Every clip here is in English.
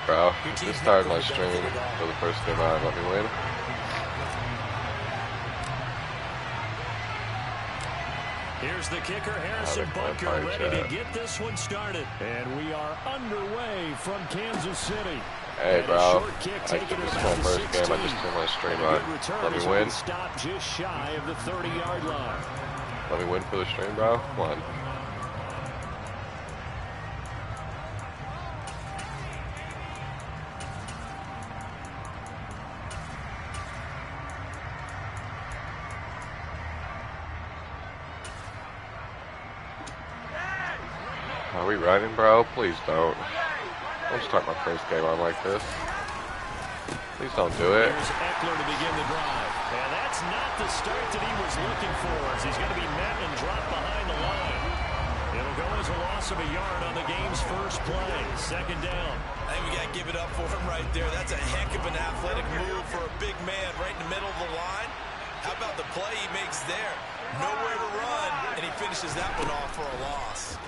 Alright, bro. Just started my stream for the first game out. Let me win. Here's the kicker, Harrison Butker, ready to get this one started. And we are underway from Kansas City. Hey, bro. I took this one first game. I just turned my stream on. Let me win. Stop just shy of the 30-yard line. Let me win for the stream, bro. Come on. Are we riding, bro? Please don't. Don't start my first game on like this. Please don't do it. Here's Eckler to begin the drive. And that's not the start that he was looking for, as he's going to be met and dropped behind the line. It'll go as a loss of a yard on the game's first play. Second down. I think we got to give it up for him right there. That's a heck of an athletic move for a big man right in the middle of the line. How about the play he makes there? Nowhere to run, and he finishes that one off for a loss.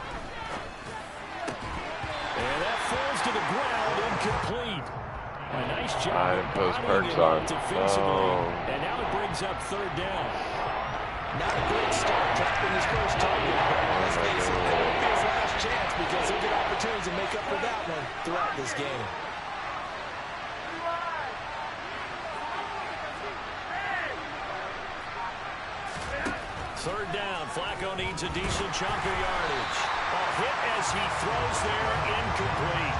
And that falls to the ground, incomplete. A nice job. I didn't put his perks on. Oh. And now it brings up third down. Not a great start, dropping his first target. But let's face it, that won't be his last chance because he'll get opportunities to make up for that one throughout this game. Third down, Flacco needs a decent chunk of yardage. A hit as he throws there, incomplete.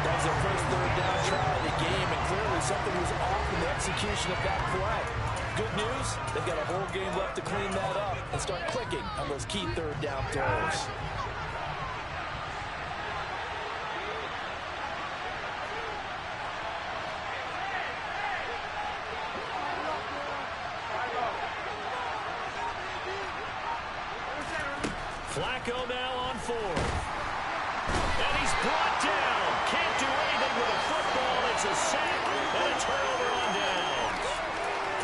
That was their first third down try of the game, and clearly something was off in the execution of that play. Good news, they've got a whole game left to clean that up and start clicking on those key third down throws. Flacco now on fourth. And he's brought down. Can't do anything with a football. It's a sack and a turnover on downs.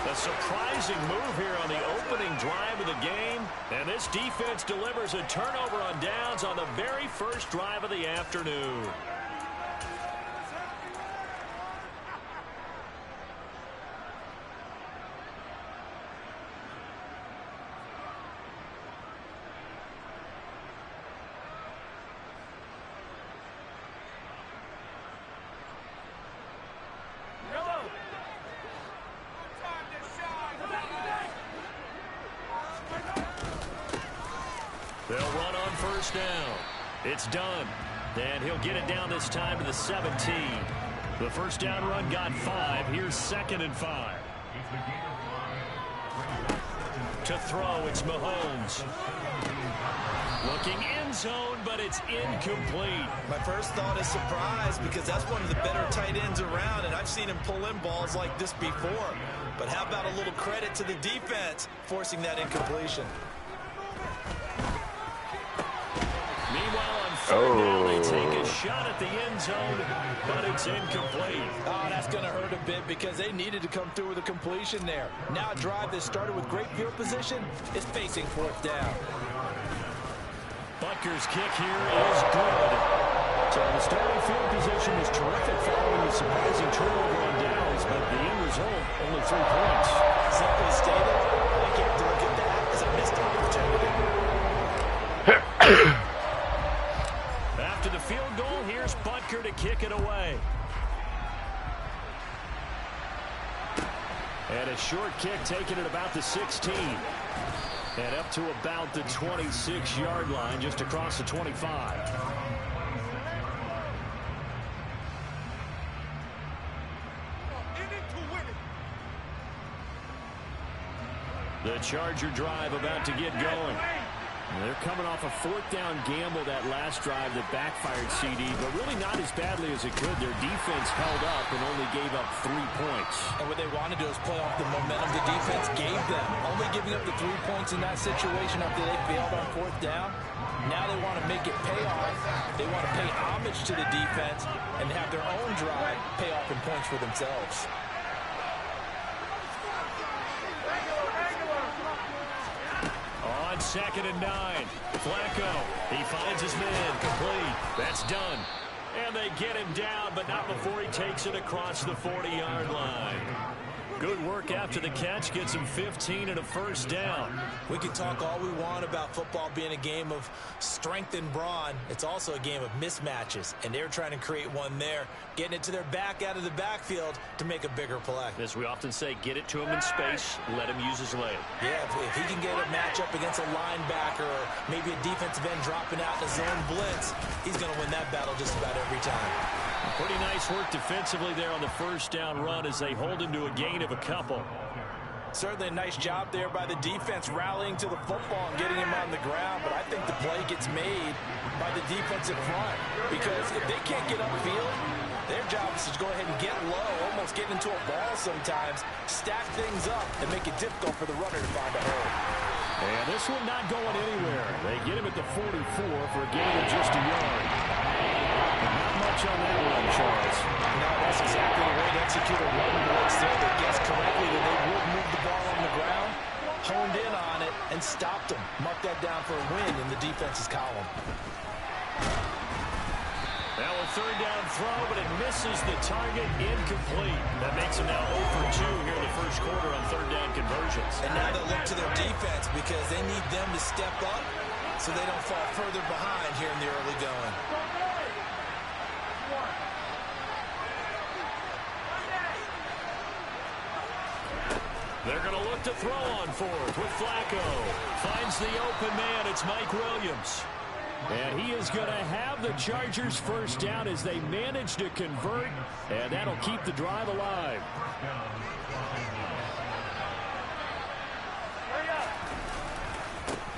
A surprising move here on the opening drive of the game. And this defense delivers a turnover on downs on the very first drive of the afternoon. They'll run on first down. It's done. And he'll get it down this time to the 17. The first down run got 5. Here's 2nd and 5. To throw, it's Mahomes. Looking end zone, but it's incomplete. My first thought is surprise because that's one of the better tight ends around, and I've seen him pull in balls like this before. But how about a little credit to the defense forcing that incompletion? Meanwhile, on third down, they take a shot at the end zone, but it's incomplete. Oh, that's going to hurt a bit because they needed to come through with a completion there. Now a drive that started with great field position is facing fourth down. Butker's kick here is good. So the starting field position was terrific following the surprising turnover on downs, but the end result, only 3 points. Simply stated, I get to look at that as a missed opportunity. After the field goal, here's Butker to kick it away. And a short kick taken at about the 16. And up to about the 26-yard line, just across the 25. The Charger drive about to get going. They're coming off a fourth down gamble that last drive that backfired CD, but really not as badly as it could. Their defense held up and only gave up 3 points. And what they want to do is play off the momentum the defense gave them. Only giving up the 3 points in that situation after they failed on fourth down. Now they want to make it pay off. They want to pay homage to the defense and have their own drive pay off in points for themselves. On 2nd and 9, Flacco, he finds his man, complete. That's done. And they get him down, but not before he takes it across the 40-yard line. Good work after the catch. Gets him 15 and a first down. We can talk all we want about football being a game of strength and brawn. It's also a game of mismatches, and they're trying to create one there, getting it to their back out of the backfield to make a bigger play. As we often say, get it to him in space, let him use his leg. Yeah, if he can get a matchup against a linebacker or maybe a defensive end dropping out in a zone blitz, he's going to win that battle just about every time. Pretty nice work defensively there on the first down run as they hold him to a gain of a couple. Certainly a nice job there by the defense rallying to the football and getting him on the ground, but I think the play gets made by the defensive front because if they can't get upfield, their job is to go ahead and get low, almost get into a ball sometimes, stack things up, and make it difficult for the runner to find a hole. And this one not going anywhere. They get him at the 44 for a gain of just a yard. Not much on that one, Charles. No, that's exactly the way to execute a run blitz there. They guessed correctly that they would move the ball on the ground, honed in on it, and stopped them. Mark that down for a win in the defense's column. Now a third down throw, but it misses the target, incomplete. That makes him now 0 for 2 here in the first quarter on third down conversions. And now they'll look to their defense because they need them to step up so they don't fall further behind here in the early going. They're going to look to throw on fourth with Flacco. Finds the open man. It's Mike Williams. And he is going to have the Chargers first down as they manage to convert, and that'll keep the drive alive.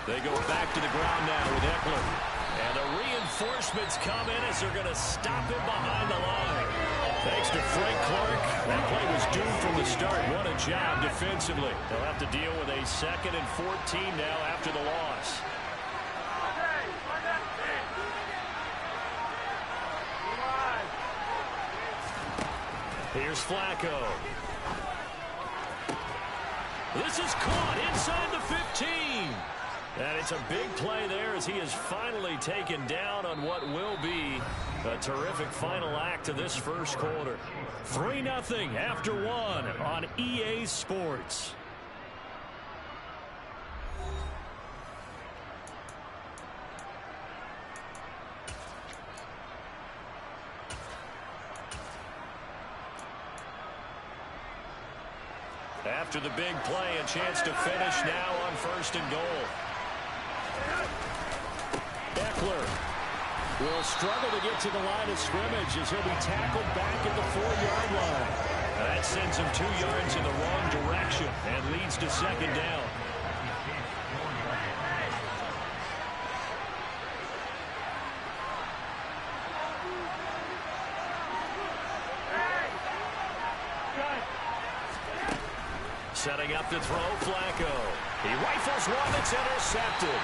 They go back to the ground now with Eckler. And the reinforcements come in as they're going to stop him behind the line. Thanks to Frank Clark. That play was doomed from the start. What a job defensively. They'll have to deal with a 2nd and 14 now after the loss. Here's Flacco. This is caught inside the 15. And it's a big play there as he is finally taken down on what will be a terrific final act of this first quarter. 3-0 after 1 on EA Sports. After the big play, a chance to finish now on 1st and goal. Eckler will struggle to get to the line of scrimmage as he'll be tackled back at the 4-yard line. That sends him 2 yards in the wrong direction and leads to 2nd down. Setting up to throw, Flacco. He rifles one that's intercepted.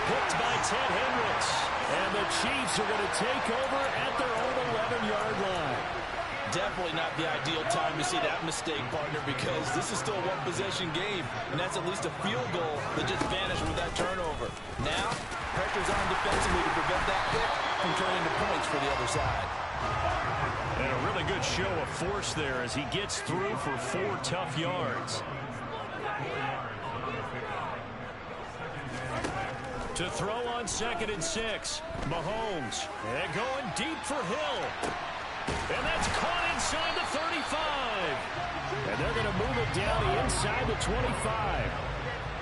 Picked by Ted Hendricks. And the Chiefs are going to take over at their own 11-yard line. Definitely not the ideal time to see that mistake, partner, because this is still a one-possession game, and that's at least a field goal that just vanished with that turnover. Now, pressure's on defensively to prevent that pick from turning into points for the other side. And a really good show of force there as he gets through for 4 tough yards. To throw on 2nd and 6, Mahomes. And going deep for Hill. And that's caught inside the 35. And they're going to move it down inside the 25.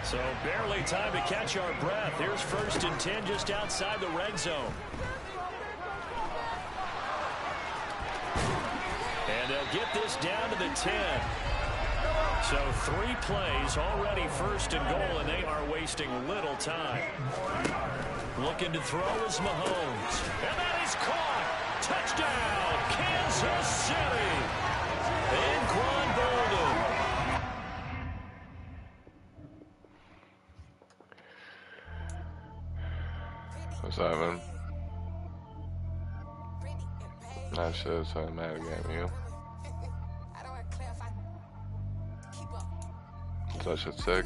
So barely time to catch our breath. Here's 1st and 10 just outside the red zone. And they'll get this down to the 10. So 3 plays already 1st and goal, and they are wasting little time. Looking to throw is Mahomes. And that is caught. Touchdown, Kansas City. And Quan Bolden. What's happening? That shit is so mad at you. That shit's sick.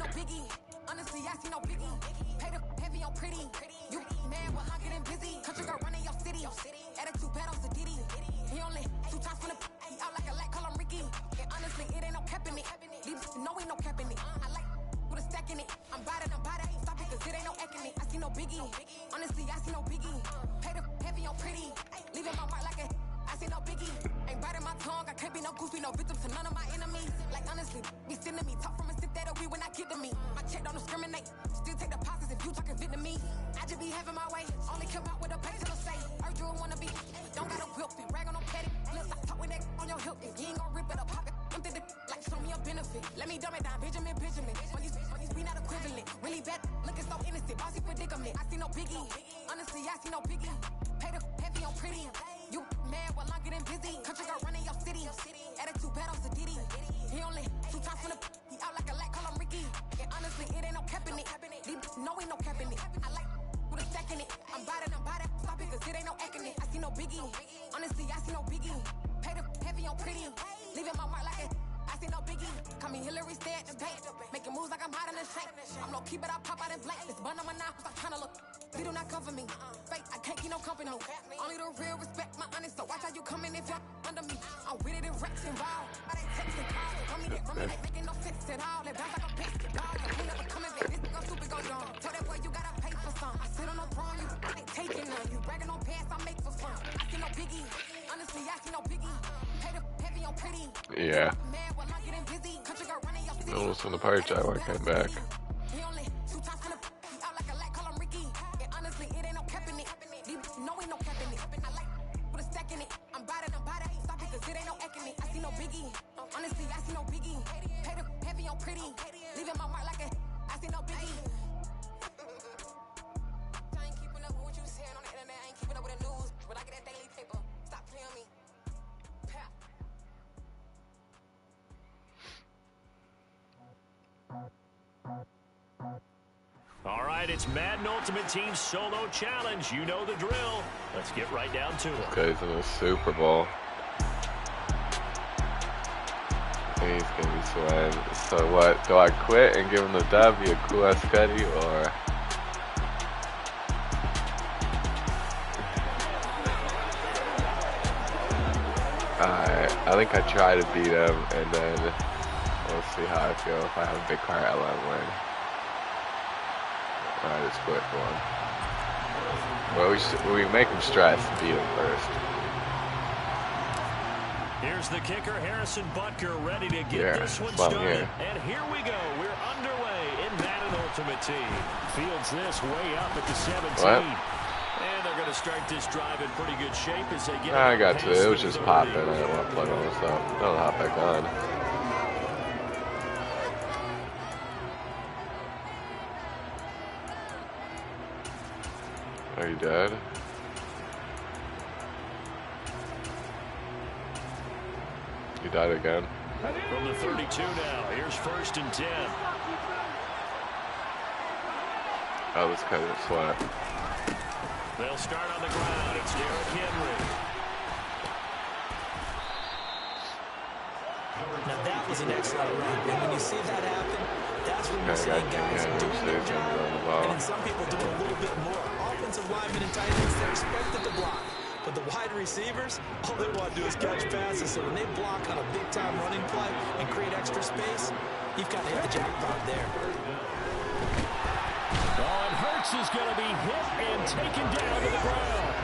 2 times from the he out like a light, call him Ricky. And honestly, it ain't no cap in it. These no ain't no cap in it. I like with a stack in it. I'm bout it, stop it, cause it ain't no acting it. I see no biggie. Honestly, I see no biggie. Pay the heavy on pretty. Leaving my mark like a I see no biggie. Ain't biting my tongue. I can't be no goofy, no victim to none of my enemies. Like honestly, be sending me talk from a sip that we when I get to me. My check don't discriminate. Still take deposits if you talking Vietnamese. I just be having my way. Only come out with a pay till I say. Urge you wanna be. Don't gotta whip it. Rag on no petty. Let's stop talking that on your hip. If you ain't gonna rip it up, pop it. Empty the like show me a benefit. Let me dumb it down, Benjamin. When we not equivalent. Really bad, looking so innocent. Bossy predicament. I see no biggie. Honestly, I see no biggie. Pay the heavy on pretty. You mad while I'm getting busy. Country girl running your city. Attitude bad on Diddy. He only 2 times from the he out like a light, call him Ricky. And honestly, it ain't no cap in it. No ain't no cap in it. I like with a stack in it. I'm bout it, stop it, cause it ain't no acting it. I see no biggie. Honestly, I see no biggie. Pay the heavy on pretty. Leaving my mark like a I see no biggie. Call me Hillary, stay at the bank. Making moves like I'm hot in the shank. I'm low key, but I pop out in blank. This bun on my knife, I'm trying to look. They do not come for me. Fake, I can't keep no company. Only the real respect my honest. So watch how you come in if you're under me. I'm with it in racks involved. I ain't texting calls. Run me, ain't making no sense at all. It bounce like a basketball. You never coming back. This nigga super go dumb. Tell that boy you gotta pay for some. I sit on no throne, you ain't taking none. You bragging on pants, I make for fun. I see no biggie. Honestly, I see no biggie. Pay the heavy on pretty. Yeah. Notice when the pirate Jaguar came back. He only 2 times from the he out like a light, call him Ricky. And honestly, it ain't no cap in it. No ain't no cap in it. I like with a stack in it. I'm bout it, stop it, cause it ain't no acting it. I see no biggie. Honestly, I see no biggie. Pay the heavy on pretty. Leaving my mark like a I see no biggie. I ain't keeping up with what you saying on the internet. I ain't keeping up with the news. But I get that daily paper. Stop playing me. All right, it's Madden Ultimate Team Solo Challenge. You know the drill. Let's get right down to it. This guy's in the Super Bowl. He's gonna be sweating. So what? Do I quit and give him the W, a cool ass Scuddy, or? I think I try to beat him, and then we'll see how I feel. If I have a big car, I let him win. I just quit for him. Well, we make him stress and beat him first. Here's the kicker, Harrison Butker, ready to get this one started. And here we go. We're underway in Madden Ultimate Team. Fields this way up at the 17. What? And they're going to start this drive in pretty good shape as they get I got to. It was just popping. I didn't want to plug all this up. I'll hop back on. Are you dead? You died again. From the 32 now. Here's 1st and 10. Oh, this guy's a sweat. They'll start on the ground. It's Derrick Henry. Now that was an excellent run. And when you see that happen, that's when you see guys doing their job. And some people doing a little bit more. Offensive linemen and tight ends, they're expected to block. But the wide receivers, all they want to do is catch passes. So when they block on a big-time running play and create extra space, you've got to hit the jackpot there. Oh, and Hurts is going to be hit and taken down to the ground.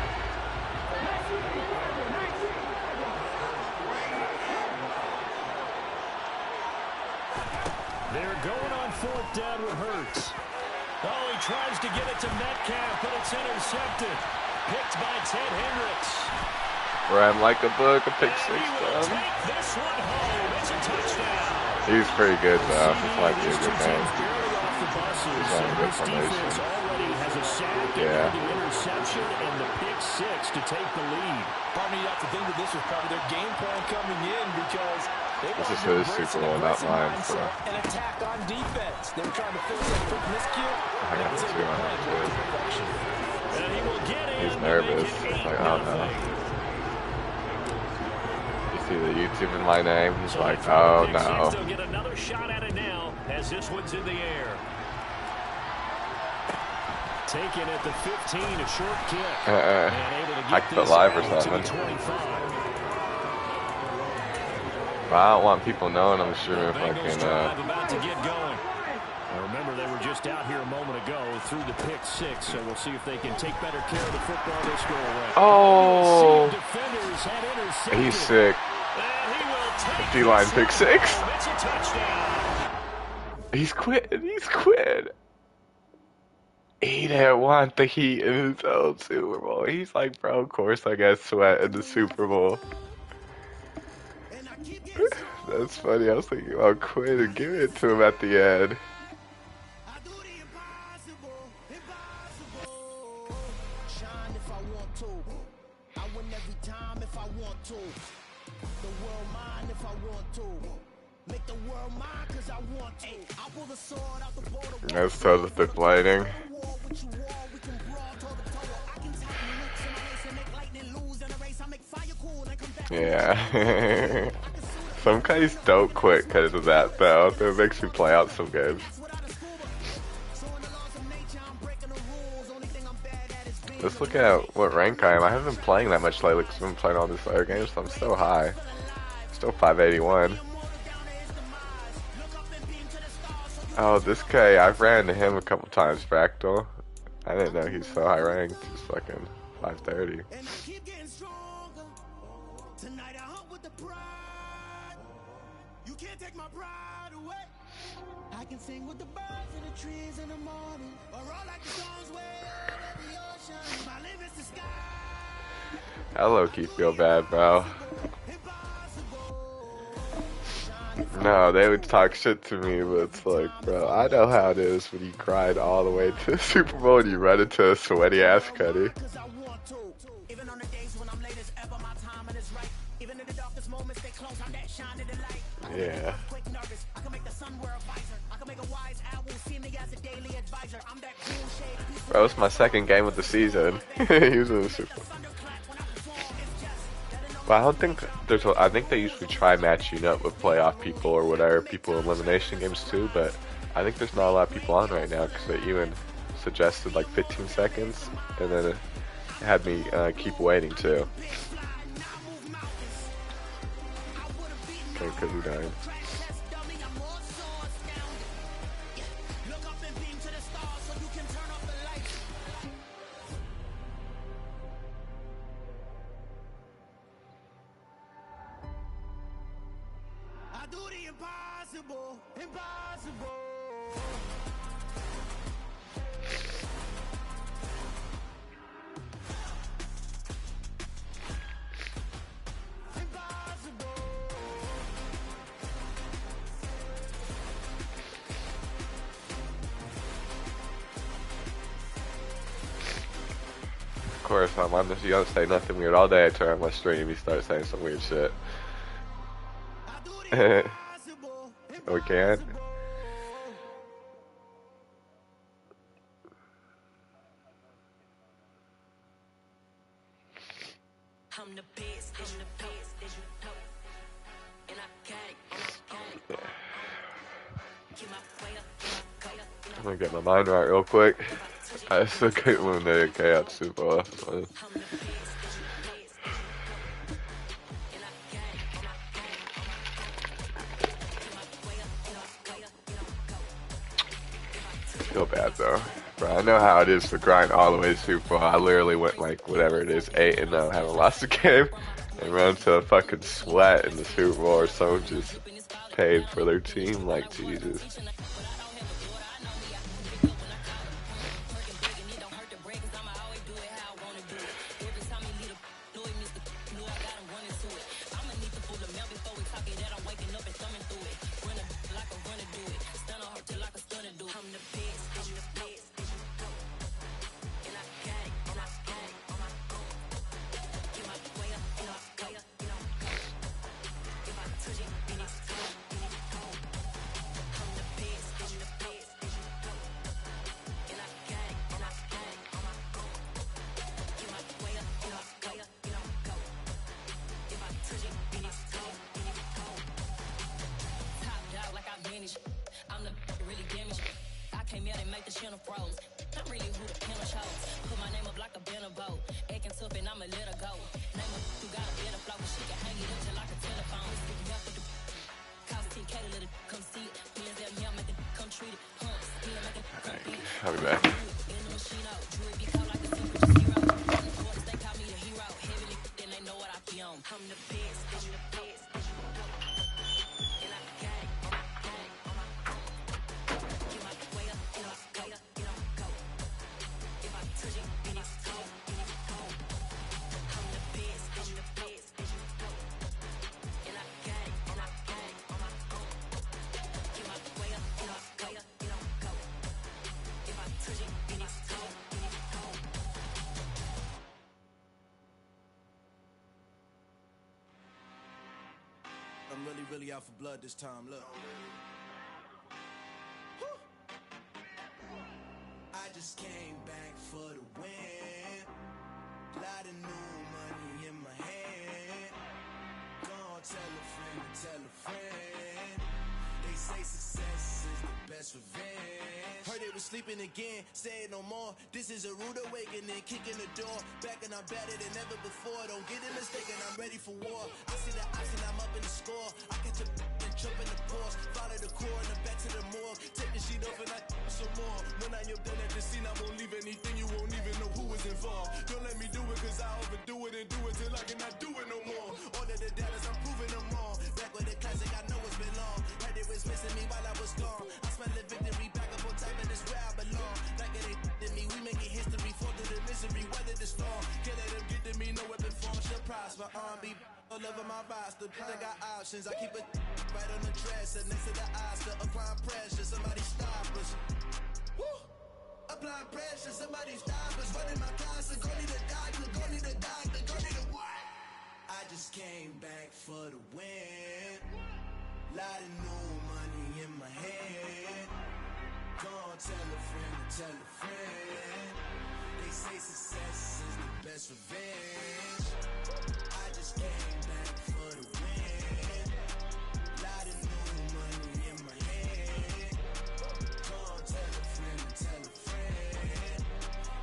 They're going on 4th down with Hurts. Oh, he tries to get it to Metcalf, but it's intercepted. Picked by Ted Hendricks. Ran like a book, a pick 6 down. This one home. It's a touchdown. He's pretty good though. This might be a good game. He's on a good formation. Already has a sack, yeah. The interception and the pick 6 to take the lead. Pardon me, you have to think that this was part of their game plan coming in because they this is his Super Bowl, not mine. So. An attack on defense. They were trying to force that quick miscue. I got the 2 on him too. And he will get in. He's nervous. It's like, oh no. You see the YouTube in my name? He's like, oh no. They'll get another shot at it now as this one's in the air. Taken at the 15, a short kick. Hacked it live or something. I don't want people knowing I'm streaming Bengals fucking, drive about to get going. Now remember, they were just out here a moment ago through the pick six, so we'll see if they can take better care of the football this go around. Oh, Defenders had intercepted. he's sick. And he will take D-line this pick six. home. It's a touchdown. He's quitting. He's quitting. He didn't want the Heat in his own Super Bowl. He's like, bro, of course I got sweat in the Super Bowl. That's funny. I was thinking about quitting and giving it to him at the end. That's so deflating. Yeah. Some guys don't quit because of that, though. It makes me play out some games. Let's look at what rank I am. I haven't been playing that much lately because I've been playing all these other games, so I'm still high. Still 581. Oh, this guy, I've ran into him a couple times, Fractal. I didn't know he's so high ranked. He's fucking 530. I can sing with the birds and the trees in the morning, or roll like the songs way over the ocean. My live is the sky. I low-key feel bad, bro. No, they would talk shit to me, but it's like, bro, I know how it is when you cried all the way to the Super Bowl and you run into a sweaty ass Cuddy. Yeah. Bro, it's my second game of the season. He was in the Super Bowl. But I don't think there's I think they usually try matching up with playoff people or whatever, people in elimination games too, but I think there's not a lot of people on right now because they even suggested like 15 seconds and then it had me keep waiting too. Okay, because we died. Of course, I'm on this. You don't say nothing weird all day. I turn on my stream, you start saying some weird shit. We can't. I'm gonna get my mind right real quick. I still can't win the chaos Super Bowl. Feel bad though. Bro, I know how it is to grind all the way to Super Bowl. I literally went like whatever it is, 8-0, haven't lost a game, and run to a fucking sweat in the Super Bowl or someone just paid for their team. Like, Jesus. I'll be back. I'm really out for blood this time, look. I just came back for the win. Lot of new money in my hand. Gonna tell a friend to tell a friend. They say success is the best revenge. Heard they was sleeping again, say it no more. This is a rude awakening, kicking the door. Back and I'm better than ever before. Don't get it mistaken, I'm ready for war. I see the option, I'm up in the score. I catch a and jump in the course. Follow the core and then back to the morgue. Take the sheet off and I some more. When I am done at the scene, I won't leave anything. You won't even know who is involved. Don't let me do it cause I overdo it and do it till I cannot do it no more. All of the data's I'm proving them wrong. Back with the classic, I know it's been long. Heard it was missing me while I was gone. I smell the victory back up on top and it's where I belong. Like it ain't to me, we making history. Fall through the misery, weather the storm. Can't let them get to me, no weapon form shall prosper. R&B all over my roster, I got options. I keep it right on the dresser, next to the Oscar. Applying pressure, somebody stop us. Woo! Applying pressure, somebody stop us. Running my class, go need a doctor, go need a doctor, go need a what? I just came back for the win. Lot of new money in my hand. Gonna tell a friend to tell a friend. They say success is the best revenge. I just came back for the win. Lot of new money in my hand. Gonna tell a friend to tell a friend.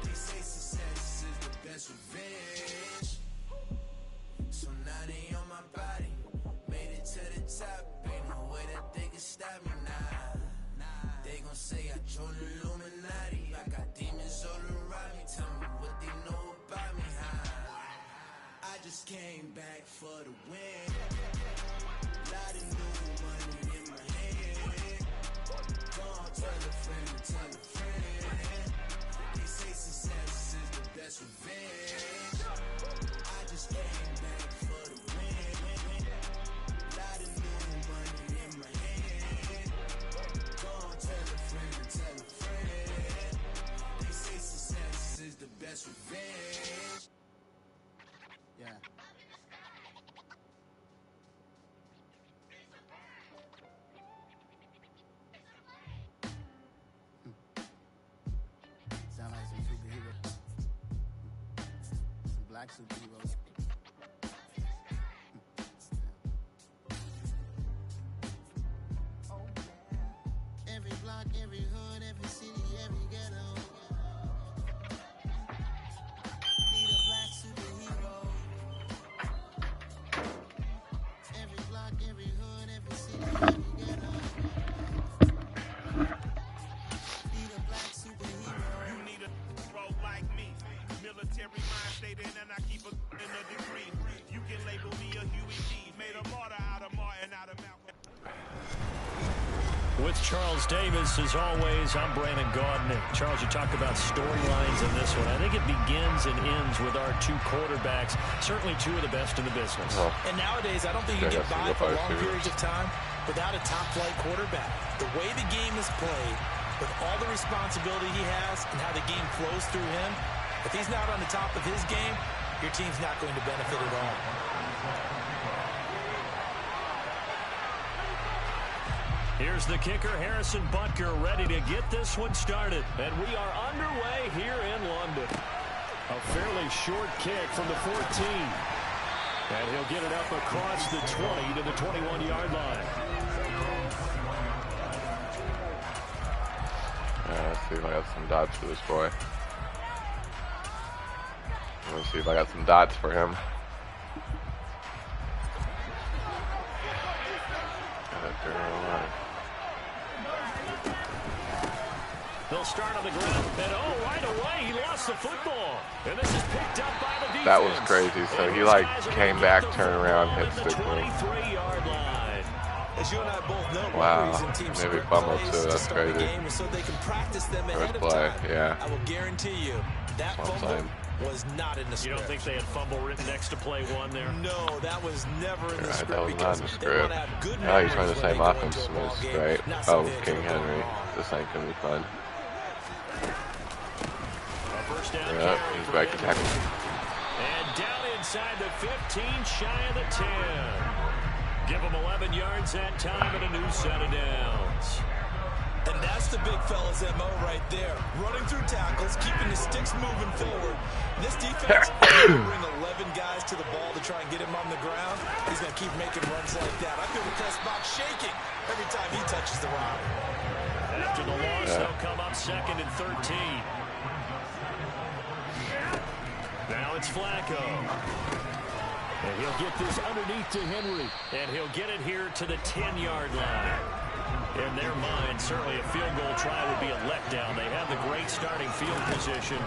They say success is the best revenge. So now they on my body. Made it to the top. Ain't no way that they can stop me now. They gon' say I joined the Illuminati. I got demons all around me. Tell me what they know about me, huh? I just came back for the win. Lot of new money in my hand. Gonna tell a friend to tell a friend. They say success is the best revenge. I just came back for the win. Lot of new money in my hand. Gonna tell a friend to tell a friend. They say success is the best revenge. Yeah. Sound like some superheroes. Some black superheroes. Every block, every hood, every city, every ghetto. Need a black superhero. Every block, every hood, every city, every ghetto. Need a black superhero. You need a role like me. Military mind state and I keep in a degree. You can label me a Huey G. Made a martyr out of Martin, out of Malcolm. With Charles Davis, as always, I'm Brandon Gaudnick. Charles, you talked about storylines in this one. I think it begins and ends with our two quarterbacks, certainly two of the best in the business. Oh. And nowadays, I don't think you can get by for long periods of time without a top-flight quarterback. The way the game is played, with all the responsibility he has and how the game flows through him, if he's not on the top of his game, your team's not going to benefit at all. Here's the kicker, Harrison Butker, ready to get this one started. And we are underway here in London. A fairly short kick from the 14. And he'll get it up across the 20 to the 21-yard line. Let's see if I got some dots for this boy. Let's see if I got some dots for him. The They'll start on the ground. And right away, he lost the football. And this is picked up by the defense. That was crazy. So he like came back, turned around, hit stick move. 23-yard line. As you and I both know, Wow. referees and teams Maybe script fumble plays too. to That's start the crazy. game so they can practice them ahead First of play, time. yeah. I will guarantee you that That's what I'm fumble saying. was not in the You script. don't think they had fumble written next to play one there? No, that was never in the Right, script. that was not because in the they script. wanna have good Oh, he's running the memories when same they go offense into a as ball game, great. not Oh, something that King could go Henry. wrong. This ain't gonna be fun. A first down Yeah, carry he's for back to Henry. tackle. And down inside the 15, shy of the 10. Give him 11 yards that time and a new set of downs. And that's the big fella's MO right there. Running through tackles, keeping the sticks moving forward. This defense will bring 11 guys to the ball to try and get him on the ground. He's going to keep making runs like that. I feel the press box shaking every time he touches the rock. After the loss, they'll come up second and 13. Now it's Flacco. And he'll get this underneath to Henry. And he'll get it here to the 10-yard line. In their mind, certainly a field goal try would be a letdown. They have the great starting field position.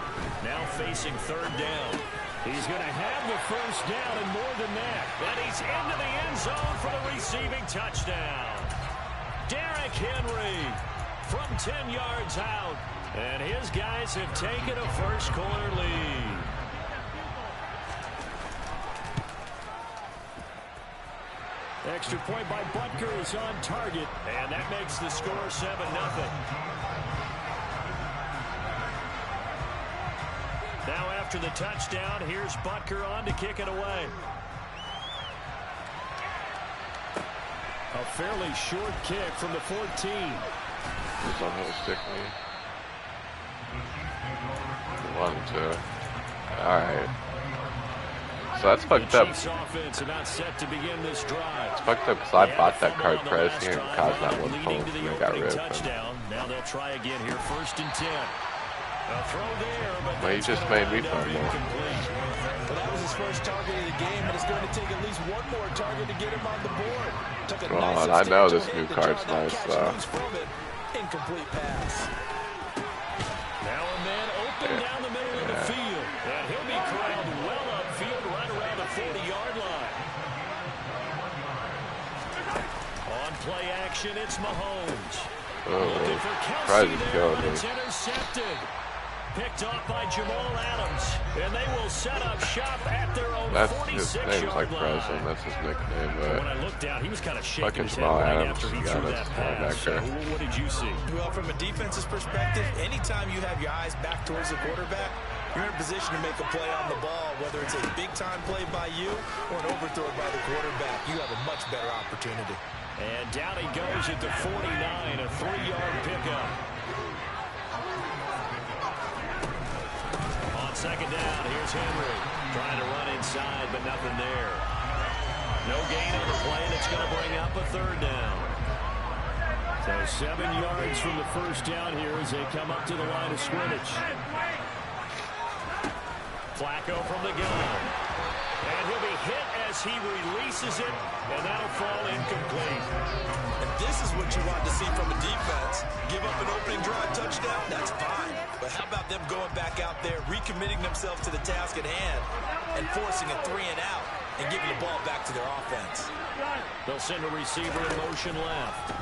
Now facing third down. He's going to have the first down and more than that. And he's into the end zone for the receiving touchdown. Derrick Henry from 10 yards out. And his guys have taken a first quarter lead. Extra point by Butker is on target, and that makes the score 7-0. Now after the touchdown, here's Butker on to kick it away. A fairly short kick from the 14. He's on his stick me. He wanted to. Alright. So that's fucked up. Chiefs offense about set to begin this drive. It's fucked up because I bought that card pressing and caused that one leading point to the and I got opening ripped. touchdown. Now they'll try again here, first and 10. A throw there, but Well, you just made me fun, though. Well, that was his first target of the game, and it's going to take at least one more target to get him on the board. Took a Well, nice and I know substantial this hit new to card's draw that nice, catch though. loose from it. Incomplete pass. Now a man open down the middle of the field. And he'll be corralled well upfield right around the 40-yard line. On play action, it's Mahomes. Looking for Kelsey there, but it's intercepted. Picked off by Jamal Adams. And they will set up shop at their own 46-yard line. Preston. That's his nickname, When but I looked down, he was kind of shaking fucking his head Jamal right Adams, after he yeah, threw that's that kind of pass. back So there. what did you see? Well, from a defense's perspective, anytime you have your eyes back towards the quarterback, you're in a position to make a play on the ball, whether it's a big-time play by you or an overthrow by the quarterback. You have a much better opportunity. And down he goes at the 49, a 3-yard pickup. On second down, here's Henry. Trying to run inside, but nothing there. No gain on the play, and it's going to bring up a third down. So 7 yards from the first down here as they come up to the line of scrimmage. Flacco from the gun. And he'll be hit as he releases it, and that'll fall incomplete. And this is what you want to see from a defense. Give up an opening drive touchdown, that's fine. But how about them going back out there, recommitting themselves to the task at hand, and forcing a 3 and out, and giving the ball back to their offense. They'll send a receiver in motion left.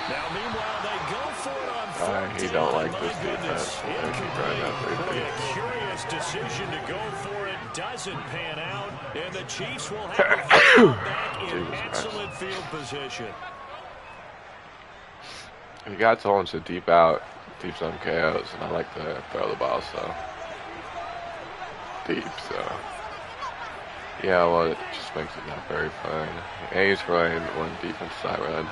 Now, meanwhile, they go for it on fourth he down. don't like My this goodness, defense. They keep incomplete. running out there, Boy, too. a curious decision to go for it doesn't pan out, and the Chiefs will have the football back in Jesus excellent field position. He got told to deep out, deep zone KOs, and I like to throw the ball, so deep, so yeah, well, it just makes it not very fun. And he's running one defense side run.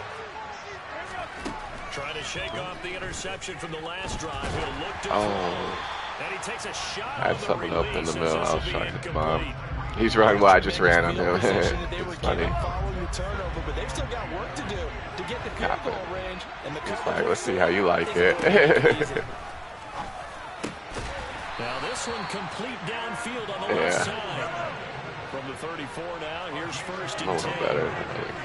Trying to shake off the interception from the last drive. He'll look to and he takes a shot. I had on the something up in the release, middle. as I this was will be trying to come up. incomplete. He's running well. I just ran on him. They were It's funny. given following the turnover, but they've still got work to do to get the field goal range. And the It's like, let's see how you like it. Now this one complete downfield on the left side. From the 34 now, here's first A and little 10. better. I think,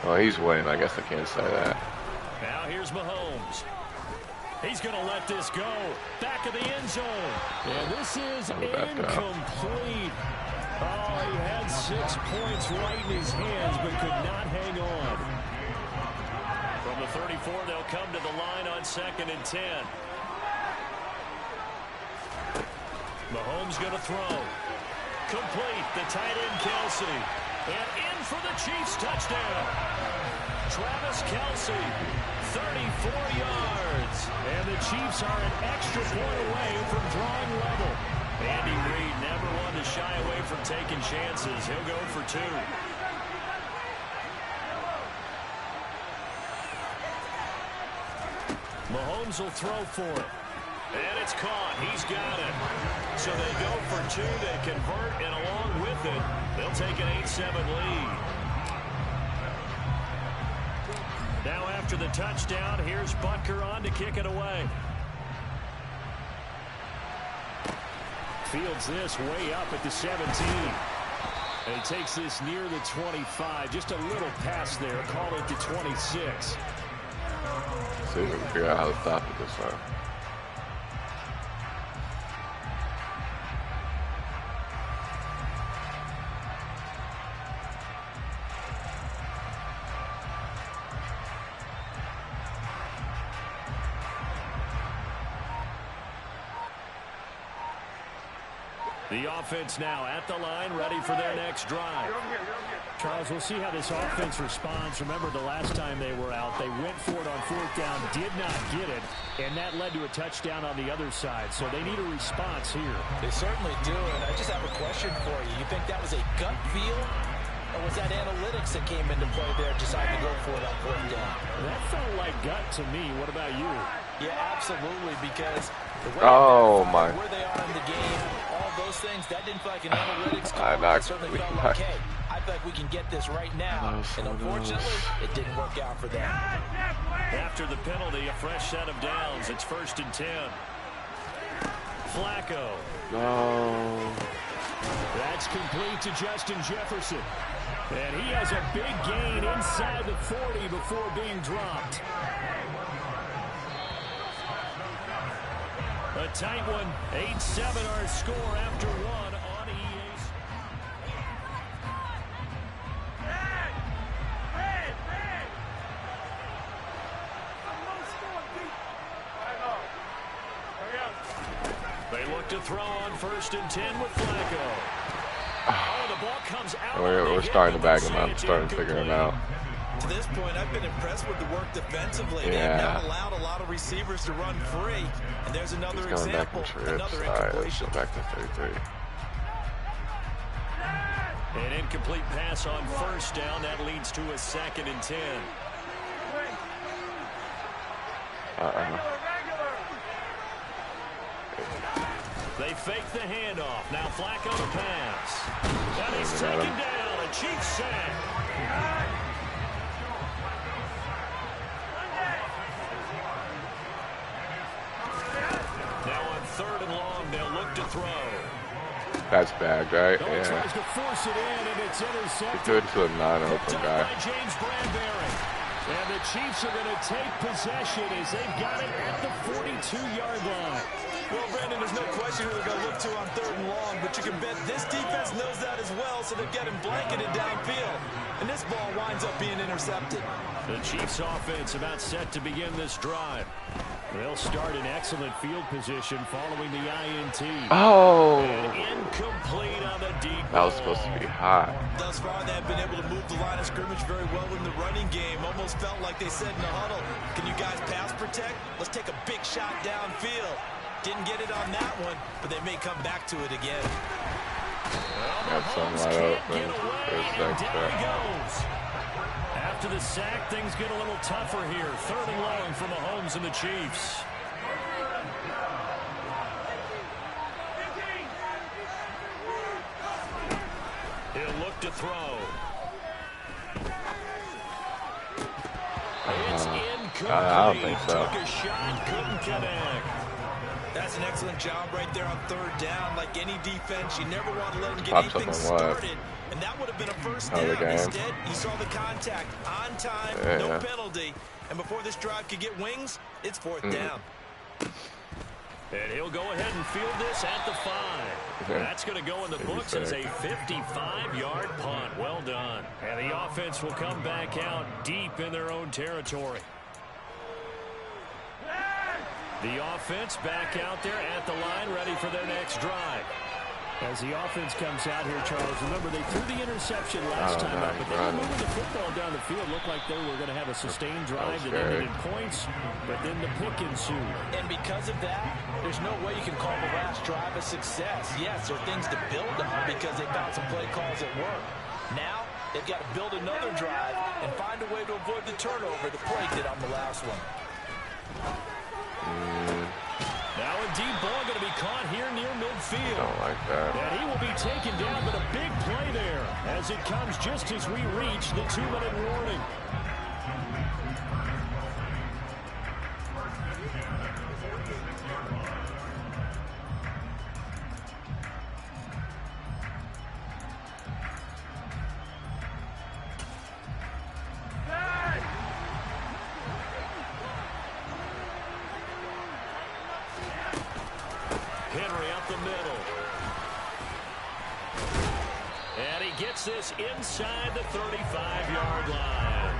Well, he's winning. I guess I can't say that. Now here's Mahomes. He's going to let this go. Back of the end zone. And this is incomplete. Oh, he had 6 points right in his hands, but could not hang on. From the 34, they'll come to the line on 2nd and 10. Mahomes going to throw. Complete. The tight end, Kelsey. And in for the Chiefs touchdown. Travis Kelsey, 34 yards. And the Chiefs are an extra point away from drawing level. Andy Reid never one to shy away from taking chances. He'll go for 2. Mahomes will throw for it. And it's caught. He's got it. So they go for 2. They convert, and along with it, they'll take an 8-7 lead. Now after the touchdown, here's Butker on to kick it away. Fields this way up at the 17. And he takes this near the 25. Just a little pass there. Call it the 26. See if we can figure out how to stop it this time. The offense now at the line, ready for their next drive. Charles, we'll see how this offense responds. Remember, the last time they were out, they went for it on 4th down, did not get it, and that led to a touchdown on the other side. So they need a response here. They certainly do, and I just have a question for you. You think that was a gut feel, or was that analytics that came into play there, deciding to go for it on 4th down? That felt like gut to me. What about you? Yeah, absolutely, because the way where they are in the game, all those things, that didn't feel like an analytics call. It certainly felt like, hey, I feel like we can get this right now. And unfortunately, it didn't work out for them. After the penalty, a fresh set of downs. It's 1st and 10. Flacco. No. That's complete to Justin Jefferson. And he has a big gain inside the 40 before being dropped. A tight one. 8-7 our score after 1 on EA's. They look to throw on 1st and 10 with Flacco. Oh, the ball comes out. We're starting to bag him up. Starting to figure him out. To this point, I've been impressed with the work defensively. They have not allowed a lot of receivers to run free. And there's another example, another incompletion. Back to 33. An incomplete pass on 1st down. That leads to a 2nd and 10. They fake the handoff. Now Flacco to pass. And he's taken down. A Chiefs sack. Now on 3rd and long, they'll look to throw. That's bad, right? Yeah. Tries to force it in, and it's intercepted. He's good to a non-open guy. By James Bradbury. And the Chiefs are going to take possession as they've got it at the 42-yard line. Well, Brandon, there's no question who they're going to look to on 3rd and long, but you can bet this defense knows that as well, so they're getting blanketed downfield. And this ball winds up being intercepted. The Chiefs offense about set to begin this drive. They'll start in excellent field position following the INT. Oh! And incomplete on the deep That was supposed to be high. Thus far, they have been able to move the line of scrimmage very well in the running game. Almost felt like they said in the huddle, can you guys pass protect? Let's take a big shot downfield. Didn't get it on that one, but they may come back to it again. Got some wide open. Down he goes. After the sack, things get a little tougher here. 3rd and long for Mahomes and the Chiefs. He'll look to throw. It's incomplete. I don't think so. Took a shot, couldn't connect. That's an excellent job right there on third down. Like any defense, you never want to let them get Pops up anything on what? started. And that would have been a first Oh, the down. game. Instead, he saw the contact on time, no penalty. And before this drive could get wings, it's fourth down. And he'll go ahead and field this at the 5. That's going to go in the books as a 55-yard punt. Well done. And the offense will come back out deep in their own territory. The offense back out there at the line, ready for their next drive. As the offense comes out here, Charles, remember they threw the interception last time out, but they were moving the football down the field. Looked like they were going to have a sustained drive that ended in points, but then the pick ensued. And because of that, there's no way you can call the last drive a success. Yes, there are things to build on because they found some play calls at work. Now, they've got to build another drive and find a way to avoid the turnover the play did on the last one. Now a deep ball going to be caught here near midfield. Don't like that. And he will be taken down, but a big play there as it comes just as we reach the 2-minute warning. This inside the 35-yard line.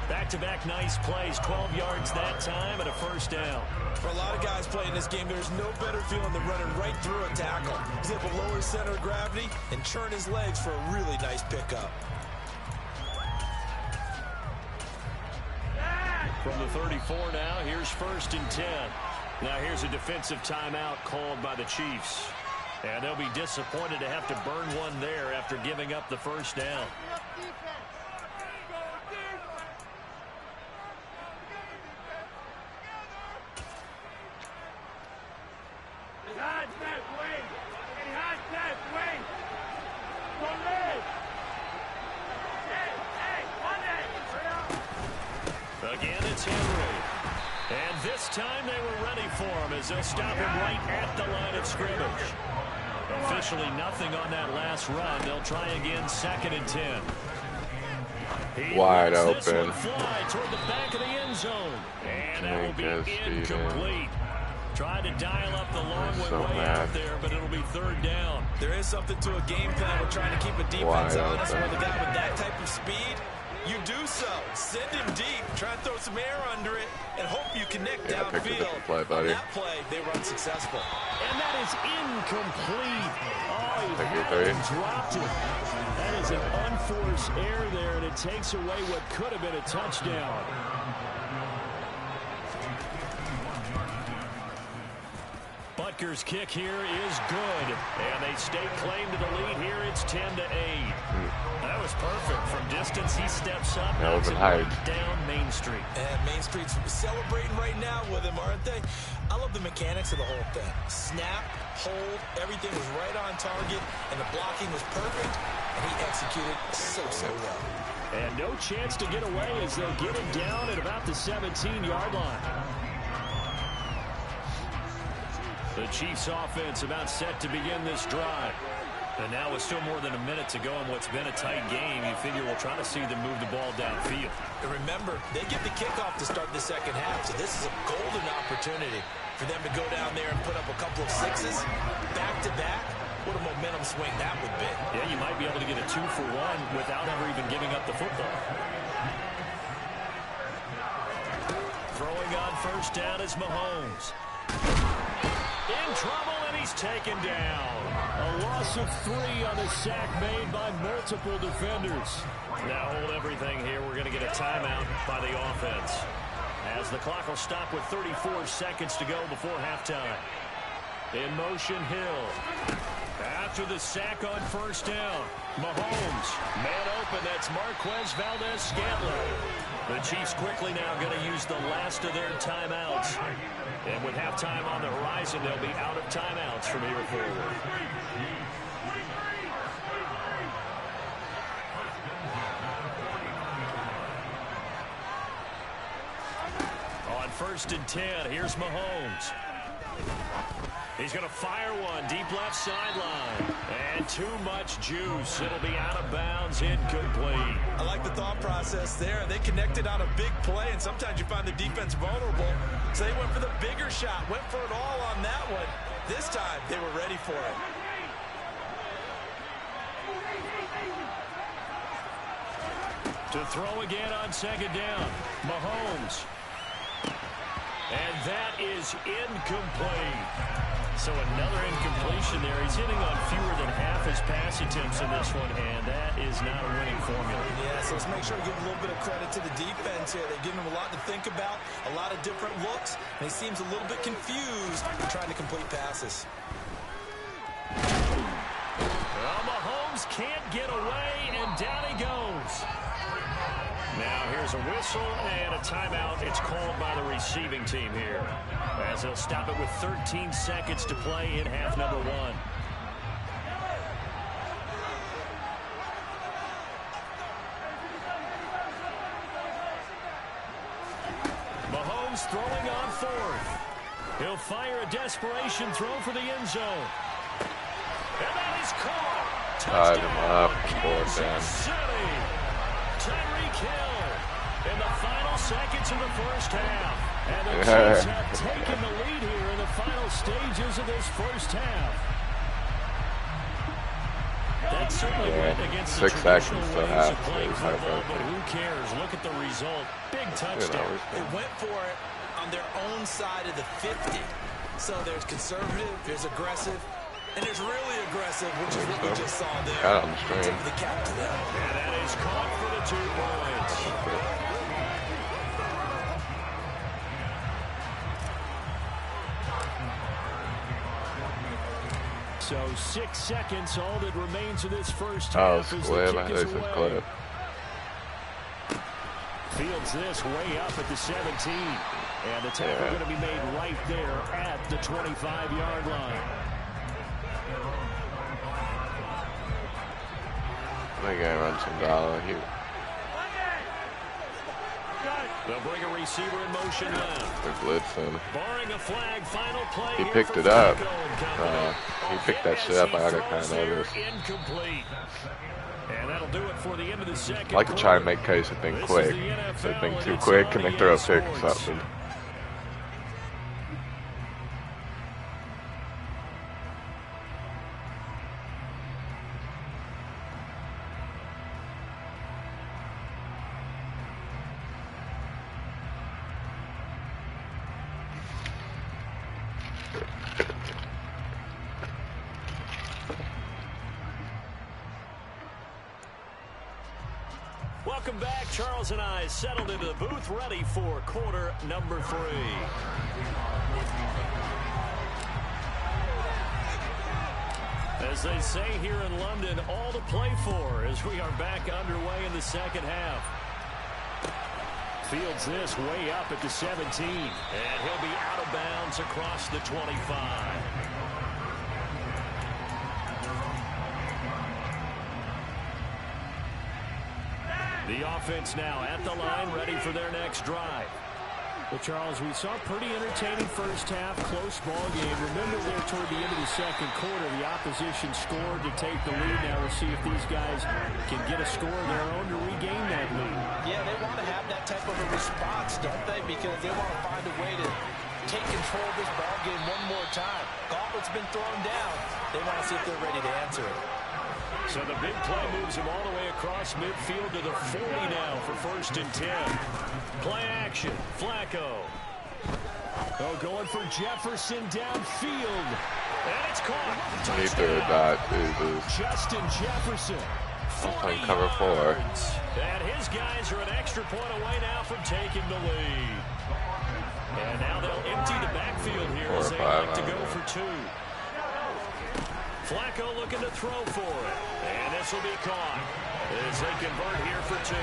Back-to-back nice plays, 12 yards that time and a first down. For a lot of guys playing this game, there's no better feeling than running right through a tackle. He's able to lower his center of gravity and churn his legs for a really nice pickup. From the 34 now, here's 1st and 10. Now here's a defensive timeout called by the Chiefs. And they'll be disappointed to have to burn one there after giving up the first down. Again, it's Henry. And this time they were ready for him as they'll stop him right at the line of scrimmage. Officially nothing on that last run. They'll try again, 2nd and 10. He Wide lets this open. one fly toward the back of the end zone. And that will be incomplete. Tried to dial up the long one way out there, but it'll be 3rd down. There is something to a game plan with trying to keep a defense honest. With a guy with that type of speed, you do so. Send him deep, try and throw some air under it, and hope you connect downfield. Play, buddy. On that play, they were unsuccessful. And that is incomplete. Oh, he dropped it. That is an unforced error there, and it takes away what could have been a touchdown. Butker's kick here is good, and they stake claim to the lead here. It's 10-8. That was perfect. From distance, he steps up. That was right down Main Street. And Main Street's celebrating right now with him, aren't they? I love the mechanics of the whole thing. Snap, hold, everything was right on target, and the blocking was perfect, and he executed so well. And no chance to get away as they'll get him down at about the 17-yard line. The Chiefs offense about set to begin this drive. And now with still more than a minute to go in what's been a tight game, you figure we'll try to see them move the ball downfield. And remember, they get the kickoff to start the second half, so this is a golden opportunity for them to go down there and put up a couple of sixes back-to-back. What a momentum swing that would be. Yeah, you might be able to get a 2-for-1 without ever even giving up the football. Throwing on first down is Mahomes. In trouble, and he's taken down. A loss of 3 on a sack made by multiple defenders. Now hold everything here. We're going to get a timeout by the offense, as the clock will stop with 34 seconds to go before halftime. In motion, Hill. After the sack on first down, Mahomes. Man open, that's Marquez Valdez-Scantling. The Chiefs quickly now going to use the last of their timeouts. And with halftime on the horizon, they'll be out of timeouts from here forward. On 1st and 10, here's Mahomes. He's going to fire one deep left sideline. And too much juice. It'll be out of bounds, incomplete. I like the thought process there. They connected on a big play, and sometimes you find the defense vulnerable. So they went for the bigger shot, went for it all on that one. This time, they were ready for it. To throw again on second down. Mahomes. And that is incomplete. So another incompletion there. He's hitting on fewer than half his pass attempts in this one, and that is not a winning formula. Yeah, so let's make sure we give a little bit of credit to the defense here. They've given him a lot to think about, a lot of different looks, and he seems a little bit confused trying to complete passes. Well, Mahomes can't get away, and down he goes. Now here's a whistle and a timeout. It's called by the receiving team here, as they'll stop it with 13 seconds to play in half number one. Mahomes throwing on fourth. He'll fire a desperation throw for the end zone. And that is caught. Tied him up. Kansas City. Tyreek Hill in the final seconds of the first half. And the Chiefs have taken the lead here in the final stages of this first half. That certainly went against the traditional ways of playing football, but who cares? Look at the result. Big touchdown. They went for it on their own side of the 50. So there's conservative, there's aggressive, and there's really aggressive, which is what we just saw there. Got on the string. Tip of the cap to them. And that is caught for the 2 points. So 6 seconds, all that remains of this first half. Oh, as Squib. the I kick think is it's away. Clip. Fields this way up at the 17. And the tackle going to be made right there at the 25-yard line. They're going to run some dollar here. They'll bring a receiver in motion left. They're blitzing. Barring a flag, final play. He here picked for it up. Flacco. He picked that shit up. I got kind of nervous. Incomplete. And that'll do it for the end of the second. I like to try and make case of thing quick. If they think too quick and they throw a pick or something. Welcome back. Charles and I settled into the booth, ready for quarter number 3. As they say here in London, all to play for as we are back underway in the second half. Fields this way up at the 17. And he'll be out of bounds across the 25. The offense now at the line, ready for their next drive. Well, Charles, we saw a pretty entertaining first half, close ball game. Remember there toward the end of the second quarter, the opposition scored to take the lead. Now we'll see if these guys can get a score of their own to regain that lead. Yeah, they want to have that type of a response, don't they? Because they want to find a way to take control of this ball game one more time. Gauntlet's been thrown down. They want to see if they're ready to answer it. So the big play moves him all the way across midfield to the 40 now for 1st and 10. Play action. Flacco. Oh, going for Jefferson downfield. And it's caught. He threw a dot, dude. Justin Jefferson. 40 cover 4. yards. And his guys are an extra point away now from taking the lead. And now they'll empty the backfield here as they like to go for 2. Flacco looking to throw for it. And this will be caught as they convert here for 2.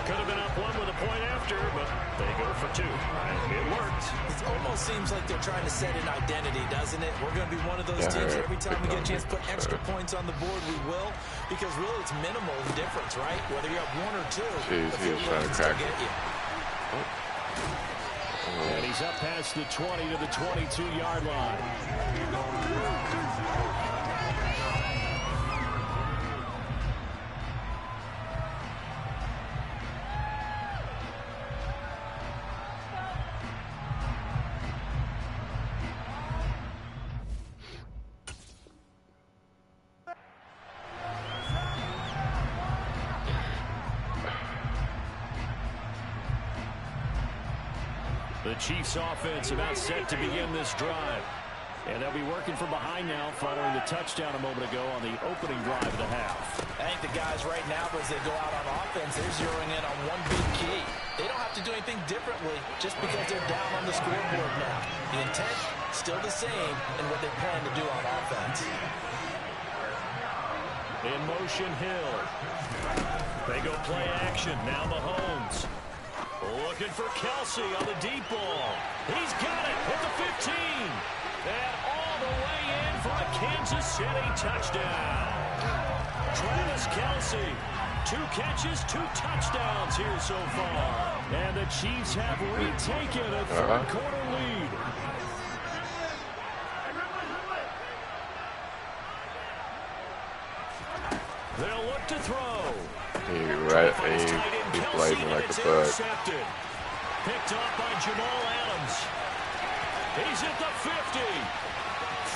Could have been up 1 with a point after, but they go for 2. It worked. It almost seems like they're trying to set an identity, doesn't it? We're going to be one of those teams that every time we get a chance to put extra points on the board, we will. Because really it's minimal difference, right? Whether you have 1 or 2. Jeez, he was trying to crack it. And he's up past the 20 to the 22-yard line. The Chiefs offense about set to begin this drive. And they'll be working from behind now following the touchdown a moment ago on the opening drive of the half. I think the guys right now, as they go out on offense, they're zeroing in on one big key. They don't have to do anything differently just because they're down on the scoreboard now. The intent, still the same in what they plan to do on offense. In motion, Hill. They go play action. Now Mahomes. Looking for Kelsey on the deep ball. He's got it at the 15. And all the way in for a Kansas City touchdown. Travis Kelsey, 2 catches, 2 touchdowns here so far. And the Chiefs have retaken a third-quarter lead. They'll look to throw. He's blazing like a bug. Picked up by Jamal Adams. He's at the 50,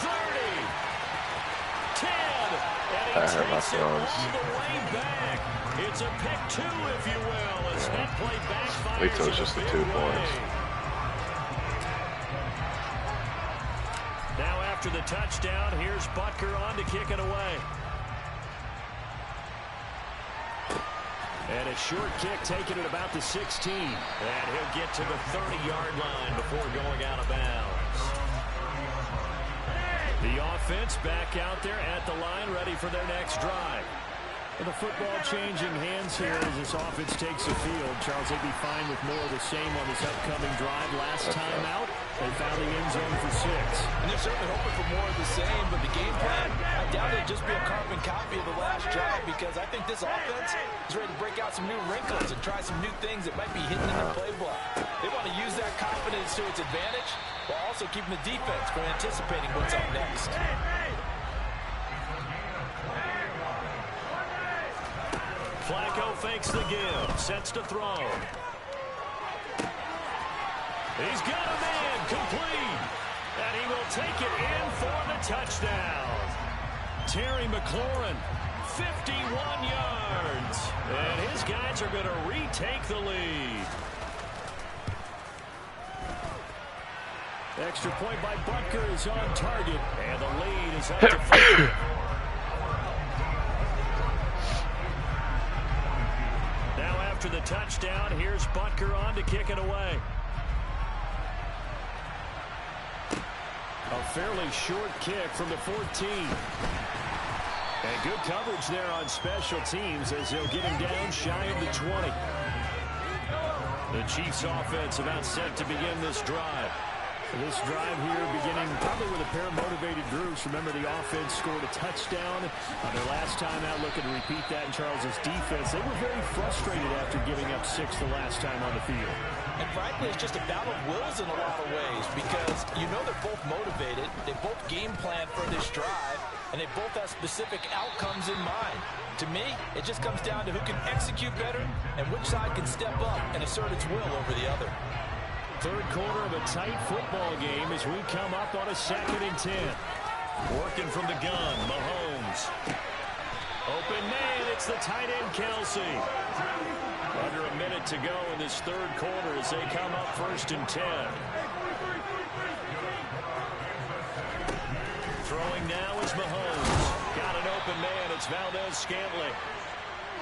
30, 10, and he takes it all the way back. It's a pick 2, if you will, as that play backfires. At least it was just the 2 points. Now after the touchdown, here's Butker on to kick it away. And a short kick taken at about the 16. And he'll get to the 30-yard line before going out of bounds. The offense back out there at the line, ready for their next drive. And the football changing hands here as this offense takes the field. Charles, they'd be fine with more of the same on this upcoming drive. Last time out, they found the end zone for 6. And they're certainly hoping for more of the same, but the game plan, I doubt it'll just be a carbon copy of the last drive, because I think this offense is ready to break out some new wrinkles and try some new things that might be hidden in their playbook. They want to use that confidence to its advantage while also keeping the defense from anticipating what's up next. Flacco fakes the give, sets to throw. He's got a man complete, and he will take it in for the touchdown. Terry McLaurin, 51 yards, and his guys are going to retake the lead. Extra point by Butker is on target, and the lead is up to 5. After the touchdown, here's Butker on to kick it away. A fairly short kick from the 14. And good coverage there on special teams as they'll get him down shy of the 20. The Chiefs offense about set to begin this drive. This drive here beginning probably with a pair of motivated groups. Remember, the offense scored a touchdown on their last time out, looking to repeat that in Charles's defense. They were very frustrated after giving up 6 the last time on the field. And frankly, it's just a battle of wills in a lot of ways, because you know they're both motivated, they both game plan for this drive, and they both have specific outcomes in mind. To me, it just comes down to who can execute better and which side can step up and assert its will over the other. Third quarter of a tight football game as we come up on a 2nd and 10. Working from the gun, Mahomes. Open man, it's the tight end, Kelsey. Under a minute to go in this third quarter as they come up 1st and 10. Throwing now is Mahomes. Got an open man, it's Valdez-Scantling.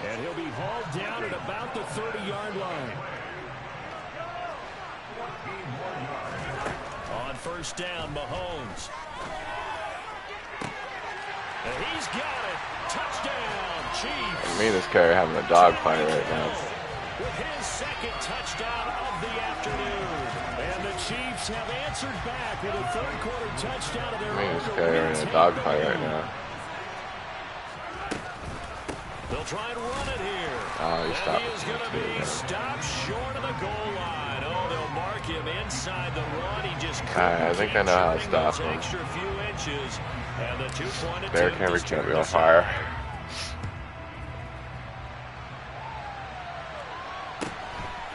And he'll be hauled down at about the 30-yard line. On 1st down, Mahomes. And he's got it. Touchdown, Chiefs. Me and this carrier having a dogfight right now. With his 2nd touchdown of the afternoon. And the Chiefs have answered back with a third-quarter touchdown of their own. Me and this carrier in a dogfight right now. They'll try and run it here. Oh, he stopped. He is going to be stopped short of the goal line. Oh, they'll mark him inside the run. He just I think I know how to stop him. Extra few inches, and the 2-point Derrick Henry can't be on fire.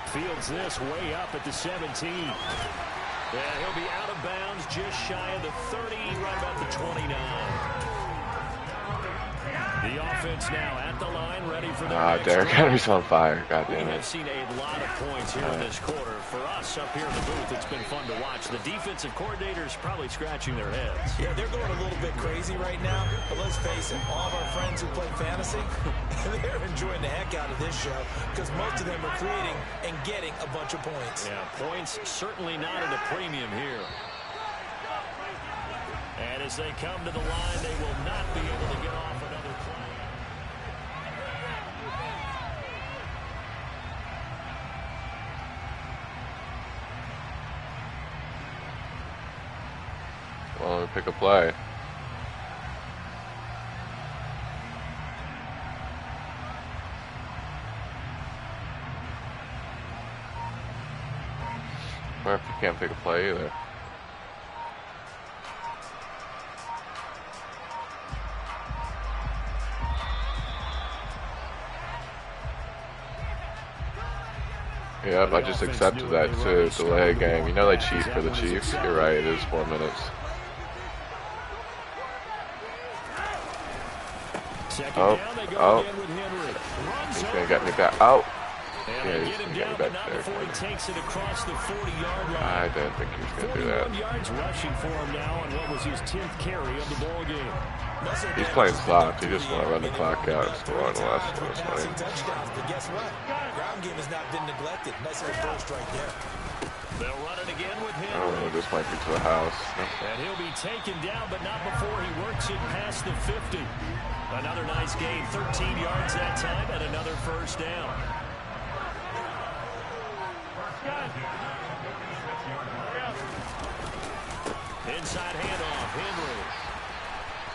Fields this way up at the 17. And he'll be out of bounds just shy of the 30, right about the 29. The offense now at the line, ready for their next Derrick drive. Henry's on fire. God We damn have it. seen a lot of points here in this quarter. For us up here in the booth, it's been fun to watch. The defensive coordinators probably scratching their heads. Yeah, they're going a little bit crazy right now. But let's face it, all of our friends who play fantasy, they're enjoying the heck out of this show because most of them are creating and getting a bunch of points. Yeah, points certainly not at a premium here. And as they come to the line, they will not be able to get off another play. Well, let me pick a play. Or if you can't pick a play either. Yep, I just accepted that too. Delay a game. You know they cheat for the Chiefs. You're right, it is 4 minutes. Oh, he's gonna get me back. Oh, yeah, he's gonna get me back there. I didn't think he was gonna do that. Yards rushing for him now on what was his 10th carry of the ball game. He's playing soft. He just want to run the clock out and score on the last one. Touchdowns, but guess what? Ground game has not been neglected. Nice little burst right there. They'll run it again with him. Oh, this might be to the house. And he'll be taken down, but not before he works it past the 50. Another nice gain, 13 yards that time, and another first down. Inside handoff, Henry.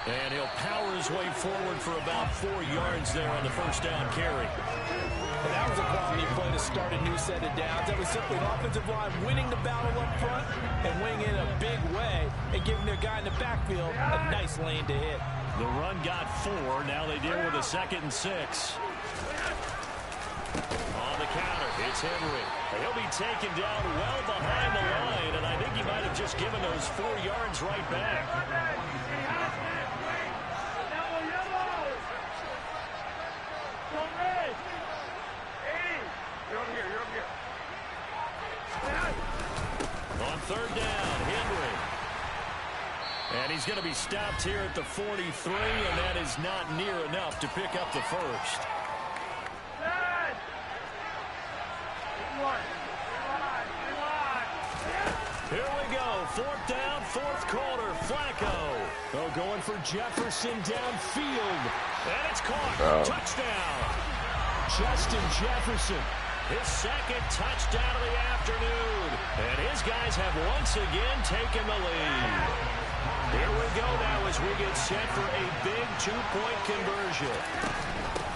And he'll power his way forward for about 4 yards there on the first down carry. And that was a quality play to start a new set of downs. That was simply an offensive line winning the battle up front and winning in a big way and giving their guy in the backfield a nice lane to hit. The run got 4. Now they deal with a 2nd and 6. On the counter, it's Henry. He'll be taken down well behind the line, and I think he might have just given those 4 yards right back. On third down, Henry. And he's going to be stopped here at the 43, and that is not near enough to pick up the first. Here we go. 4th down, 4th quarter. Flacco. Oh, going for Jefferson downfield. And it's caught. Touchdown. Justin Jefferson. His 2nd touchdown of the afternoon. And his guys have once again taken the lead. Here we go now as we get set for a big 2-point conversion.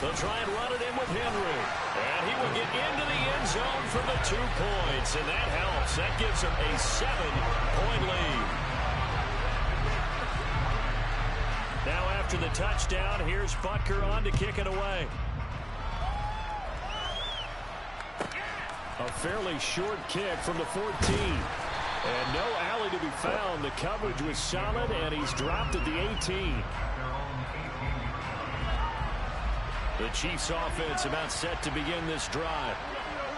They'll try and run it in with Henry. And he will get into the end zone for the 2 points. And that helps. That gives him a 7-point lead. Now after the touchdown, here's Butker on to kick it away. A fairly short kick from the 14. And no alley to be found. The coverage was solid, and he's dropped at the 18. The Chiefs offense about set to begin this drive.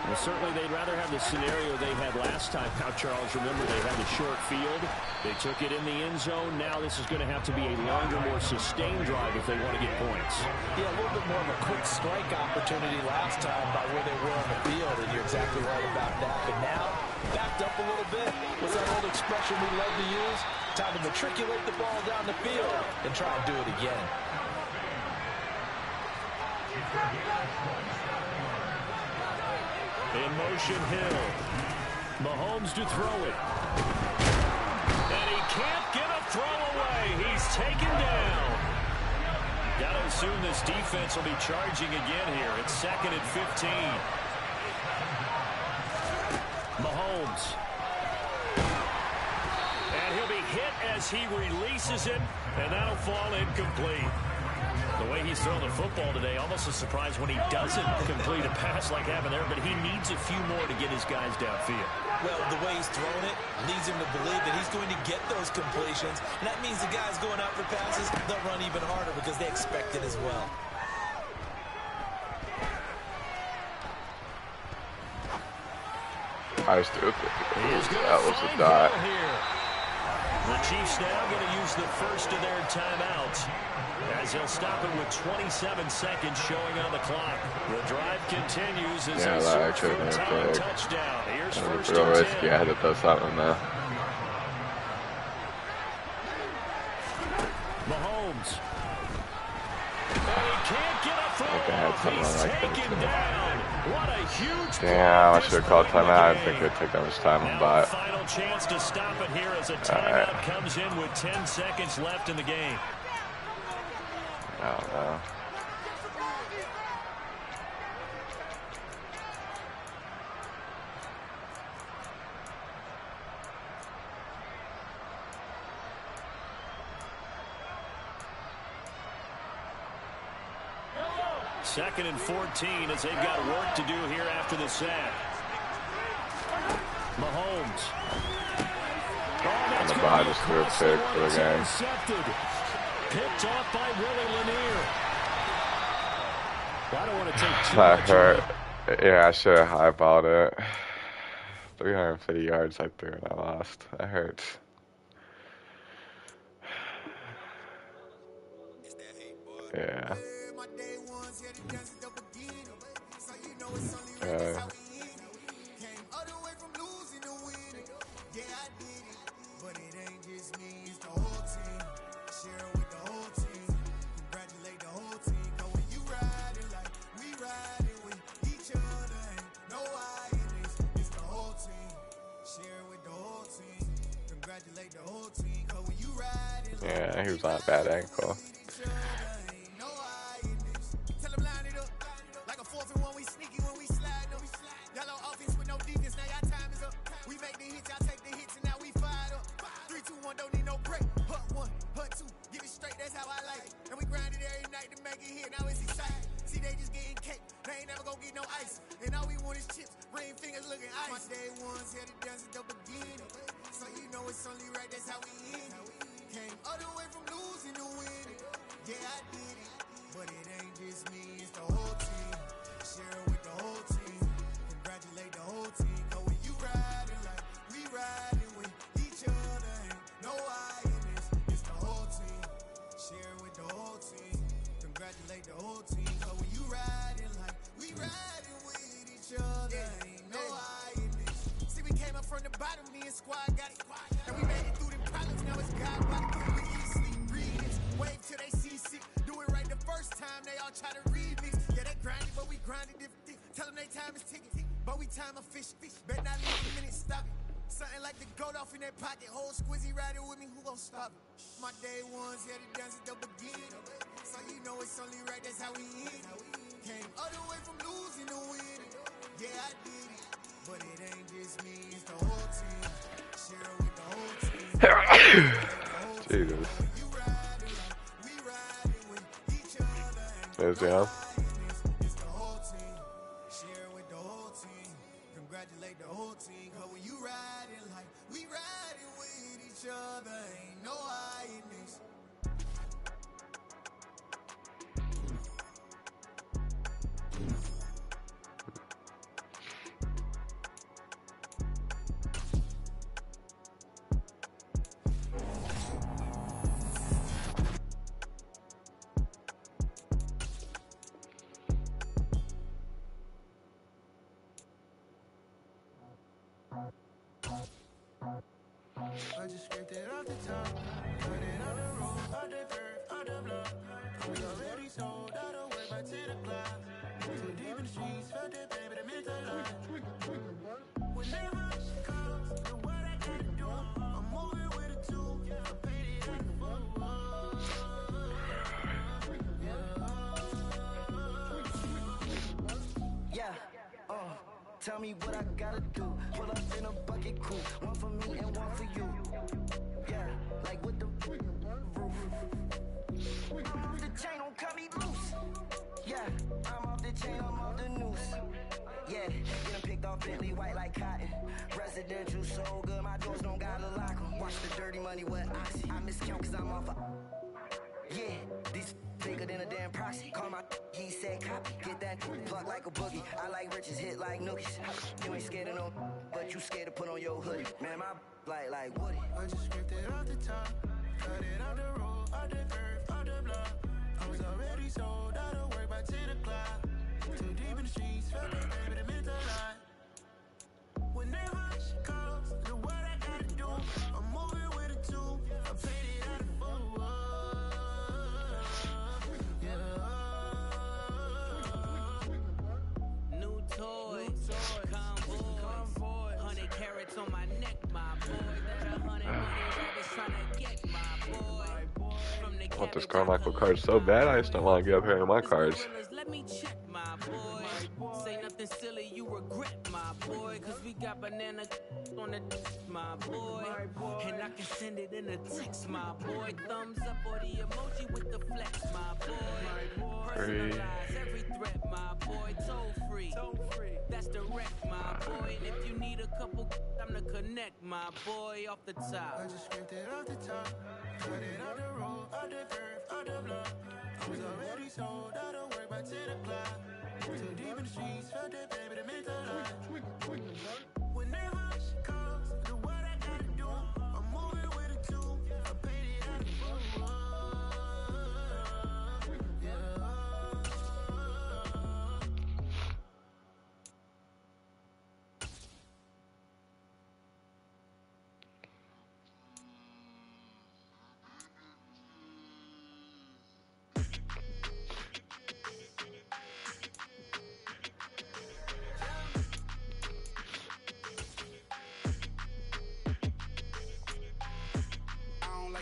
Well, certainly they'd rather have the scenario they had last time. Now, Charles, remember they had the short field. They took it in the end zone. Now this is going to have to be a longer, more sustained drive if they want to get points. Yeah, a little bit more of a quick strike opportunity last time by where they were on the field, and you're exactly right about that. But now, backed up a little bit, what's that old expression we love to use? Time to matriculate the ball down the field and try and do it again. In motion, Hill. Mahomes to throw it. And he can't get a throw away. He's taken down. Got to assume this defense will be charging again here. It's 2nd and 15. Mahomes. And he'll be hit as he releases it, and that'll fall incomplete. The way he's throwing the football today, almost a surprise when he doesn't complete a pass like happened there, but he needs a few more to get his guys downfield. Well, the way he's throwing it leads him to believe that he's going to get those completions. And that means the guys going out for passes, they'll run even harder because they expect it as well. I was stupid. That was a dot. The Chiefs now going to use the first of their timeouts as they'll stop it with 27 seconds showing on the clock. The drive continues as they search for a time touchdown. Here's first and 10. Real risky. I had to throw something though. Mahomes. And he can't get up for He's taken down. What a huge damn, I should have called timeout. I didn't think it would take that much time on bot. Final chance to stop it here as a timeout comes in with 10 seconds left in the game. I don't know. Second and 14 as they've got work to do here after the sack. Mahomes. And the bot just threw a pick for the game. Intercepted. Picked off by Willie Lanier. I don't want to take too That much hurt. away. Yeah, I should have highballed it. 350 yards I threw and I lost. That hurts. Yeah. Yeah, he was on a bad ankle. Jesus. There's the Congratulate the whole team, 'cause when you riding like we riding with each other, ain't no hiding this. I just scraped it off the top, put it on the roof, on the curb, on the block. We already sold out of work by 10 o'clock. Too deep in the streets, felt that pain, but it meant a lot. Whenever she calls, the what I gotta do, I'm moving with a two, I'm painted like a fool. Yeah, tell me what I gotta do. Pull up in a bucket coupe, one for me and one for you. Yeah, like with the roof. The chain don't cut me. Yeah, I'm off the chain, I'm off the noose. Yeah, getting picked off Bentley white like cotton. Residential so good, my doors don't gotta lock 'em. Watch the dirty money with oxy. I miscount cause I'm off a. Yeah, these bigger than a damn proxy. Call my he said copy. Get that plug like a boogie. I like riches, hit like nookies. You ain't scared of no, but you scared to put on your hoodie. Man, my like Woody. I just scraped it off the top. Cut it on the road, on the curve, on the block. I was already sold out of work by 10 o'clock. Too deep in the streets, felt that baby, the mental lie. Whenever she calls, do what I gotta do. I'm moving with a two. I played it out of fool. Yeah. New toys, convoys, 100 carats on my neck, my boy. That 100 rabbits trying to get my boy. From the I want this Carmichael card so bad, I just don't want to get up here in my cards. Let me check my boy. Say nothing silly, you regret my boy. Cause we got banana on the my boy. And I can send it in a text, my boy. Thumbs up or the emoji with the flex, my boy. Personalize every threat, my boy. Toll free. That's direct, my boy. And if you need a couple, I'm to connect, my boy, off the top. I just scraped it off the top. Cut it on the road, on the curve, on the block. I was already sold out of work by 10 o'clock. Too deep in the streets, felt that baby, the mental lie. Whenever she calls, do what I gotta do. I'm moving with a two. I paid it out of fool.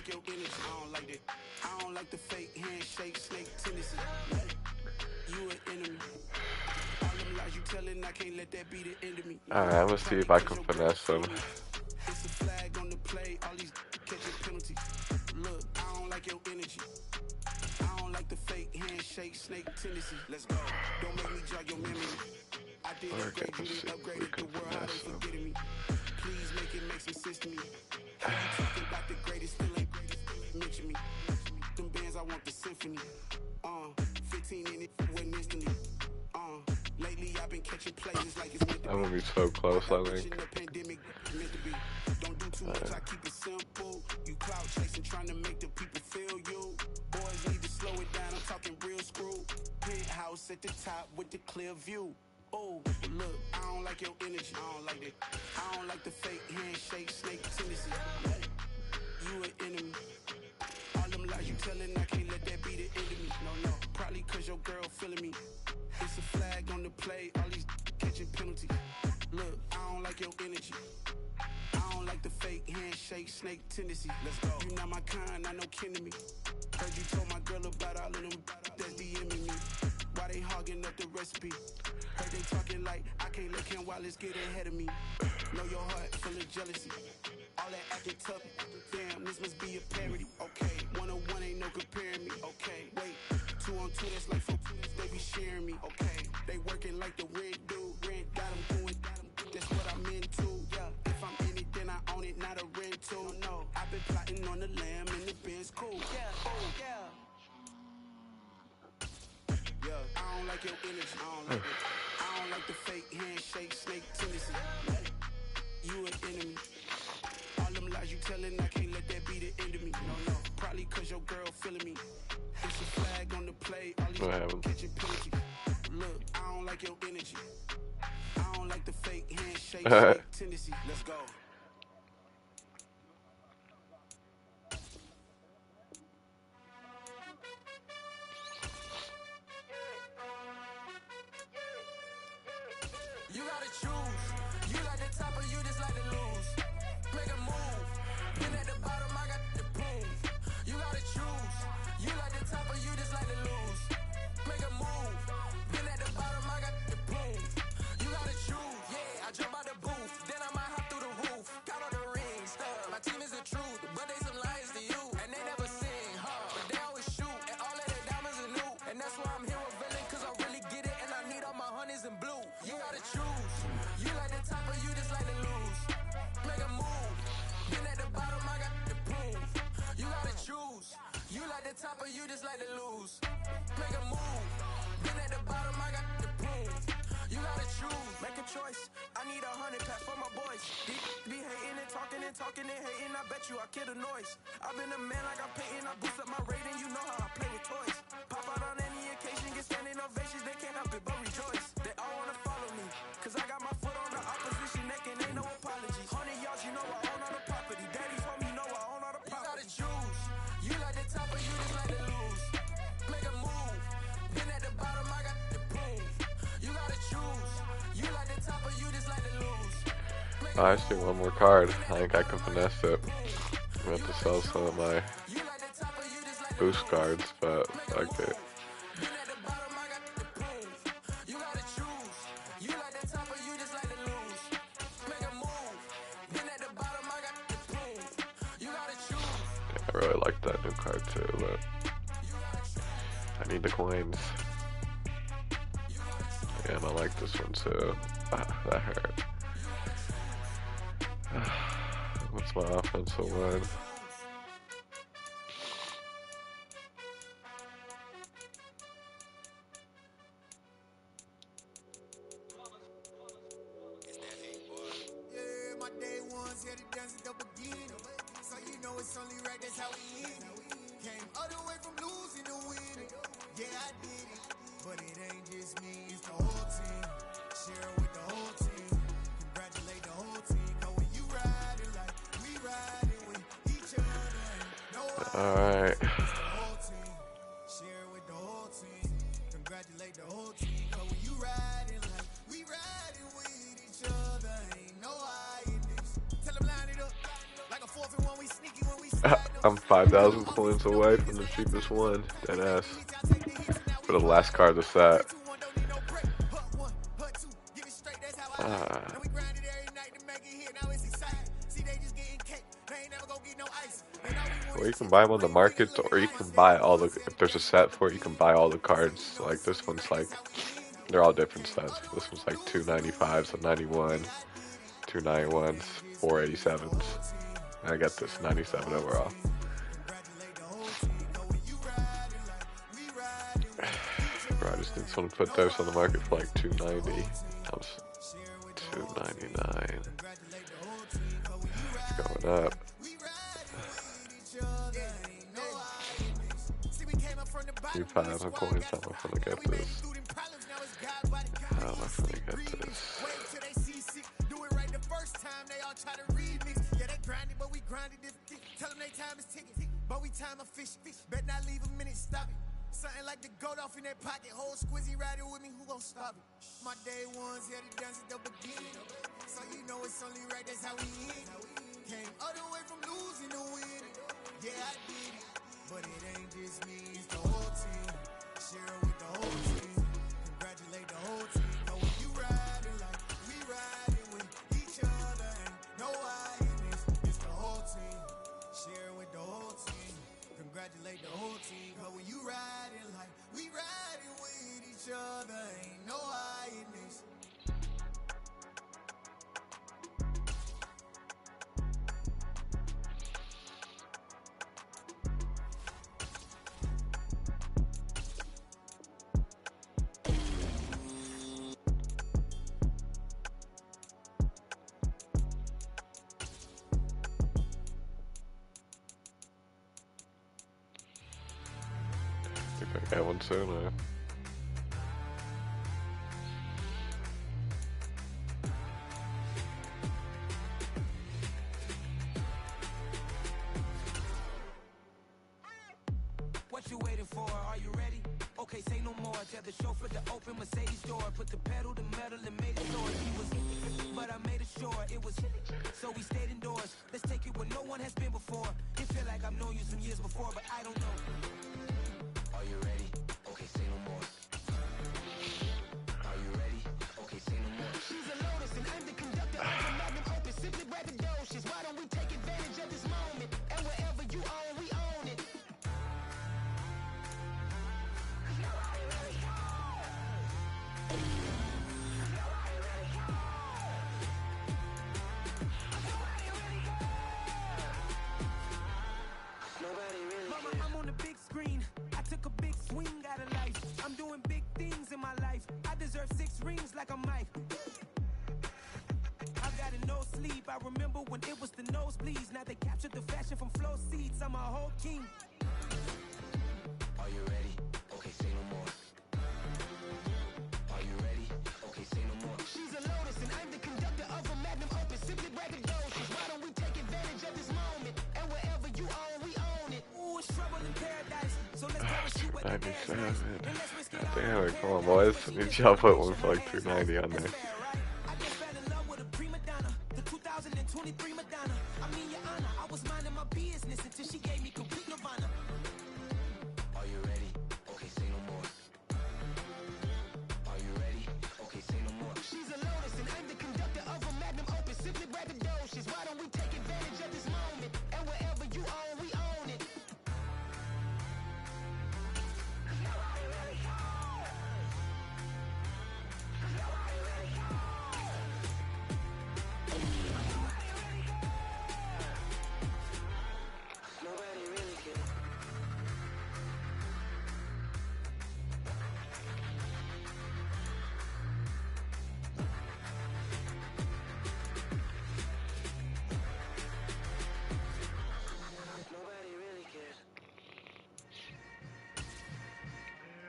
Your energy, I don't like that. I don't like the fake handshake, snake tendency. You an enemy. All them lies you telling, I can't let that be the end of me. Alright, I'm gonna see if I can finesse them. It's a flag on the play, all these catching penalties. Look, I don't like your energy. I don't like the fake handshake, snake tendency. Let's go. Don't make me jog your memory. I did upgrade you, then upgraded the world, how they forgetting me. Please make some sense to me. How you talking about the greatest, still ain't mention me. Them bands, I want the symphony. 15 in it, wasn't instantly. Lately I've been catching plays like it's meant to be. I'm gonna be so close, I think. Don't do too much, I keep it simple. You clout chasing, trying to make the people feel you. Boys need to slow it down, I'm talking real screw. Penthouse at the top with the clear view. Oh, look, I don't like your energy. I don't like that. I don't like the fake handshake, snake tendency. You an enemy. All them lies you telling, I can't let that be the end of me. No, probably cause your girl feeling me. It's a flag on the play, all these catching penalties. Look, I don't like your energy. I don't like the fake handshake, snake tendency. Let's go. You not my kind, I know kin to me. Heard you told my girl about all of them that's DMing me. Why they hogging up the recipe? Heard they talking like I can't let Ken Wallace get ahead of me. Know your heart full of jealousy. All that acting tough. Damn, this must be a parody. Okay, 101 ain't no comparing me. Okay, wait, 2 on 2 that's like 4 they be sharing me. Okay, they working like the rent dude. Rent got them doing. That's what I'm into. Yeah, if I'm in it, then I own it, not a rental. No, I've been plotting on the lamb and the Benz cool. Yeah, oh yeah. Yeah, I don't like your energy. I don't like it. I don't like the fake handshake, snake tendency. You an enemy. All them lies you telling, I can't let that be the end of me. No, probably cause your girl feeling me. It's a flag on the play, all these catching penalties. Look, I don't like your energy. I don't like the fake handshake, snake tendency. Let's go. You gotta choose. You like the top or you just like to lose. Make a move. Been at the bottom, I got the prove. You gotta choose. You like the top or you just like to lose. Make a move. Been at the bottom, I got the prove. You gotta choose. Yeah, I jump out the booth, then I might hop through the roof. top of you just like to lose. Make a move. Been at the bottom, I got the prove. You gotta choose, make a choice. I need 100 pack for my boys. Be hating and talking and hating. I bet you I kill the noise. I've been a man like I'm Peyton. I boost up my rating. You know how I play with toys. Pop out on any occasion, get standing ovations. They can't help it but rejoice. They all wanna follow me, cause I got my foot on the opposition neck and ain't no apologies. 100 yards, you know I own all the property. Daddy's home, you know I own all the property. You gotta choose. You like the top or you just like to lose. Make a move. Been at the bottom, I got the prove. You gotta choose. You like the top or you just like to lose. Oh, I see one more card. I think I can finesse it. I'm about to sell some of my boost cards, but fuck it. I really like that new card too, but I need the coins. And I like this one too. Ah, that hurt. What's my offensive line? Yeah, my day ones here to dance at the beginning. So you know it's only right, that's how we end it. Came all the way from losing to winning. Yeah, I did it. But it ain't just me, it's the whole team. Share it with the whole team. Congratulate the whole team. Cause when you riding like we riding with each other. No, Alright. whole team. Share it with the whole team. Congratulate the whole team. Cause when you riding like we riding with each other. Ain't no hiding this. Tell them line it up. Like a 4th and 1, we sneaky when we slide. I'm 5,000 coins away from the cheapest one. Deadass. For the last card of the set. Well, you can buy them on the market, or you can buy all the, if there's a set for it, you can buy all the cards. Like this one's like, they're all different sets. This one's like 295s, a 91, 291s, 487s. And I got this 97 overall. Bro, I just need someone to put those on the market for like 290. That was 299. It's going up. 2,500 coins. How am I gonna get this? How am I gonna get this? But we time a fish. Bet not leave a minute, stop it. Something like the goat off in that pocket. Whole squizzy riding with me, who gon' stop it? My day ones here to dance at the beginning. So you know it's only right, that's how we end it. Came all the way from losing to winning. Yeah, I did it. But it ain't just me, it's the whole team. Share it with the whole team. Congratulate the whole team. Cause when you riding like we riding with each other. Ain't no hiding this, it's the whole team. Share it with the whole team. Congratulate the whole team. Cause when you riding like we riding with each other. Ain't no hiding this. I got one soon. What you waiting for? Are you ready? Okay, say no more. Tell the chauffeur to open Mercedes door. Put the pedal to metal and made it short. He was, but I made it sure it was. So we stayed indoors. Let's take it where no one has been before. It feel like I've known you some years before, but I don't know. Are you ready? Okay, say no more. Are you ready? Okay, say no more. She's a Lotus and I'm the conductor of the Magnum Opus. Simply braggadocious. Why don't we take advantage of this moment? And wherever you own, we own it. rings like a mic. I got it no sleep. I remember when it was the nosebleeds. Now they captured the fashion from flow seats. I'm a whole king. Are you ready? Okay, say no more. Are you ready? Okay, say no more. She's a lotus and I'm the conductor of a magnum opus. Simply braggadocious. Why don't we take advantage of this moment? And wherever you own, we own it. Ooh, it's trouble in paradise. So let's parachute where the air's nice. And let's risk it all. Damn it, come on, boys. Need y'all put one for like 290 on there. I just fell in love with a prima donna, the 2023 Madonna. I mean, your honor, I was minding my business until she gave me complete nirvana. Are you ready? Okay, say no more. Are you ready? Okay, say no more. She's a lotus and I'm the conductor of a magnum opus. Simply braggadocious. Why don't we take advantage of this moment? And wherever you own, we own it. Nobody really cares. Nobody really cares.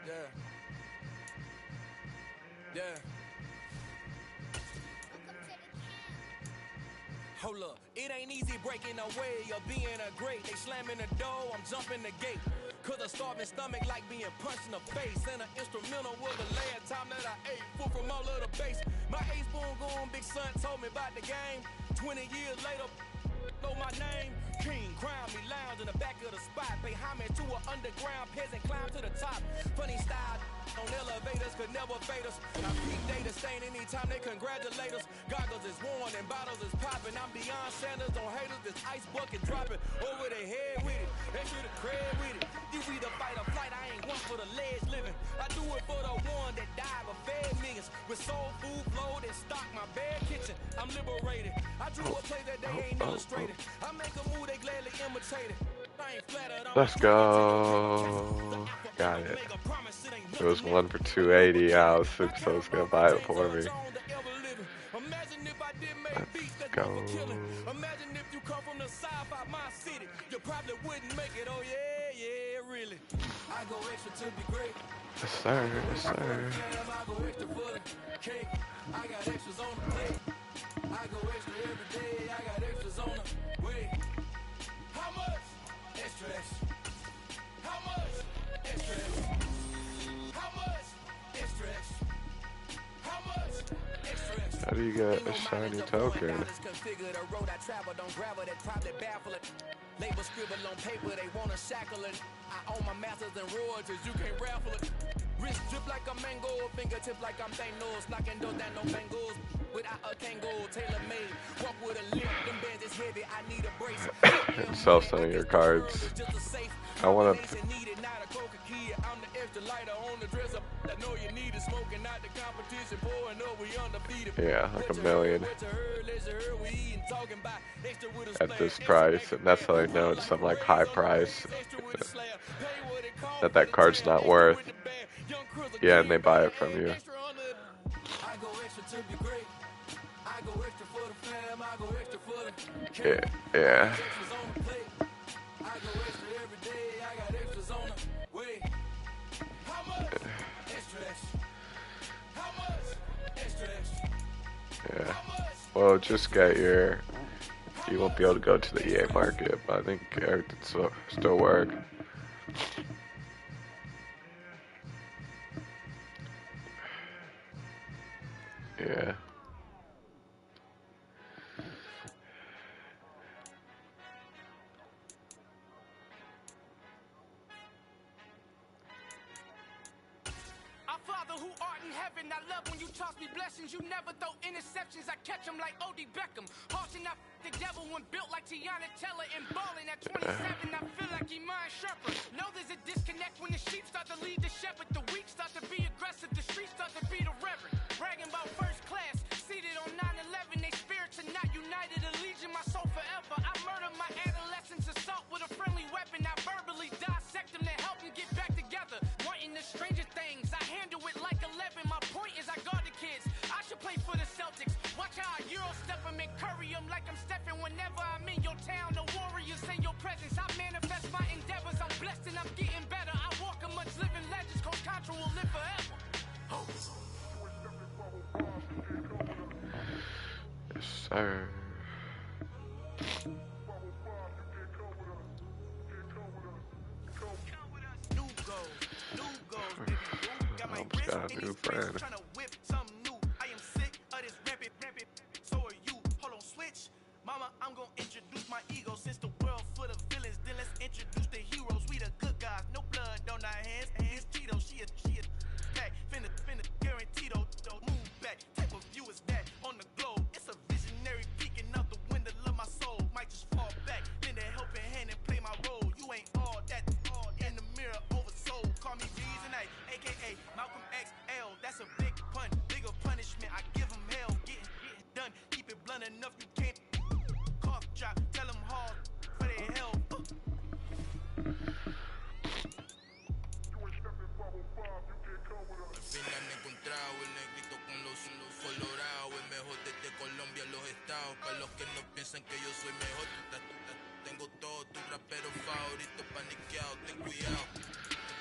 Yeah. Yeah. Hold up, it ain't easy breaking away or being a great. They slamming the door, I'm jumping the gate. Cause a starving stomach like being punched in the face. And an instrumental was the last time that I ate food from all of the base. My ace boom goon, big son told me about the game. 20 years later, know my name. King, crown me, lounge in the back of the spot. Pay homage to an underground peasant, climb to the top. Funny style on elevators could never fade us. I peak data stain anytime they congratulate us. Goggles is worn and bottles is popping. I'm beyond Sanders on haters, this ice bucket dropping over their head with it. They should have cred with it. You either fight or flight, I ain't one for the ledge living. I do it for the one that died but fed millions. With soul food flowed and stock my bare kitchen. I'm liberated. I drew a play that they ain't illustrated. I make a move, they gladly imitate it. I ain't flattered. Let's go. Got it. It was 1 for 280. I was super so was gonna buy it for me. Let's go. Imagine if you come from the south out my city. You probably wouldn't make it. Oh yeah, yeah, really. I go extra to be great. Yes, sir. Yes, sir. I go extra for the cake. I got extras on the plate. I go extra every day. I got extras on the way. How much? Extra, extra. How much? Extra, extra. How much? Extra, extra. How much? Extra, extra. How do you get a shiny token? Configure the road I travel, don't gravel that probably baffle it. Label scribble on paper, they wanna shackle it. I own my masters and royalties, you can't raffle it. Wrist drip like a mango, fingertip like I'm Thanos. Knocking doors down, no bangles. Without a Kango, tailor made. Walk with a limp, them bands is heavy, I need a brace. Sell some of your cards. I want to. I'm the extra lighter on the dresser. I know you need it, smoking out the competition, pouring up, we undefeated. Yeah, like $1 million. At this price, and that's how I know it's some like high price that card's not worth. Yeah, and they buy it from you. I go extra to be great. I go extra for the fam. I go extra for the Yeah, yeah. extras on the plate. I go extra every day. I got extras on the way. How much? Extra, extra. How much? Extra, extra. Yeah. Well, just get your. You won't be able to go to the EA market, but I think everything still work. Yeah. Our Father who art in heaven, I love when you toss me blessings. You never throw interceptions. I catch them like O.D. Beckham. Haunting up the devil when built like Tiana Teller and balling at 27. I feel like Iman Sherpa. Know there's a disconnect when the sheep start to lead the shepherd. The weak start to be aggressive. The streets start to be the reverend. Bragging about first class. Seated on 9/11. They spirits are not united. Allegiant my soul forever. I murdered my adolescence. Assault with a friendly weapon. I verbally dissect them to help them get back together. Wanting the stranger things. I handle it like 11. My point is I guard the kid. town, no warriors in your presence. I manifest my endeavors, I'm blessed and I'm getting better. I walk amongst living legends, Coach Contra will live forever. Yes, sir. Almost got a new friend. Trying to whip something new. I am sick of this rampant. So are you. Hold on, switch. Mama, I'm gonna introduce my ego. Since the world full of villains, then let's introduce the heroes. We the good guys, no blood on our hands. Hands Cheeto, she a pack. Finna guaranteed don't move back. Type of view is that on the globe. It's a visionary peeking out the window of my soul. Might just fall back, lend a helping hand and play my role. You ain't all that. In the mirror, oversold. Call me Reason A, aka Malcolm XL. That's a big pun, bigger punishment. I give him hell, getting done. Keep it blunt enough, you can't cough drop. Tell them hard for their hell. Al fin han encontrado el negrito con los colorados, el mejor desde Colombia, los estados. Para los que no piensan que yo soy mejor, tengo todos tus raperos favoritos paniqueados, ten cuidado.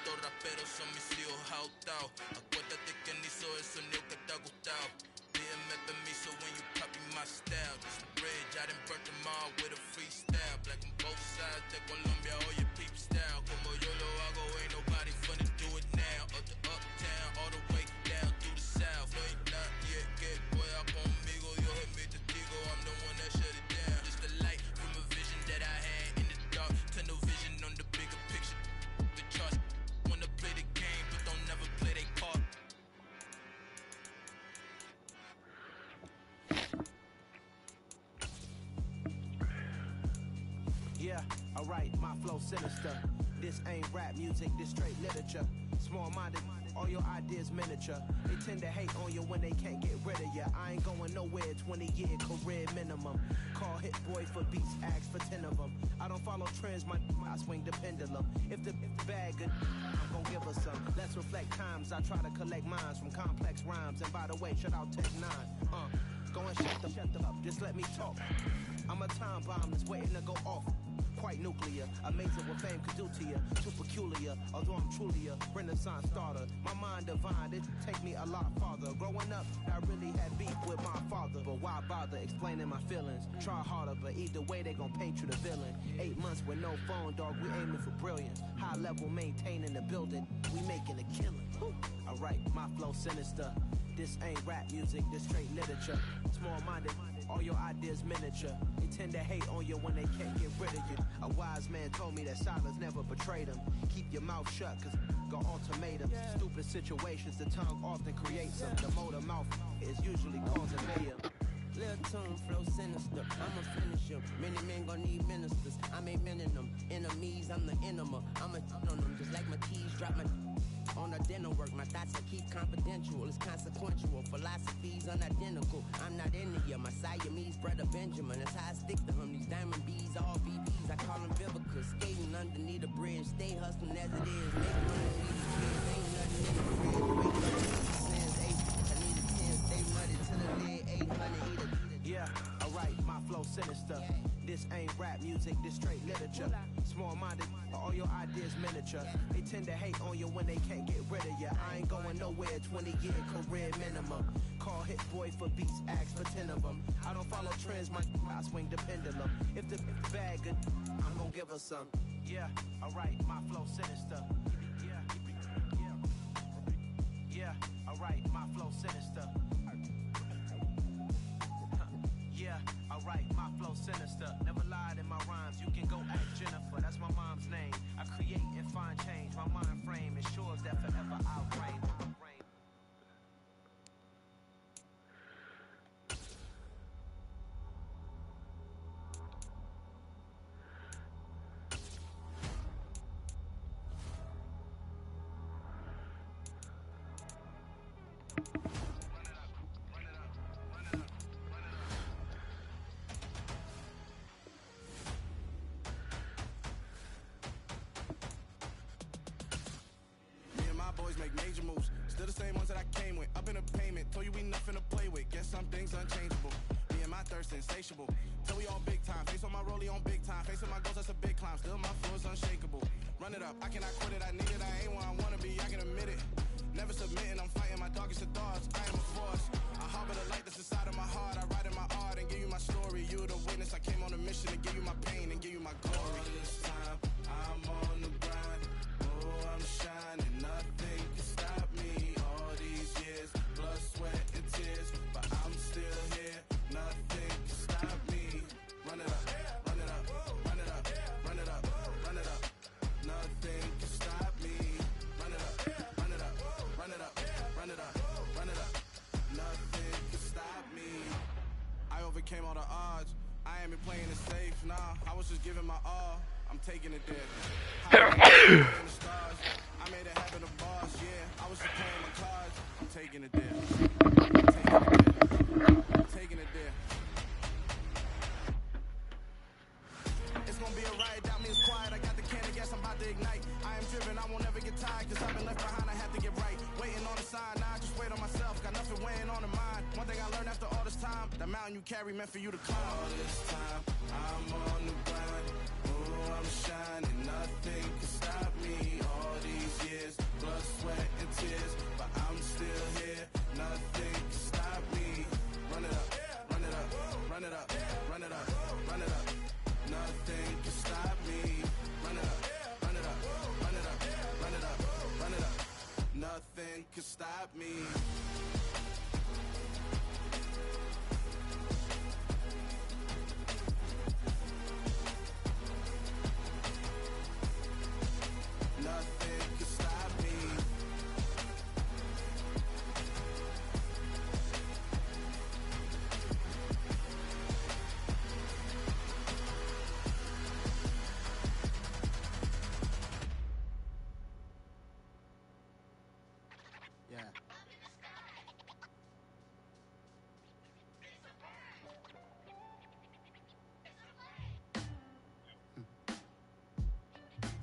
Estos raperos son mis hijos jautados. Acuérdate que ni hizo el sonido que te ha gustado. Pídeme permiso when you copy my style. This bridge, I done burnt them all with a freestyle. Black on both sides de Colombia, oye peep style. Como yo lo hago, ain't nobody finna do it now. Up to uptown, all the way down through the south. No ain't not yet, que pueda conmigo. Dios es mi testigo, I'm the one that shut it down. Just a light from a vision that I had in the dark. Tunnel vision on the bigger picture. The charts wanna play the game, but don't never play their part. Yeah, alright, my flow sinister. This ain't rap music, this straight literature. Small-minded, all your ideas miniature. They tend to hate on you when they can't get rid of you. I ain't going nowhere, 20-year career minimum. Call Hit Boy for beats, ask for 10 of them. I don't follow trends, I swing the pendulum. If the bag good, I'm gonna give her some. Let's reflect times, I try to collect minds from complex rhymes. And by the way, shout out Tech 9. Go and shut them up, just let me talk. I'm a time bomb that's waiting to go off. Quite nuclear, amazing what fame could do to you. Too peculiar, although I'm truly a renaissance starter. My mind divine, it take me a lot farther. Growing up, I really had beef with my father. But why bother explaining my feelings? Try harder, but either way they gon' paint you the villain. 8 months with no phone, dog, we aiming for brilliance. High level maintaining the building, we making a killing. Alright, my flow sinister. This ain't rap music, this straight literature. Small-minded, all your ideas miniature. They tend to hate on you when they can't get rid of you. A wise man told me that silence never betrayed him. Keep your mouth shut, cause got ultimatums. Stupid situations, the tongue often creates them. The motor mouth is usually causing mayhem. Lil' tune, flow sinister, I'ma finish him. Many men gon' need ministers, I'm aiming them. Enemies, I'm the enema, I'ma on them. Just like my keys, drop my on a dinner work. My thoughts I keep confidential, it's consequential. Philosophies unidentical, I'm not into you. My Siamese brother Benjamin, that's how I stick to him. These diamond bees, all BBs, I call them Vivica. Skating underneath the bridge, stay hustling as it is. Make money, kids, ain't nothing in the fridge. Wake up, sins, 8, I need a 10, stay muddy till the lid 800, eat a. Yeah, alright, my flow sinister. This ain't rap music, this straight literature. Small-minded, all your ideas miniature. They tend to hate on you when they can't get rid of you. I ain't going nowhere, 20-year career minimum. Call Hit Boy for beats, ask for 10 of them. I don't follow trends, I swing the pendulum. If the bag good, I'm gonna give her some. Yeah, alright, my flow sinister. Yeah, alright, my flow sinister. Yeah, alright, my flow sinister. Never lied in my rhymes, you can go ask Jennifer. That's my mom's name. I create and find change. My mind frame ensures that forever I'll reign. Make major moves, still the same ones that I came with. Up in a payment, told you we nothing to play with. Guess some things unchangeable. Me and my thirst insatiable. Till we on big time, face on my rollie on big time. Facing my goals, that's a big climb. Still my flow is unshakable. Run it up, I cannot quit it. I need it, I ain't where I wanna be, I can admit it. Never submitting, I'm fighting my darkest of thoughts. I am a force. I harbor the light that's inside of my heart. I write in my art and give you my story. You the witness. I came on a mission to give you my pain and give you my glory. All this time, I'm on the grind. Oh, I'm shining. Nothing can stop me. All these years, blood, sweat, and tears, but I'm still here. Nothing can stop me. Run it up, run it up, run it up, run it up, run it up. Nothing can stop me. Run it up, run it up, run it up, run it up, run it up. Nothing can stop me. I overcame all the odds. I ain't been playing it safe, nah. I was just giving my all. I'm taking it there. I made it happen to boss, yeah. I was just playing my cards. I'm taking it there. I'm taking it there. It's gonna be a riot, doubt me it's quiet. I got the can of gas, I'm about to ignite. I am driven, I won't ever get tired, cause I've been left behind, I have to get right. Waiting on the sign, now I just wait on myself. Got nothing weighing on the mind. One thing I learned after all this time, the mountain you carry meant for you to climb. All this time, I'm on the grind. Oh, I'm shining, nothing can stop me. All these years, blood, sweat, and tears, but I'm still here. Nothing can stop me. Run it up, run it up, run it up, run it up, run it up. Nothing can stop me. Run it up, run it up, run it up, run it up, run it up. Nothing can stop me. Nothing can stop me. Yeah.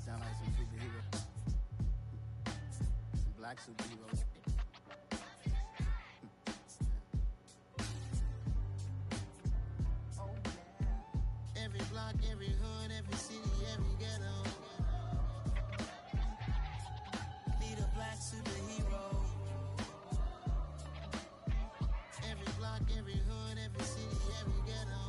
Sound like some superheroes. Some black superheroes. Oh, yeah. Every block, every hood, every city, every ghetto. Need a black superhero. Every block, every hood, every city, every ghetto.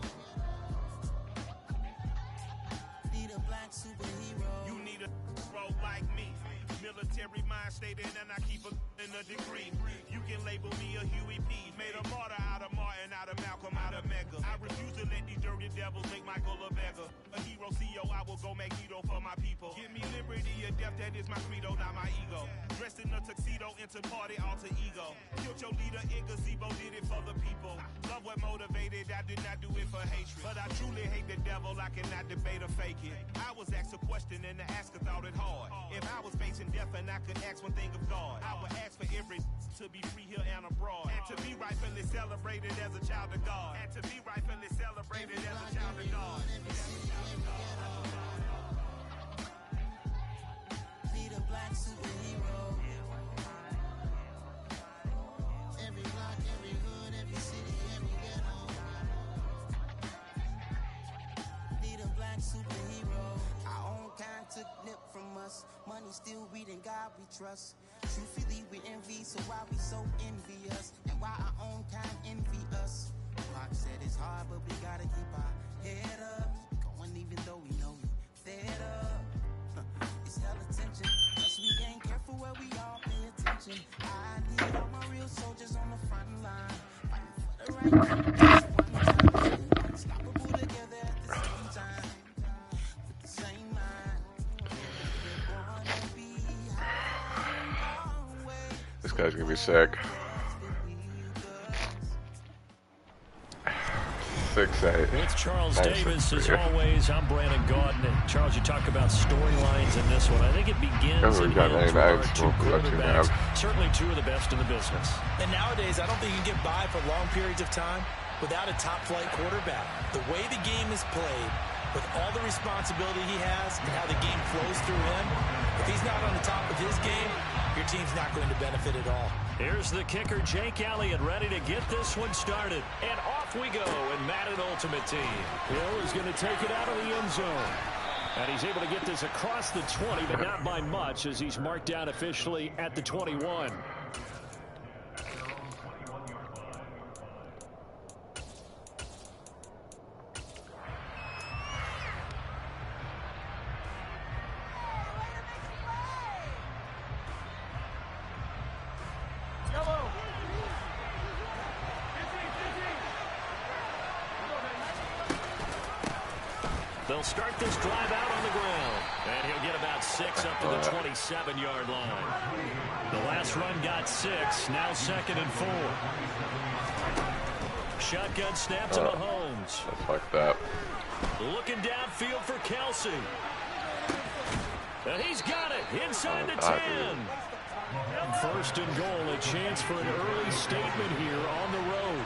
Need a black superhero. You need a role like me. Military mind state and I keep in a degree. You can label me a Huey P. Made a martyr out of Martin, out of Malcolm, out of Mecca. I refuse to let these dirty devils make Michael a beggar. A hero CEO, I will go Magneto for my people. Give me liberty or death, that is my credo, not my ego. Dressed in a tuxedo, into party, alter ego. Killed your leader in gazebo, did it for the people. Love what motivated, I did not do it for hatred. But I truly hate the devil, I cannot debate or fake it. I was asked a question and the asker thought it hard. If I was facing death and I could ask one thing of God, I would ask for every to be free here and abroad. And to be rightfully celebrated as a child of God. And to be rightfully celebrated as a child of God. Need a black superhero. Every block, every hood, every city, every ghetto. Need a black superhero. Our own kind took nip from us. Money still reading, God we trust. Truthfully we envy, so why we so envious? And why our own kind envy us? Pac said it's hard, but we gotta keep our head up. Going even though we know we fed up. It's hell attention, plus we ain't careful where we all pay attention. I need all my real soldiers on the front line, fighting for the right thing. Unstoppable together at the same time, with the same mind. This guy's gonna be sick. 6'8". With Charles Davis, as always, I'm Brandon Gaudin. And Charles, you talk about storylines in this one. I think it begins and ends with our two quarterbacks. Certainly two of the best in the business. And nowadays, I don't think you can get by for long periods of time without a top-flight quarterback. The way the game is played, with all the responsibility he has and how the game flows through him, if he's not on the top of his game, your team's not going to benefit at all. Here's the kicker, Jake Elliott, ready to get this one started. And off we go in Madden Ultimate Team. Hill is going to take it out of the end zone. And he's able to get this across the 20, but not by much, as he's marked down officially at the 21. They'll start this drive out on the ground. And he'll get about 6 up to the 27-yard line. The last run got 6. Now 2nd and 4. Shotgun snap to Mahomes. That's fucked up. Looking downfield for Kelsey. And he's got it inside the 10. First and goal, a chance for an early statement here on the road.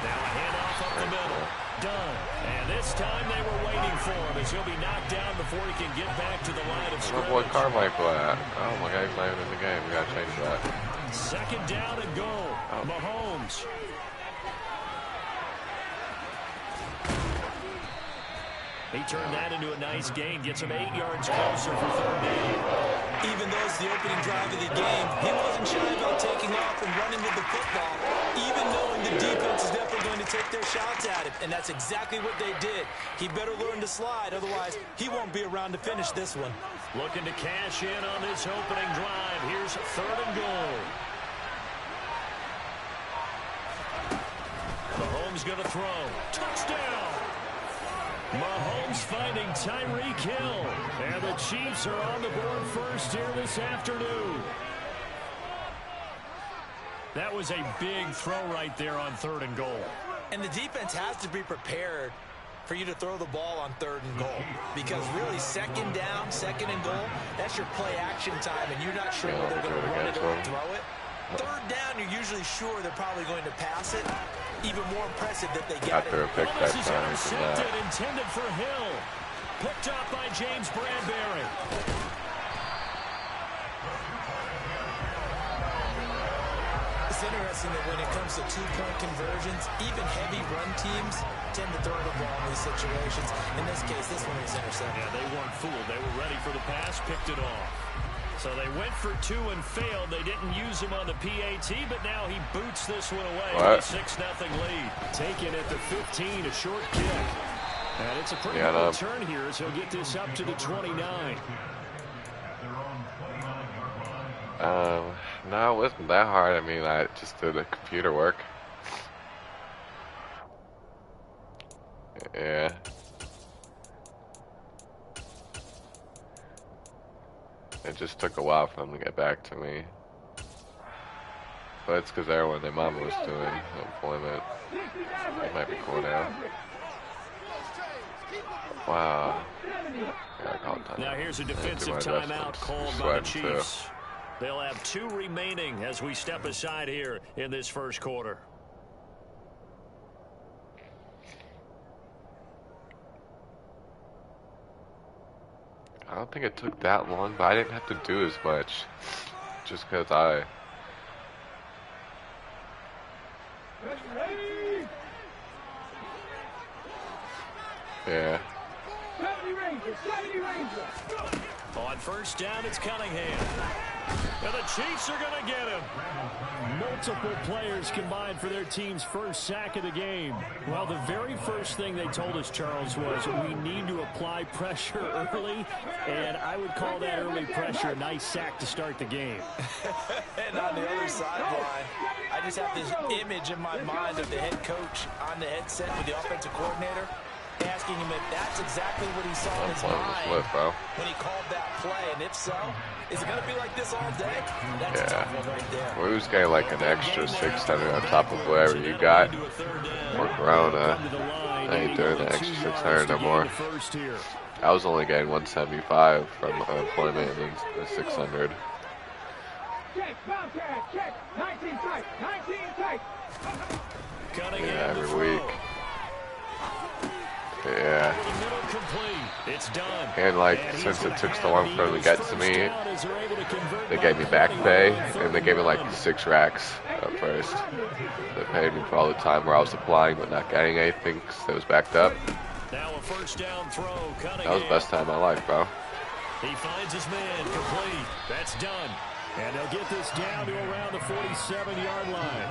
Now a handoff up the middle. Done. And this time they were waiting for him as he'll be knocked down before he can get back to the line of scrimmage. What Carmichael at? Oh my God, he's not even in the game. We gotta change that. 2nd down and goal. Mahomes. He turned that into a nice gain. Gets him 8 yards closer for 3rd down. Even though it's the opening drive of the game, he wasn't shy about taking off and running with the football, even knowing the defense is definitely going to take their shots at him. And that's exactly what they did. He better learn to slide, otherwise he won't be around to finish this one. Looking to cash in on this opening drive. Here's 3rd and goal. Mahomes going to throw. Touchdown! Mahomes finding Tyreek Hill. And the Chiefs are on the board first here this afternoon. That was a big throw right there on 3rd and goal. And the defense has to be prepared for you to throw the ball on 3rd and goal. Because really, 2nd down, 2nd and goal, that's your play action time, and you're not sure whether they're going to run it or throw it. 3rd down, you're usually sure they're probably going to pass it. Even more impressive that they got it. Pick that This is intercepted, intended for Hill. Picked up by James Bradbury. It's interesting that when it comes to 2-point conversions, even heavy run teams tend to throw the ball in these situations. In this case, this one was intercepted. Yeah, they weren't fooled. They were ready for the pass, picked it off. So they went for 2 and failed. They didn't use him on the PAT, but now he boots this one away with a 6-0 lead. Taken at the 15, a short kick. And it's a pretty good return here as he'll get this up to the 29. No, it wasn't that hard. I mean, I just did the computer work. Yeah. It just took a while for them to get back to me. But it's because everyone their mama was doing employment. It might be cool now. Wow. Now here's a defensive timeout called by the Chiefs. They'll have 2 remaining as we step aside here in this first quarter. I don't think it took that long, but I didn't have to do as much. Just because I... Yeah. On 1st down, it's Cunningham. And the Chiefs are going to get him. Multiple players combined for their team's first sack of the game. Well, the very first thing they told us, Charles, was we need to apply pressure early, and I would call that early pressure a nice sack to start the game. And on the other sideline, I just have this image in my mind of the head coach on the headset with the offensive coordinator, asking him if that's exactly what he saw in his mind when he called that play, and if so, is it going to be like this all day? That's a tough one right there. We was getting like an extra 600 on top of whatever you got. Or Corona. I ain't doing the extra 600 no more. I was only getting 175 from unemployment and then the 600. Yeah, every week. Yeah. It's done. And like, since it took so long for them to get to me, they gave me back pay, and they gave me like 6 racks at first. They paid me for all the time where I was applying but not getting anything because it was backed up. Now a first down throw. That was the best time of my life, bro. He finds his man, complete. That's done. And they'll get this down to around the 47-yard line.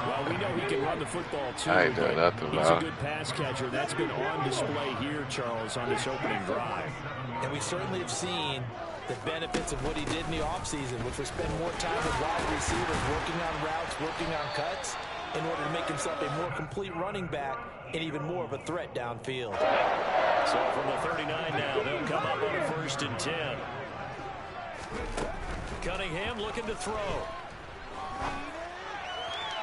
Well, we know he can run the football, too. I ain't doing nothing, He's bro. a good pass catcher. That's been on display here, Charles, on this opening drive. And we certainly have seen the benefits of what he did in the offseason, which was spend more time with wide receivers, working on routes, working on cuts, in order to make himself a more complete running back and even more of a threat downfield. So from the 39 now, they'll come up on a 1st and 10. Cunningham looking to throw.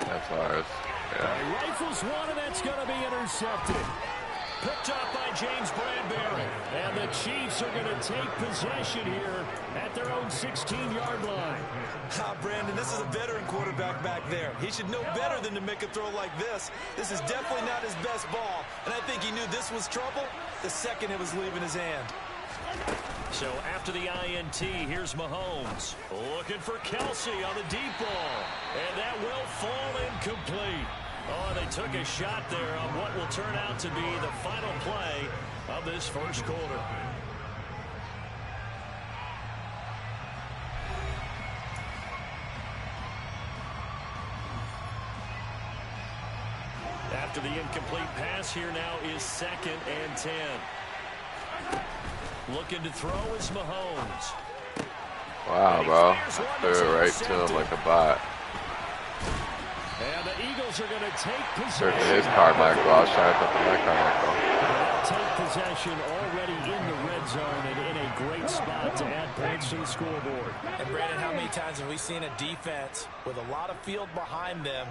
That's ours. Yeah. He rifles one, and that's going to be intercepted. Picked up by James Bradbury. And the Chiefs are going to take possession here at their own 16-yard line. Brandon, this is a veteran quarterback back there. He should know better than to make a throw like this. This is definitely not his best ball. And I think he knew this was trouble the second it was leaving his hand. So after the INT, here's Mahomes. Looking for Kelsey on the deep ball. And that will fall incomplete. Oh, they took a shot there on what will turn out to be the final play of this first quarter. After the incomplete pass, here now is 2nd and 10. Looking to throw is Mahomes. Wow, bro. I threw it right to him like a bot. And the Eagles are going to take possession. Certainly his Carmichael. I was trying to put my Carmichael. Take possession already in the red zone and in a great spot to add points to the scoreboard. And Brandon, how many times have we seen a defense with a lot of field behind them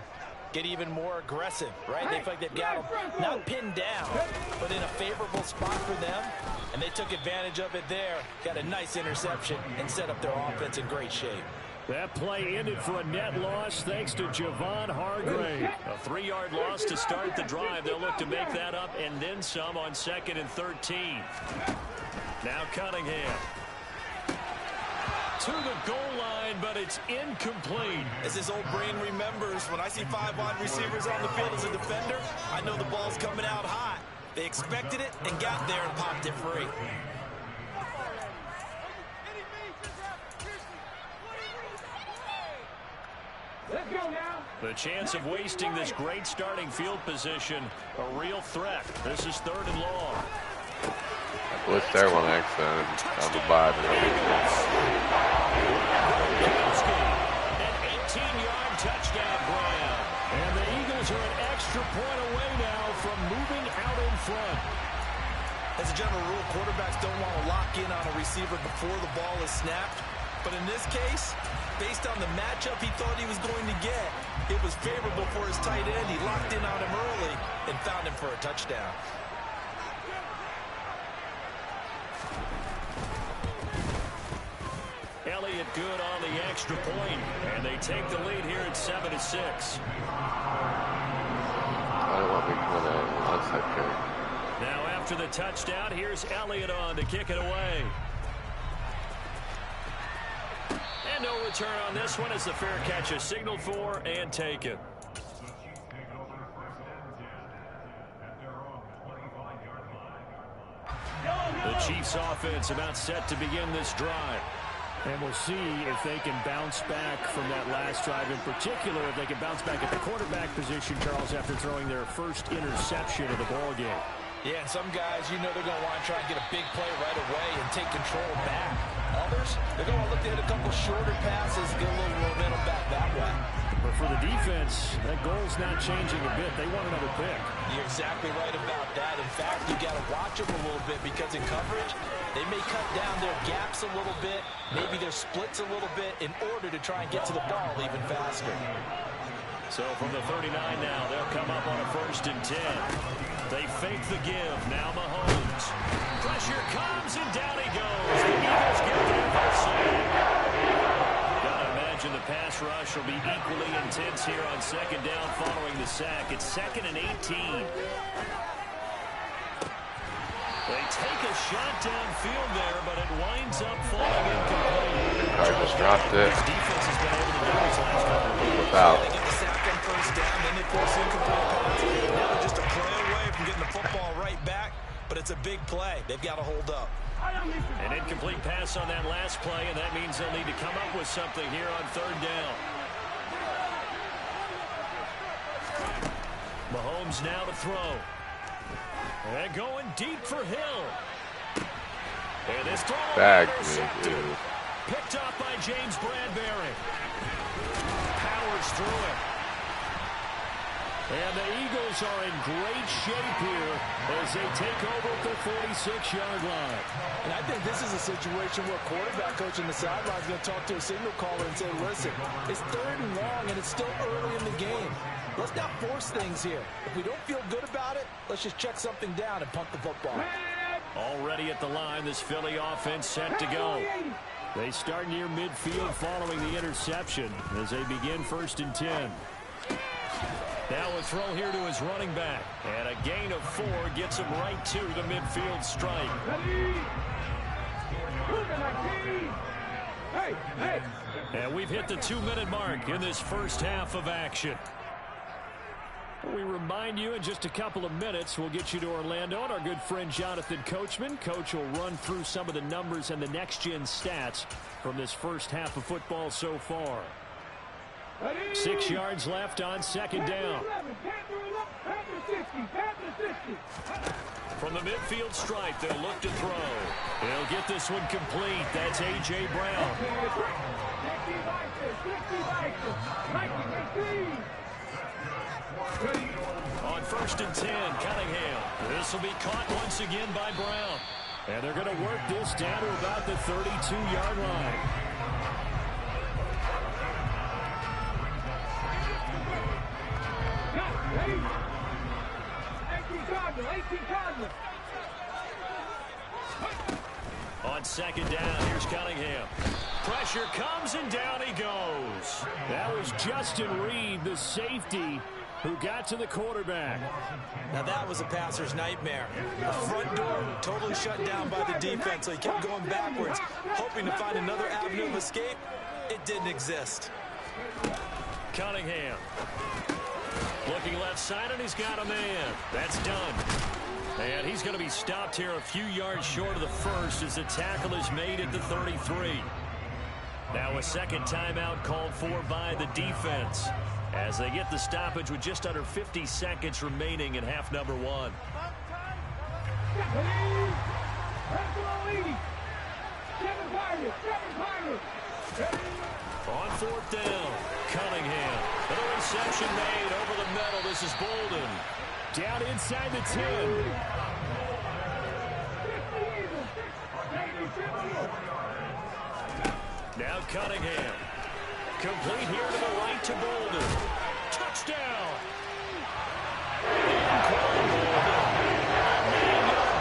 get even more aggressive, right? They feel like they've got them not pinned down, but in a favorable spot for them. And they took advantage of it there, got a nice interception, and set up their offense in great shape. That play ended for a net loss thanks to Javon Hargrave. A 3-yard loss to start the drive. They'll look to make that up and then some on 2nd and 13. Now Cunningham. To the goal line, but it's incomplete. As his old brain remembers, when I see 5 wide receivers on the field as a defender, I know the ball's coming out hot. They expected it and got there and popped it free. Let's go now. The chance of wasting this great starting field position, a real threat. This is 3rd and long. I blitzed there one accident. I'm a bot. An 18-yard touchdown grab. And the Eagles are an extra point away now from moving out in front. As a general rule, quarterbacks don't want to lock in on a receiver before the ball is snapped. But in this case, based on the matchup he thought he was going to get, it was favorable for his tight end. He locked in on him early and found him for a touchdown. Elliott good on the extra point, and they take the lead here at 7-6. I don't want me coming out on onside kick. Now after the touchdown, here's Elliott on to kick it away. And no return on this one as the fair catch is signaled for and taken. The Chiefs offense about set to begin this drive. And we'll see if they can bounce back from that last drive. In particular, if they can bounce back at the quarterback position, Charles, after throwing their first interception of the ball game. Yeah, and some guys, you know they're going to want to try and get a big play right away and take control back. Others, they're going to look to hit a couple shorter passes, get a little momentum back that way. But for the defense, that goal's not changing a bit. They want another pick. You're exactly right about that. In fact, you got to watch them a little bit because in coverage, they may cut down their gaps a little bit, maybe their splits a little bit in order to try and get to the ball even faster. So from the 39 now, they'll come up on a 1st and 10. They fake the give. Now Mahomes. Pressure comes, and down he goes. The Eagles get there for a sack. Gotta imagine the pass rush will be equally intense here on 2nd down following the sack. It's 2nd and 18. take a shot downfield there, but it winds up falling incomplete. I just dropped it. His defense has been able to do his last couple of games. Without. They get the sack on first down, then they force incomplete pass. Now they're just a play away from getting the football right back, but it's a big play. They've got to hold up. An incomplete pass on that last play, and that means they'll need to come up with something here on third down. Mahomes now to throw. And going deep for Hill. And this throw Bag intercepted. me, dude. Picked up by James Bradbury. Powers through it. And the Eagles are in great shape here as they take over at the 46-yard line. And I think this is a situation where quarterback coach on the sideline is going to talk to a signal caller and say, listen, it's 3rd and long and it's still early in the game. Let's not force things here. If we don't feel good about it, let's just check something down and punt the football. Already at the line, this Philly offense set to go. They start near midfield following the interception as they begin 1st and 10. Now a throw here to his running back. And a gain of 4 gets him right to the midfield strike. And we've hit the 2-minute mark in this first half of action. We remind you in just a couple of minutes we'll get you to Orlando and our good friend Jonathan Coachman. Coach will run through some of the numbers and the next-gen stats from this first half of football so far. 6 yards left on 2nd down. From the midfield stripe, they'll look to throw. They'll get this one complete. That's A.J. Brown. On 1st and 10, Cunningham. This will be caught once again by Brown. And they're going to work this down to about the 32-yard line. On 2nd down, here's Cunningham. Pressure comes and down he goes. That was Justin Reed, the safety, who got to the quarterback. Now that was a passer's nightmare. The front door totally shut down by the defense, so he kept going backwards, hoping to find another avenue of escape. It didn't exist. Cunningham. Looking left side, and he's got a man. That's done. And he's going to be stopped here a few yards short of the first as the tackle is made at the 33. Now a second timeout called for by the defense as they get the stoppage with just under 50 seconds remaining in half number 1. On 4th down, Cunningham. Another reception made over the middle. This is Bolden. Down inside the 10. Now Cunningham. Complete here to the right to Bolden. Touchdown.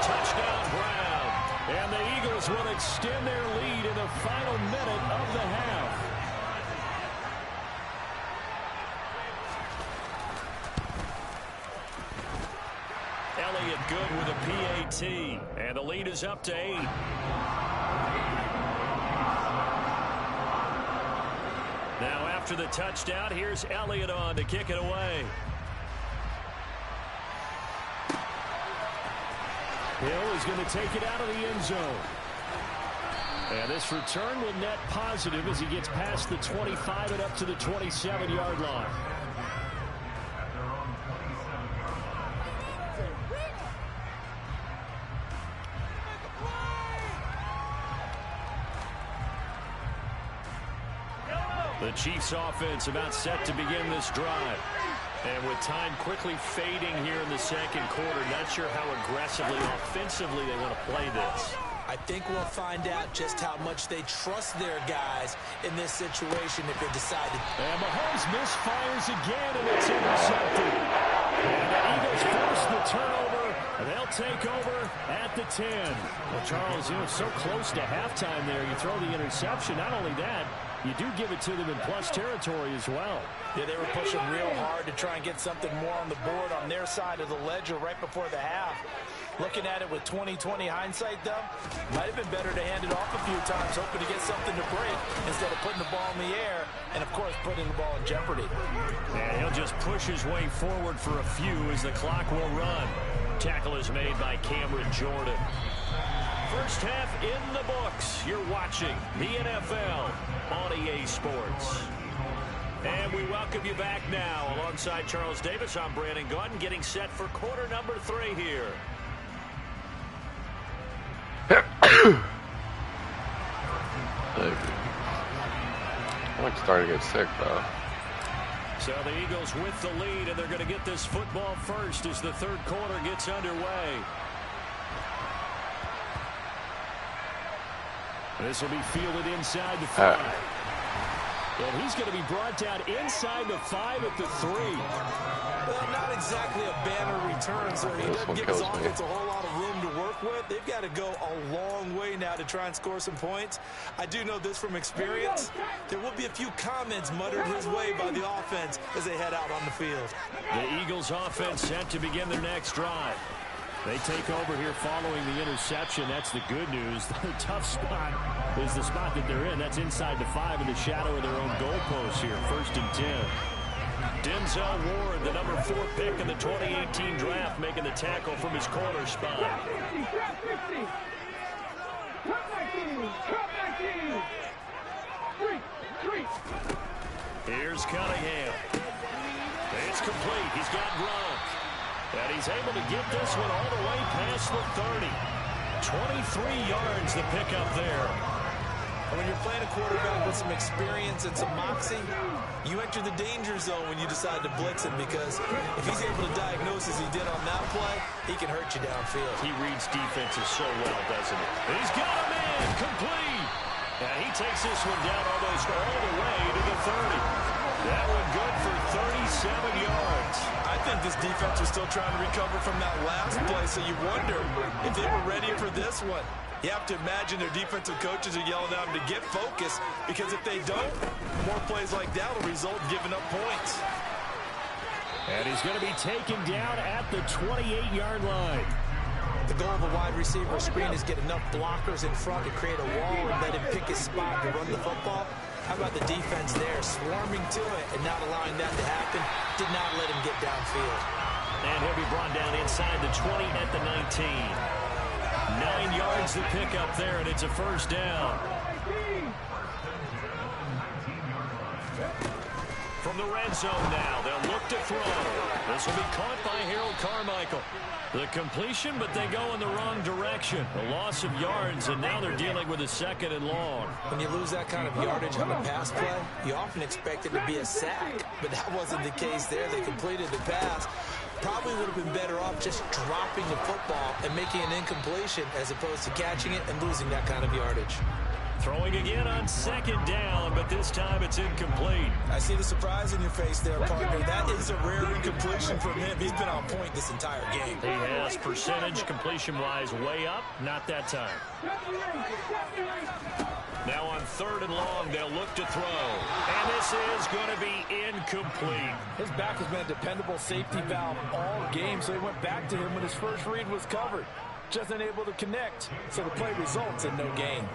Touchdown Brown. And the Eagles will extend their lead in the final minute of the half. Elliott good with a PAT. And the lead is up to 8. Now after the touchdown, here's Elliott on to kick it away. Hill is going to take it out of the end zone. And this return will net positive as he gets past the 25 and up to the 27-yard line. The Chiefs offense about set to begin this drive. And with time quickly fading here in the second quarter, not sure how aggressively, offensively they want to play this. I think we'll find out just how much they trust their guys in this situation if they decide to. And Mahomes misfires again, and it's intercepted. And the Eagles force the turnover, and they'll take over at the 10. Well, Charles, so close to halftime there. You throw the interception. Not only that, you do give it to them in plus territory as well. Yeah, they were pushing real hard to try and get something more on the board on their side of the ledger right before the half. Looking at it with 20/20 hindsight, though, might have been better to hand it off a few times, hoping to get something to break instead of putting the ball in the air and, of course, putting the ball in jeopardy. And he'll just push his way forward for a few as the clock will run. Tackle is made by Cameron Jordan. First half in the books. You're watching the NFL on EA Sports. And we welcome you back now. Alongside Charles Davis, I'm Brandon Gunn, getting set for quarter number 3 here. I'm like starting to get sick, bro. So the Eagles with the lead, and they're going to get this football first as the third quarter gets underway. This will be fielded inside the 5. And he's going to be brought down inside the 5 at the 3. Well, not exactly a banner return, so he doesn't give his offense a whole lot of room to work with. They've got to go a long way now to try and score some points. I do know this from experience. There will be a few comments muttered his way by the offense as they head out on the field. The Eagles offense set to begin their next drive. They take over here following the interception. That's the good news. The tough spot is the spot that they're in. That's inside the 5 in the shadow of their own goalpost here. 1st and 10. Denzel Ward, the number 4 pick in the 2018 draft, making the tackle from his corner spot. Here's Cunningham. It's complete. He's got Gronk. And he's able to get this one all the way past the 30. 23 yards to pick up there. When you're playing a quarterback with some experience and some moxie, you enter the danger zone when you decide to blitz him, because if he's able to diagnose as he did on that play, he can hurt you downfield. He reads defenses so well, doesn't he? He's got him in, complete. And he takes this one down almost all the way to the 30. That one good for 37 yards. I think this defense was still trying to recover from that last play, so you wonder if they were ready for this one. You have to imagine their defensive coaches are yelling at them to get focused, because if they don't, more plays like that will result in giving up points. And he's going to be taken down at the 28-yard line. The goal of a wide receiver screen is get enough blockers in front to create a wall and let him pick his spot to run the football. How about the defense there, swarming to it and not allowing that to happen? Did not let him get downfield. And he'll be brought down inside the 20 at the 19. 9 yards to pick up there, and it's a first down. From the red zone now, they'll look to throw. This will be caught by Harold Carmichael. The completion, but they go in the wrong direction. A loss of yards, and now they're dealing with a 2nd and long. When you lose that kind of yardage on a pass play, you often expect it to be a sack, but that wasn't the case there. They completed the pass. Probably would have been better off just dropping the football and making an incompletion as opposed to catching it and losing that kind of yardage. Throwing again on 2nd down, but this time it's incomplete. I see the surprise in your face there, partner. That is a rare incompletion from him. He's been on point this entire game. He has. Percentage completion-wise way up. Not that time. Now on 3rd and long, they'll look to throw. And this is going to be incomplete. His back has been a dependable safety valve all game, so he went back to him when his first read was covered. Just unable to connect, so the play results in no gain.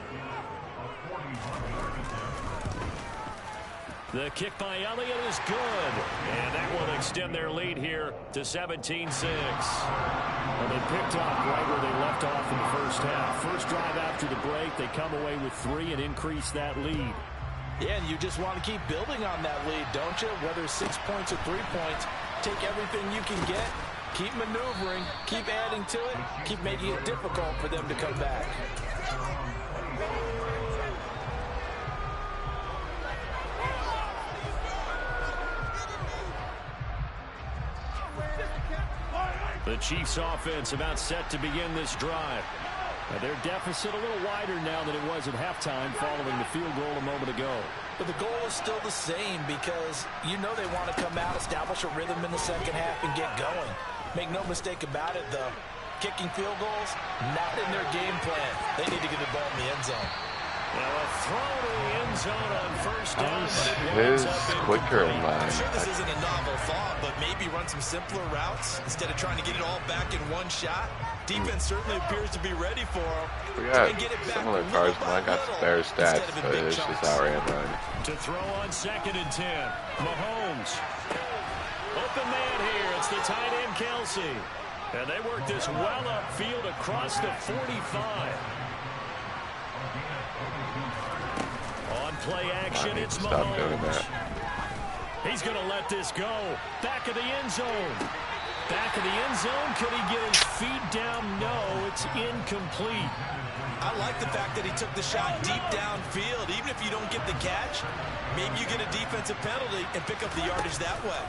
The kick by Elliott is good. And that will extend their lead here to 17-6. And they picked up right where they left off in the first half. First drive after the break, they come away with 3 and increase that lead. Yeah, and you just want to keep building on that lead, don't you? Whether 6 points or 3 points, take everything you can get, keep maneuvering, keep adding to it, keep making it difficult for them to come back. The Chiefs offense about set to begin this drive. Their deficit a little wider now than it was at halftime following the field goal a moment ago. But the goal is still the same, because you know they want to come out, establish a rhythm in the second half, and get going. Make no mistake about it, though. Kicking field goals, not in their game plan. They need to get the ball in the end zone. Now a throw to the end zone on first down. His quicker in line. I'm sure this isn't a novel thought, but maybe run some simpler routes instead of trying to get it all back in one shot. Defense certainly appears to be ready for him. We got similar cars, but I got better stats, but it's just outran mine. To throw on 2nd and 10. Mahomes. Open man here. It's the tight end, Kelsey. And they work this well upfield across the 45. On play action, it's Mahomes. He's going to let this go. Back of the end zone. Back of the end zone. Could he get his feet down? No, it's incomplete. I like the fact that he took the shot deep downfield. Even if you don't get the catch, maybe you get a defensive penalty and pick up the yardage that way.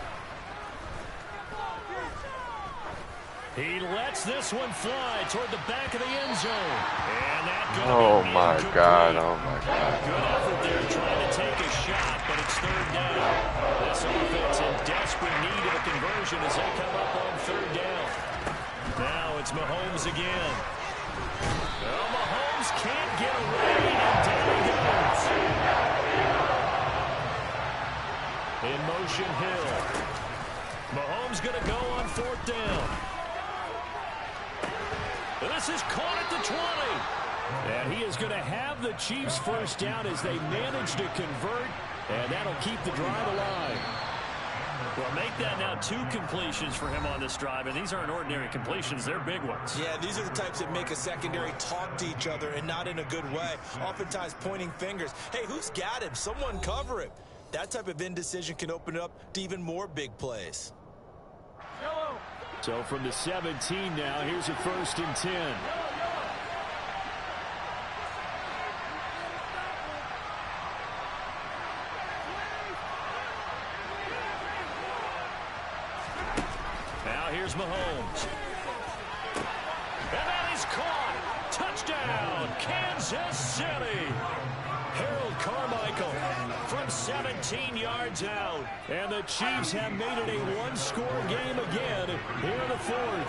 He lets this one fly toward the back of the end zone. And that oh my God, oh my God. Good effort there trying to take a shot, but it's 3rd down. This offense in desperate need of a conversion as they come up on 3rd down. Now it's Mahomes again. Well, Mahomes can't get away, and down he goes. In motion, Hill. Mahomes going to go on 4th down. This is caught at the 20. And he is going to have the Chiefs first down as they manage to convert, and that'll keep the drive alive. Well, make that now 2 completions for him on this drive, and these aren't ordinary completions. They're big ones. Yeah, these are the types that make a secondary talk to each other and not in a good way. Oftentimes pointing fingers. Hey, who's got him? Someone cover him. That type of indecision can open up to even more big plays. So from the 17 now, here's a 1st and 10. Now here's Mahomes. And that is caught. Touchdown, Kansas City. Harold Carmichael from 17 yards out. And the Chiefs have made it a 1-score game again here in the 4th.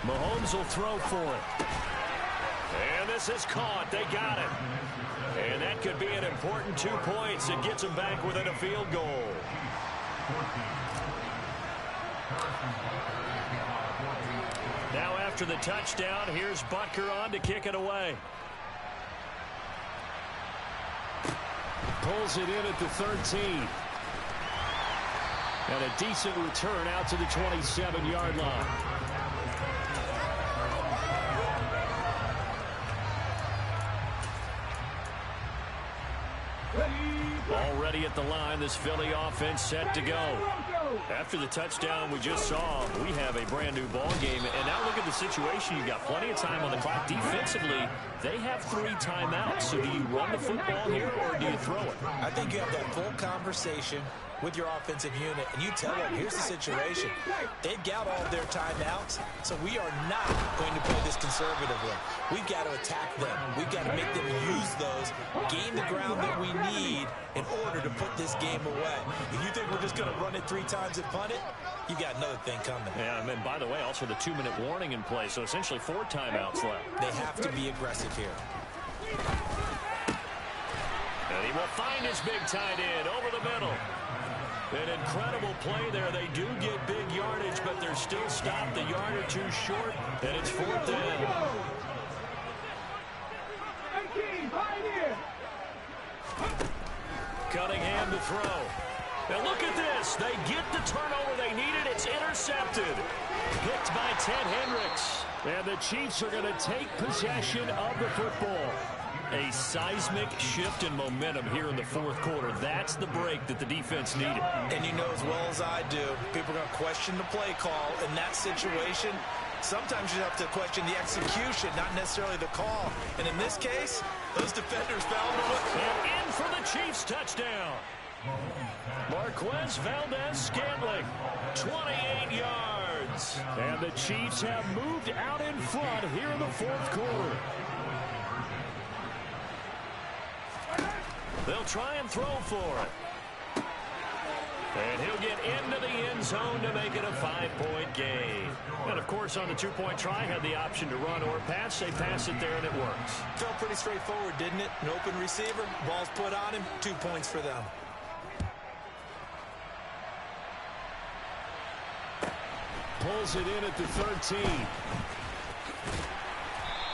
Mahomes will throw for it. And this is caught. They got it. And that could be an important 2 points. It gets them back within a field goal. Now after the touchdown, here's Butker on to kick it away. Pulls it in at the 13. And a decent return out to the 27-yard line. Already at the line, this Philly offense set to go. After the touchdown we just saw, we have a brand new ball game. And now look at the situation. You've got plenty of time on the clock. Defensively, they have 3 timeouts. So do you run the football here or do you throw it? I think you have that full conversation with your offensive unit, and you tell them, here's the situation. They've got all their timeouts, so we are not going to play this conservatively. We've got to attack them. We've got to make them use those, gain the ground that we need in order to put this game away. If you think we're just going to run it 3 times and punt it, you got another thing coming. Yeah, and by the way, also the 2-minute warning in play, so essentially 4 timeouts left. They have to be aggressive here. And he will find his big tight end over the middle. An incredible play there. They do get big yardage, but they're still stopped a yard or 2 short, and it's 4th down. Cunningham to throw. And look at this. They get the turnover they needed. It's intercepted. Picked by Ted Hendricks. And the Chiefs are going to take possession of the football. A seismic shift in momentum here in the 4th quarter. That's the break that the defense needed. And you know as well as I do, people are going to question the play call in that situation. Sometimes you have to question the execution, not necessarily the call. And in this case, those defenders found a way. And in for the Chiefs touchdown. Marquez Valdez-Scantling, 28 yards. And the Chiefs have moved out in front here in the 4th quarter. They'll try and throw for it. And he'll get into the end zone to make it a 5-point gain. And, of course, on the two-point try, had the option to run or pass. They pass it there, and it works. Felt pretty straightforward, didn't it? An open receiver, ball's put on him, 2 points for them. Pulls it in at the 13.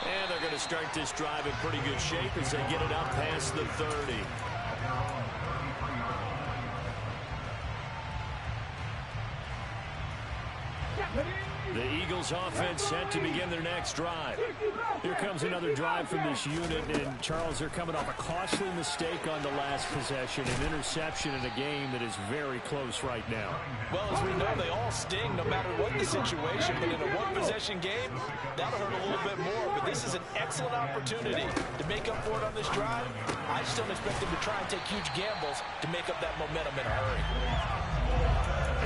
And they're going to start this drive in pretty good shape as they get it up past the 30. The Eagles offense set to begin their next drive. Here comes another drive from this unit, and Charles, they're coming off a costly mistake on the last possession, an interception in a game that is very close right now. Well, as we know, they all sting no matter what the situation, but in a one-possession game, that'll hurt a little bit more, but this is an excellent opportunity to make up for it on this drive. I just don't expect them to try and take huge gambles to make up that momentum in a hurry.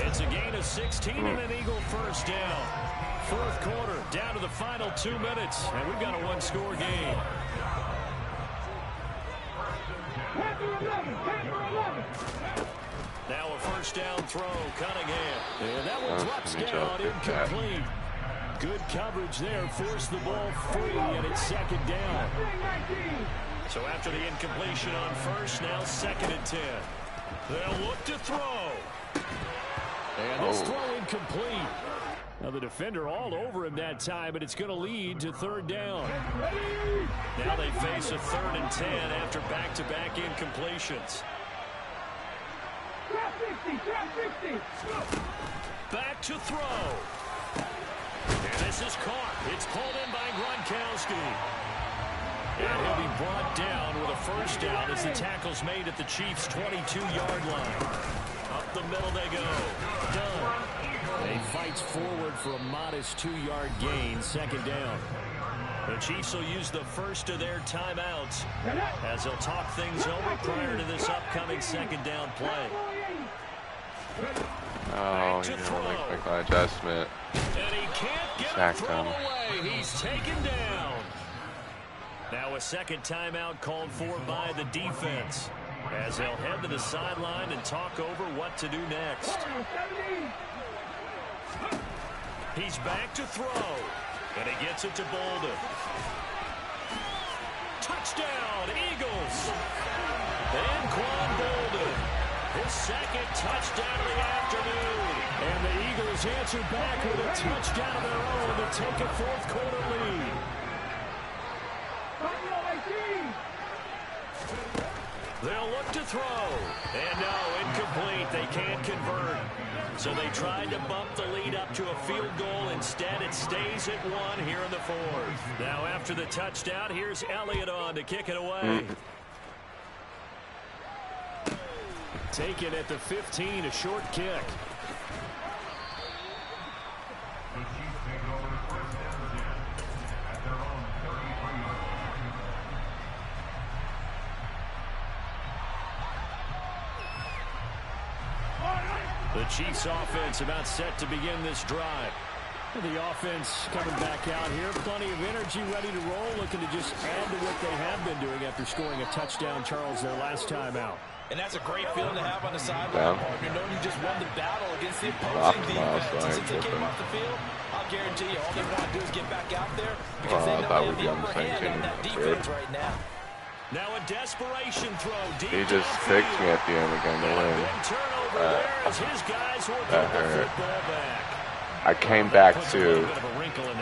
It's a gain of 16 and an Eagle first down. Fourth quarter, down to the final 2 minutes, and we've got a one-score game. Now a first down throw, Cunningham. And that one drops down, incomplete. Good coverage there, forced the ball free, and it's second down. So after the incompletion on first, now 2nd and 10. They'll look to throw. And this throw incomplete. Now the defender all over him that time, but it's going to lead to 3rd down. Now they face a 3rd and 10 after back-to-back incompletions. Back to throw. And this is caught. It's pulled in by Gronkowski. And he'll be brought down with a first down as the tackle's made at the Chiefs' 22-yard line. Up the middle they go. Done. They fights forward for a modest 2-yard gain, 2nd down. The Chiefs will use the first of their timeouts as they'll talk things over prior to this upcoming 2nd down play. Oh, you know, make an adjustment. And he can't get Sacked the throw him. away. He's taken down. Now a second timeout called for by the defense as they'll head to the sideline and talk over what to do next. He's back to throw, and he gets it to Bolden. Touchdown, Eagles! And Quan Bolden, his 2nd touchdown of the afternoon. And the Eagles answer back with a touchdown of their own to take a 4th quarter lead. They'll look to throw. And no, incomplete. They can't convert. So they tried to bump the lead up to a field goal. Instead, it stays at 1 here in the 4th. Now, after the touchdown, here's Elliott on to kick it away. Taken at the 15, a short kick. The Chiefs offense about set to begin this drive. The offense coming back out here. Plenty of energy, ready to roll, looking to just add to what they have been doing after scoring a touchdown, Charles, their last time out. And that's a great feeling to have on the sideline, partner, knowing you just won the battle against the opposing defense. And since they came off the field, I'll guarantee you all they want to do is get back out there because they know they have the upper hand on that defense right now. Now a desperation throw. Deep He just picked me at the end again to win. That hurt. I came back to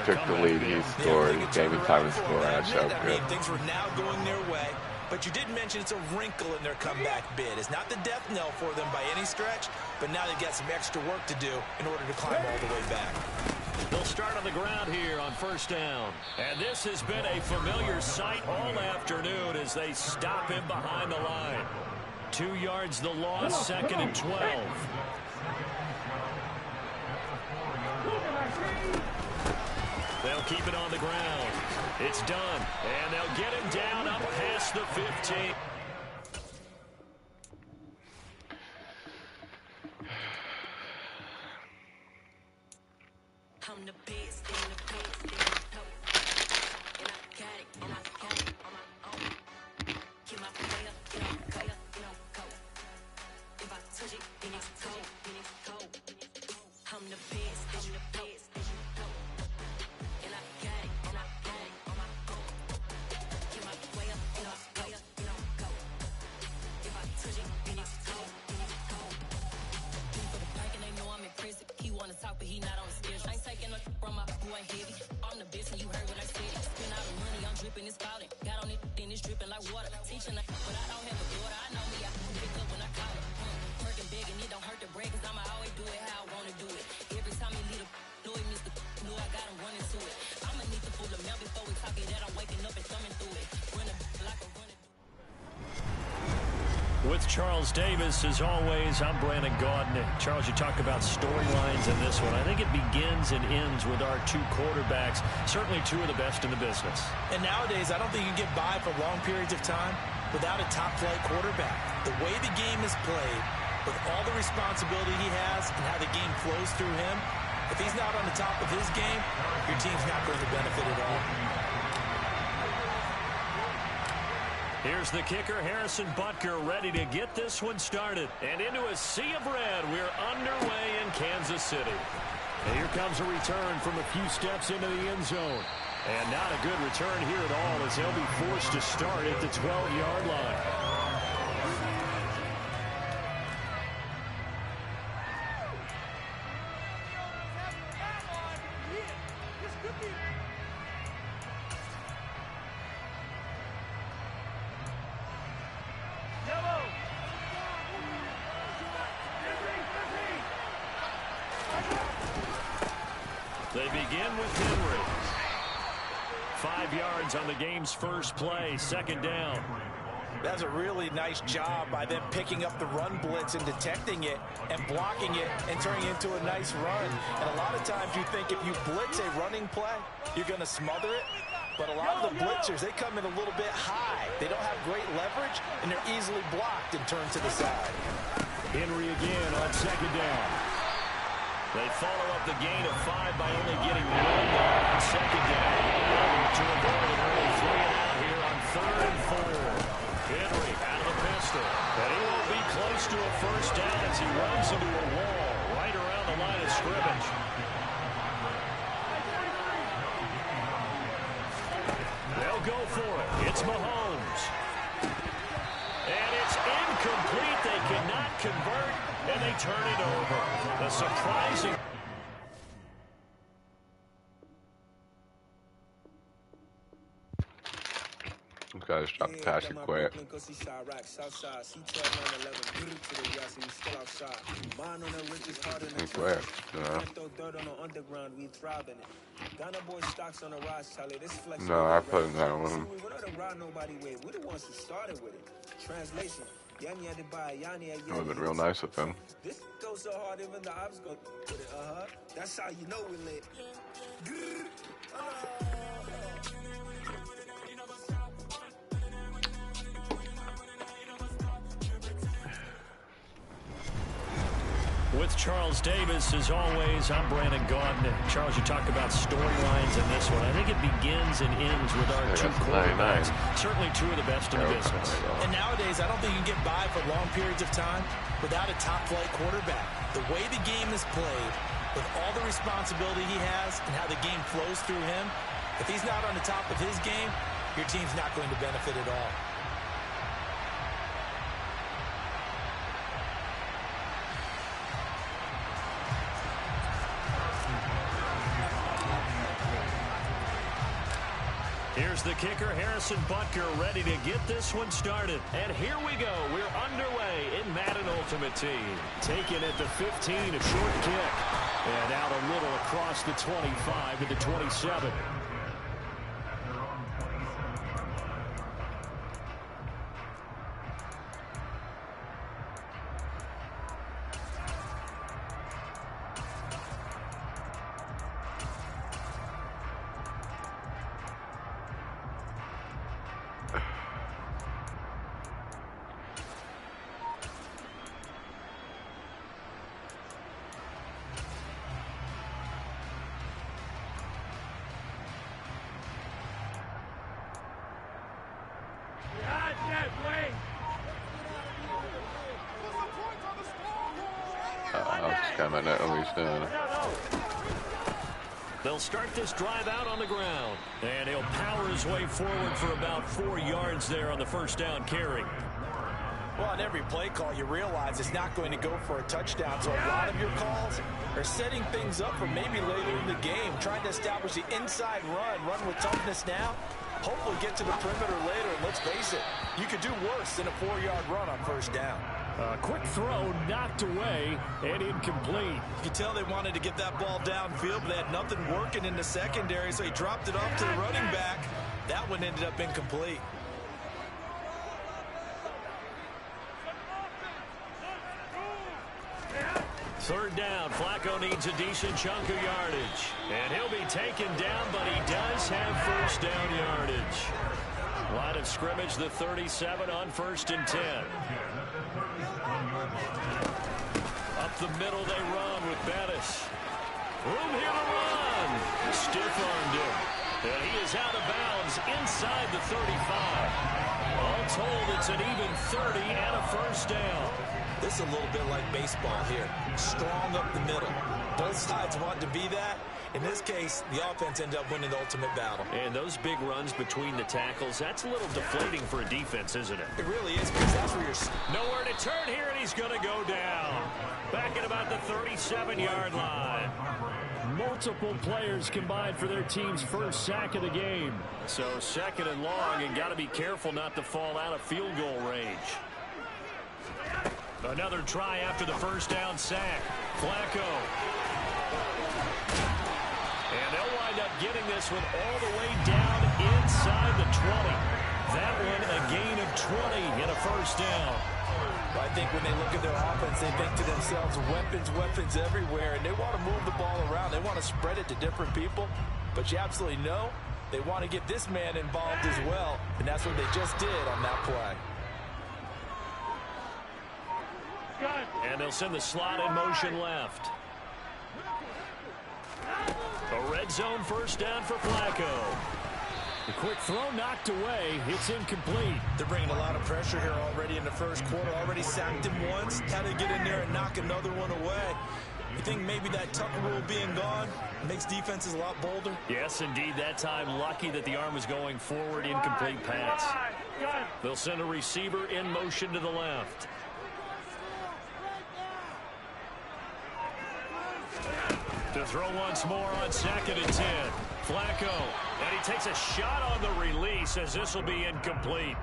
took the lead. He scored. He gave me time to score. And I showed good. Things were now going their way. But you did mention it's a wrinkle in their comeback bid. It's not the death knell for them by any stretch, but now they've got some extra work to do in order to climb all the way back. They'll start on the ground here on first down. And this has been a familiar sight all afternoon as they stop him behind the line. 2 yards the loss, 2nd and 12. They'll keep it on the ground. It's done. And they'll get him down up past the 15. I'm the best in the best in the top. And I got it, and I got it on my own. Keep my player, cold. If I touch it, then it's cold. daughter. Teaching her, but I don't have a daughter. I know me, I pick up when I call her. Working big and it don't hurt to break, cause I'ma always do it how I wanna do it. Every time he leave the know he missed the knew I got him running to it. I'ma need to pull the milk before we talk it that I'm waking up and thumbing through it. Running like a running. With Charles Davis, as always, I'm Brandon Gaudin. Charles, you talk about storylines in this one. I think it begins and ends with our two quarterbacks, certainly two of the best in the business. And nowadays, I don't think you can get by for long periods of time without a top-flight quarterback. The way the game is played, with all the responsibility he has and how the game flows through him, if he's not on the top of his game, your team's not going to benefit at all. Here's the kicker, Harrison Butker, ready to get this one started. And into a sea of red, we're underway in Kansas City. And here comes a return from a few steps into the end zone. And not a good return here at all, as they'll be forced to start at the 12-yard line. They begin with Henry. 5 yards on the game's first play, second down. That's a really nice job by them picking up the run blitz and detecting it and blocking it and turning it into a nice run. And a lot of times you think if you blitz a running play, you're going to smother it. But a lot of the blitzers, they come in a little bit high. They don't have great leverage, and they're easily blocked and turned to the side. Henry again on second down. They follow up the gain of 5 by only getting 1 yard on second down. To avoid an early 3-and-out here on 3rd and 4. Henry out of the pistol. And he won't be close to a first down as he runs into a wall right around the line of scrimmage. They'll go for it. It's Mahomes. And it's incomplete. They cannot convert, and they turn it over. A surprising... Okay, just drop the passing quick. Where? No, I put in that one. That would have been real nice of him. This goes so hard, even the ops go with it. That's how you know we lit. With Charles Davis, as always, I'm Brandon Gaudin. Charles, you talk about storylines in this one. I think it begins and ends with our two quarterbacks. Certainly two of the best in the business. And nowadays, I don't think you can get by for long periods of time without a top-flight quarterback. The way the game is played, with all the responsibility he has and how the game flows through him, if he's not on the top of his game, your team's not going to benefit at all. Here's the kicker, Harrison Butker, ready to get this one started. And here we go. We're underway in Madden Ultimate Team. Taken at the 15, a short kick. And out a little across the 25 to the 27. I know what he's doing. They'll start this drive out on the ground. And he'll power his way forward for about 4 yards there on the first down carry. Well, on every play call, you realize it's not going to go for a touchdown. So a lot of your calls are setting things up for maybe later in the game, trying to establish the inside run with toughness now. Hopefully get to the perimeter later, and let's face it, You could do worse than a 4-yard run on first down. A quick throw knocked away and incomplete. You could tell they wanted to get that ball downfield, but they had nothing working in the secondary, so he dropped it off to the running back. That one ended up incomplete. Third down. Flacco needs a decent chunk of yardage. And he'll be taken down, but he does have first down yardage. Line of scrimmage, the 37 on 1st and 10. Up the middle they run with Bettis. Room here to run. Stiff-armed him. And he is out of bounds inside the 35. All told, it's an even 30 and a first down. This is a little bit like baseball here. Strong up the middle. Both sides want to be that. In this case, the offense ended up winning the ultimate battle. And those big runs between the tackles, that's a little deflating for a defense, isn't it? It really is, because that's where you're... Nowhere to turn here, and he's going to go down. Back at about the 37-yard line. Multiple players combined for their team's first sack of the game. So 2nd and long, and got to be careful not to fall out of field goal range. Another try after the first down sack. Flacco. And they'll wind up getting this one all the way down inside the 20. That one a gain of 20 and a first down. I think when they look at their offense, they think to themselves, weapons everywhere, and they want to move the ball around. They want to spread it to different people, but you absolutely know they want to get this man involved as well, and that's what they just did on that play. And they'll send the slot in motion left. A red zone first down for Flacco. The quick throw knocked away. It's incomplete. They're bringing a lot of pressure here already in the first quarter. Already sacked him once. Had to get in there and knock another one away. You think maybe that Tucker rule being gone makes defenses a lot bolder? Yes, indeed. That time, lucky that the arm was going forward. Incomplete pass. They'll send a receiver in motion to the left. To throw once more on 2nd and 10. Flacco. And he takes a shot on the release as this will be incomplete.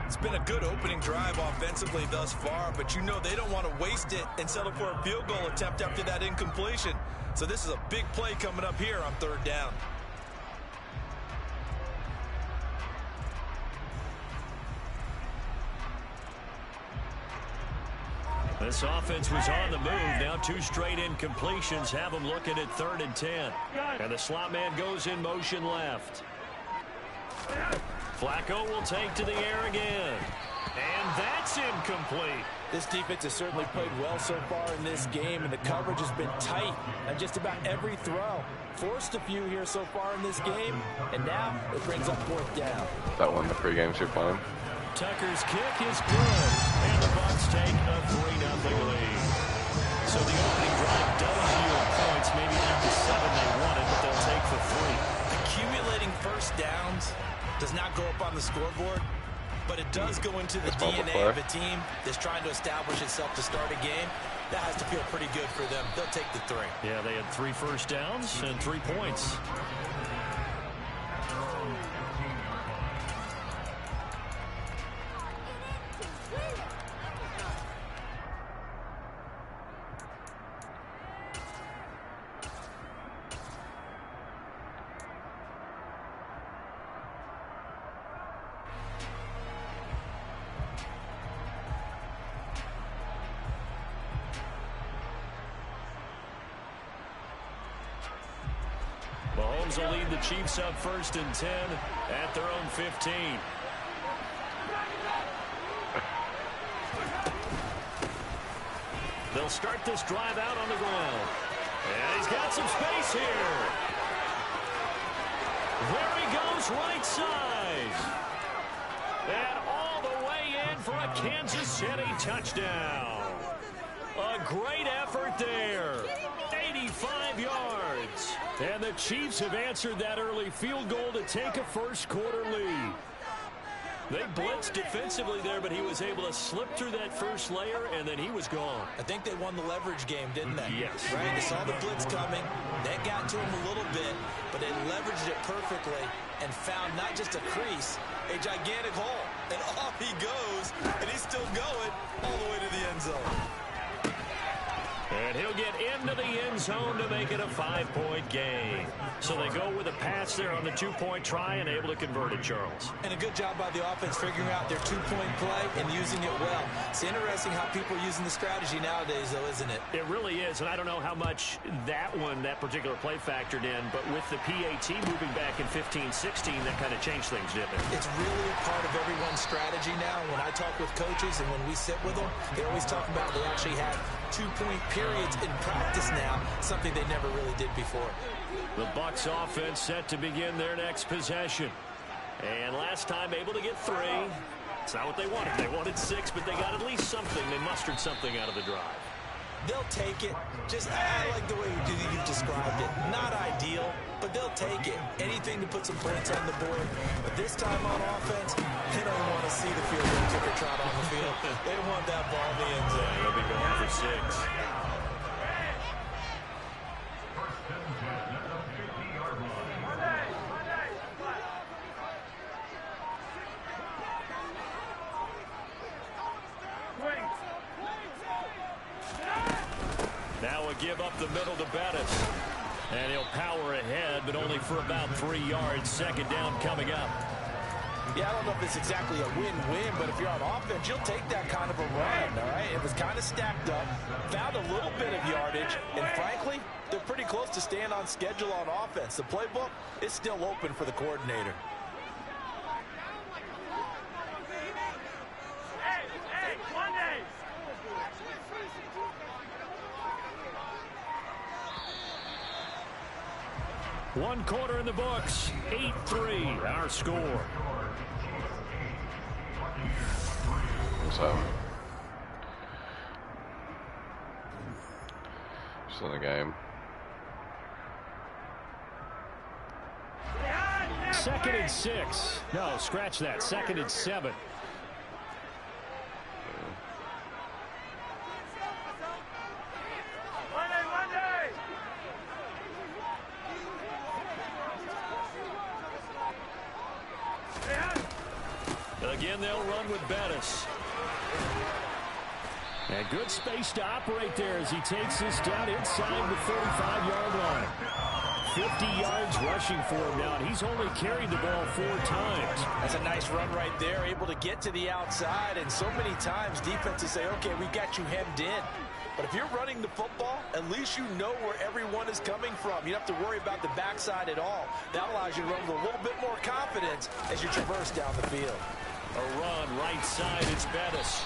It's been a good opening drive offensively thus far, but you know they don't want to waste it and settle for a field goal attempt after that incompletion. So this is a big play coming up here on 3rd down. This offense was on the move. Now 2 straight incompletions have them looking at 3rd and 10. And the slot man goes in motion left. Flacco will take to the air again. And that's incomplete. This defense has certainly played well so far in this game, and the coverage has been tight on just about every throw. Forced a few here so far in this game, and now it brings up 4th down. That one, the pre-games you're playing. Tucker's kick is good, and the Bucs take a 3-0 lead. So the opening drive does yield points, maybe not the 7 they wanted, but they'll take the 3. Accumulating first downs does not go up on the scoreboard, but it does go into the DNA of a team that's trying to establish itself to start a game. That has to feel pretty good for them. They'll take the 3. Yeah, they had 3 first downs and 3 points. Mahomes will lead the Chiefs up 1st and 10 at their own 15. They'll start this drive out on the ground. And he's got some space here. There he goes, right side. And all the way in for a Kansas City touchdown. A great effort there. 85 yards. And the Chiefs have answered that early field goal to take a first quarter lead. They blitzed defensively there, but he was able to slip through that first layer, and then he was gone. I think they won the leverage game, didn't they? Yes. Right? They saw the blitz coming. That got to him a little bit, but they leveraged it perfectly and found not just a crease, a gigantic hole. and off he goes, and he's still going all the way to the end zone. And he'll get into the end zone to make it a 5-point game. So they go with a pass there on the 2-point try and able to convert it, Charles. And a good job by the offense figuring out their 2-point play and using it well. It's interesting how people are using the strategy nowadays, though, isn't it? It really is, and I don't know how much that particular play factored in, but with the PAT moving back in 15-16, that kind of changed things, didn't it? It's really a part of everyone's strategy now. When I talk with coaches and when we sit with them, they always talk about they actually have 2-point periods in practice now, something they never really did before. The Bucs offense set to begin their next possession. And last time able to get 3. It's not what they wanted. They wanted 6, but they got at least something. They mustered something out of the drive. They'll take it. I like the way you've described it. Not ideal, but they'll take it. Anything to put some points on the board. But this time on offense, they don't want to see the field goal kicker trot on the field. They want that ball in the end zone. They'll be going for 6. Now a give up the middle to Bettis. And he'll power ahead, but only for about 3 yards. Second down coming up. Yeah, I don't know if it's exactly a win-win, but if you're on offense, you'll take that kind of a run, all right? It was kind of stacked up, found a little bit of yardage, and frankly, they're pretty close to staying on schedule on offense. The playbook is still open for the coordinator. One quarter in the books, 8-3, our score. What's up? Just in the game. 2nd and 6. No, scratch that. 2nd and 7. Again, they'll run with Bettis. And good space to operate there as he takes this down inside the 35-yard line. 50 yards rushing for him now, and he's only carried the ball 4 times. That's a nice run right there, able to get to the outside, and so many times defenses say, okay, we got you hemmed in. But if you're running the football, at least you know where everyone is coming from. You don't have to worry about the backside at all. That allows you to run with a little bit more confidence as you traverse down the field. A run right side, it's Bettis.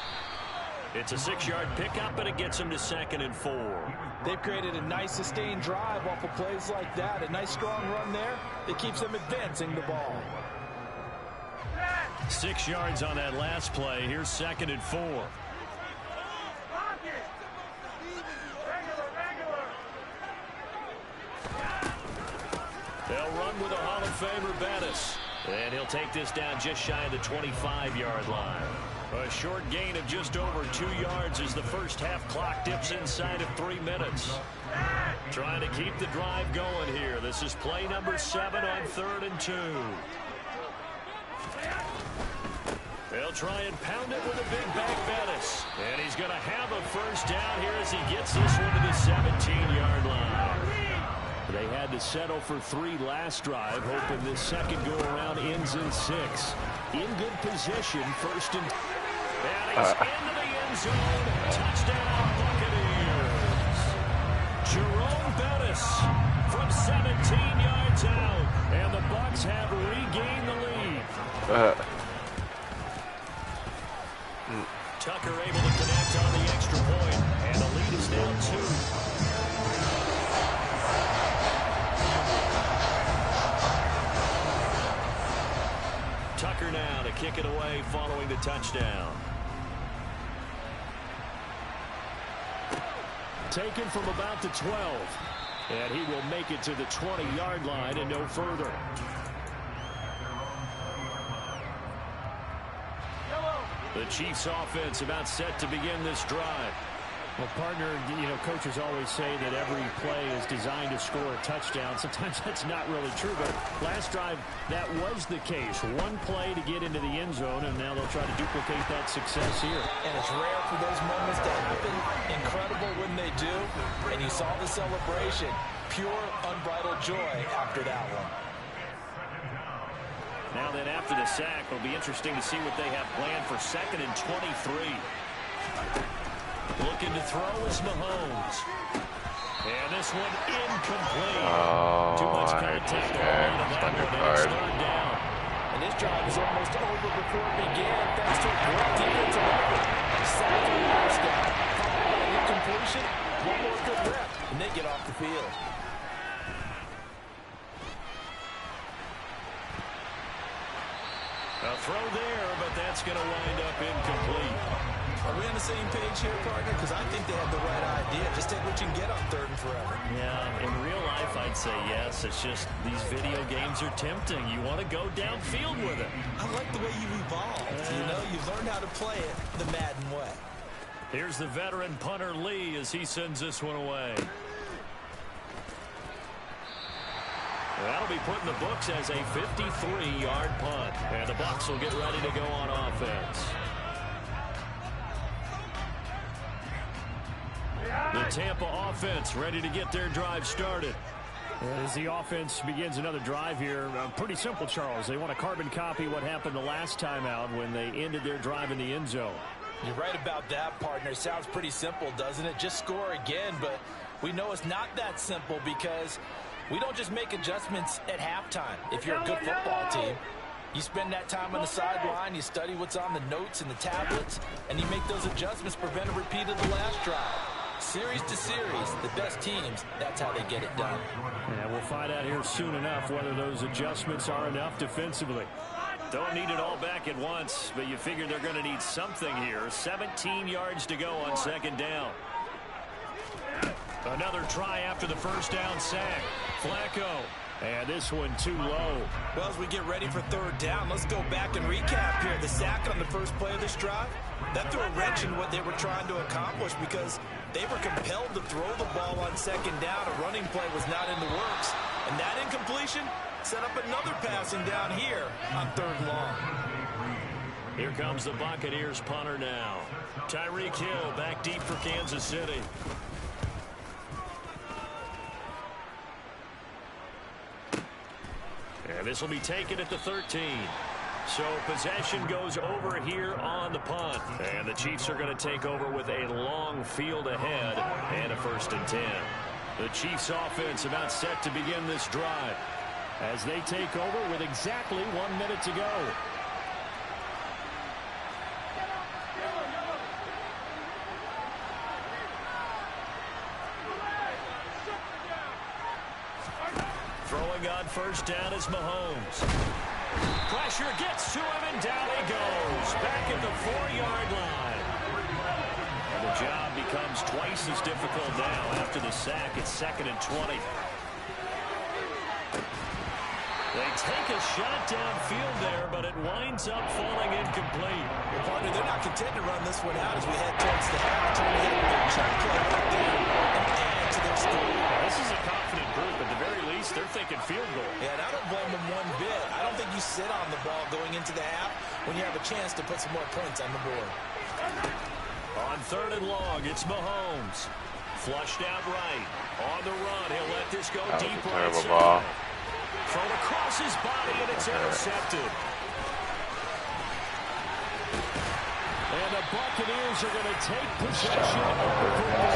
It's a 6-yard pickup, but it gets him to 2nd and 4. They've created a nice sustained drive off of plays like that. A nice strong run there that keeps them advancing the ball. 6 yards on that last play. Here's 2nd and 4. They'll run with a Hall of Famer, Bettis. And he'll take this down just shy of the 25-yard line. A short gain of just over 2 yards as the first half clock dips inside of 3 minutes. Trying to keep the drive going here. This is play number 7 on 3rd and 2. They'll try and pound it with a big back Bettis. And he's going to have a first down here as he gets this one to the 17-yard line. They had to settle for 3 last drive, hoping this second go-around ends in 6. In good position, 1st and... And he's into the end zone. Touchdown, Buccaneers. Jerome Bettis from 17 yards out. And the Bucs have regained the lead. Tucker able to connect on the extra point. And the lead is down 2. Tucker now to kick it away following the touchdown. Taken from about the 12. And he will make it to the 20-yard line and no further. The Chiefs offense about set to begin this drive. Well, partner, you know, coaches always say that every play is designed to score a touchdown. Sometimes that's not really true, but last drive, that was the case. One play to get into the end zone, and now they'll try to duplicate that success here. And it's rare for those moments to happen. Incredible when they do. And you saw the celebration. Pure, unbridled joy after that one. Now then, after the sack, it'll be interesting to see what they have planned for 2nd and 23. Looking to throw is Mahomes. And this one incomplete. Oh, Too much contact on that one, and it's 3rd down. And this drive is almost over before it began, thanks to a great defensive effort. Sack on the first down, followed by an incompletion, one more good rep, and they get off the field. A throw there, but that's going to wind up incomplete. Are we on the same page here, partner? Because I think they have the right idea. Just take what you can get on 3rd and forever. Yeah, in real life, I'd say yes. It's just these video games are tempting. You want to go downfield with it. I like the way you've evolved. You know, you've learned how to play it the Madden way. Here's the veteran punter Lee as he sends this one away. That'll be put in the books as a 53-yard punt. And the Bucs will get ready to go on offense. The Tampa offense ready to get their drive started. As the offense begins another drive here, pretty simple, Charles. They want to carbon copy what happened the last time out when they ended their drive in the end zone. You're right about that, partner. Sounds pretty simple, doesn't it? Just score again, but we know it's not that simple because we don't just make adjustments at halftime. If you're a good football team, you spend that time on the sideline, you study what's on the notes and the tablets, and you make those adjustments, prevent a repeat of the last drive. Series to series, the best teams, that's how they get it done. Yeah, we'll find out here soon enough whether those adjustments are enough defensively. Don't need it all back at once, but you figure they're going to need something here. 17 yards to go on 2nd down. Another try after the first down sack. Flacco. And this one too low. Well, as we get ready for 3rd down, let's go back and recap here. The sack on the first play of this drive, that threw a wrench in what they were trying to accomplish because they were compelled to throw the ball on 2nd down. A running play was not in the works. And that incompletion set up another passing down here on 3rd and long. Here comes the Buccaneers punter now. Tyreek Hill back deep for Kansas City. And this will be taken at the 13. So possession goes over here on the punt. And the Chiefs are going to take over with a long field ahead and a 1st and 10. The Chiefs offense about set to begin this drive as they take over with exactly 1 minute to go. Throwing on 1st down is Mahomes. Pressure gets to him, and down he goes. Back at the 4-yard line. And the job becomes twice as difficult now after the sack. It's 2nd and 20. They take a shot downfield there, but it winds up falling incomplete. Well, partner, they're not content to run this one out as we head towards the half. Trying to hit a big chunk play right there and add to their score. This is a confident group. At the very least, they're thinking field goal. Yeah, and I don't blame them one bit. I don't think you sit on the ball going into the half when you have a chance to put some more points on the board. On 3rd and long, it's Mahomes. Flushed out right. On the run, he'll let this go deep right side. Ball. Thrown across his body, and it's intercepted. And the Buccaneers are going to take possession of the football.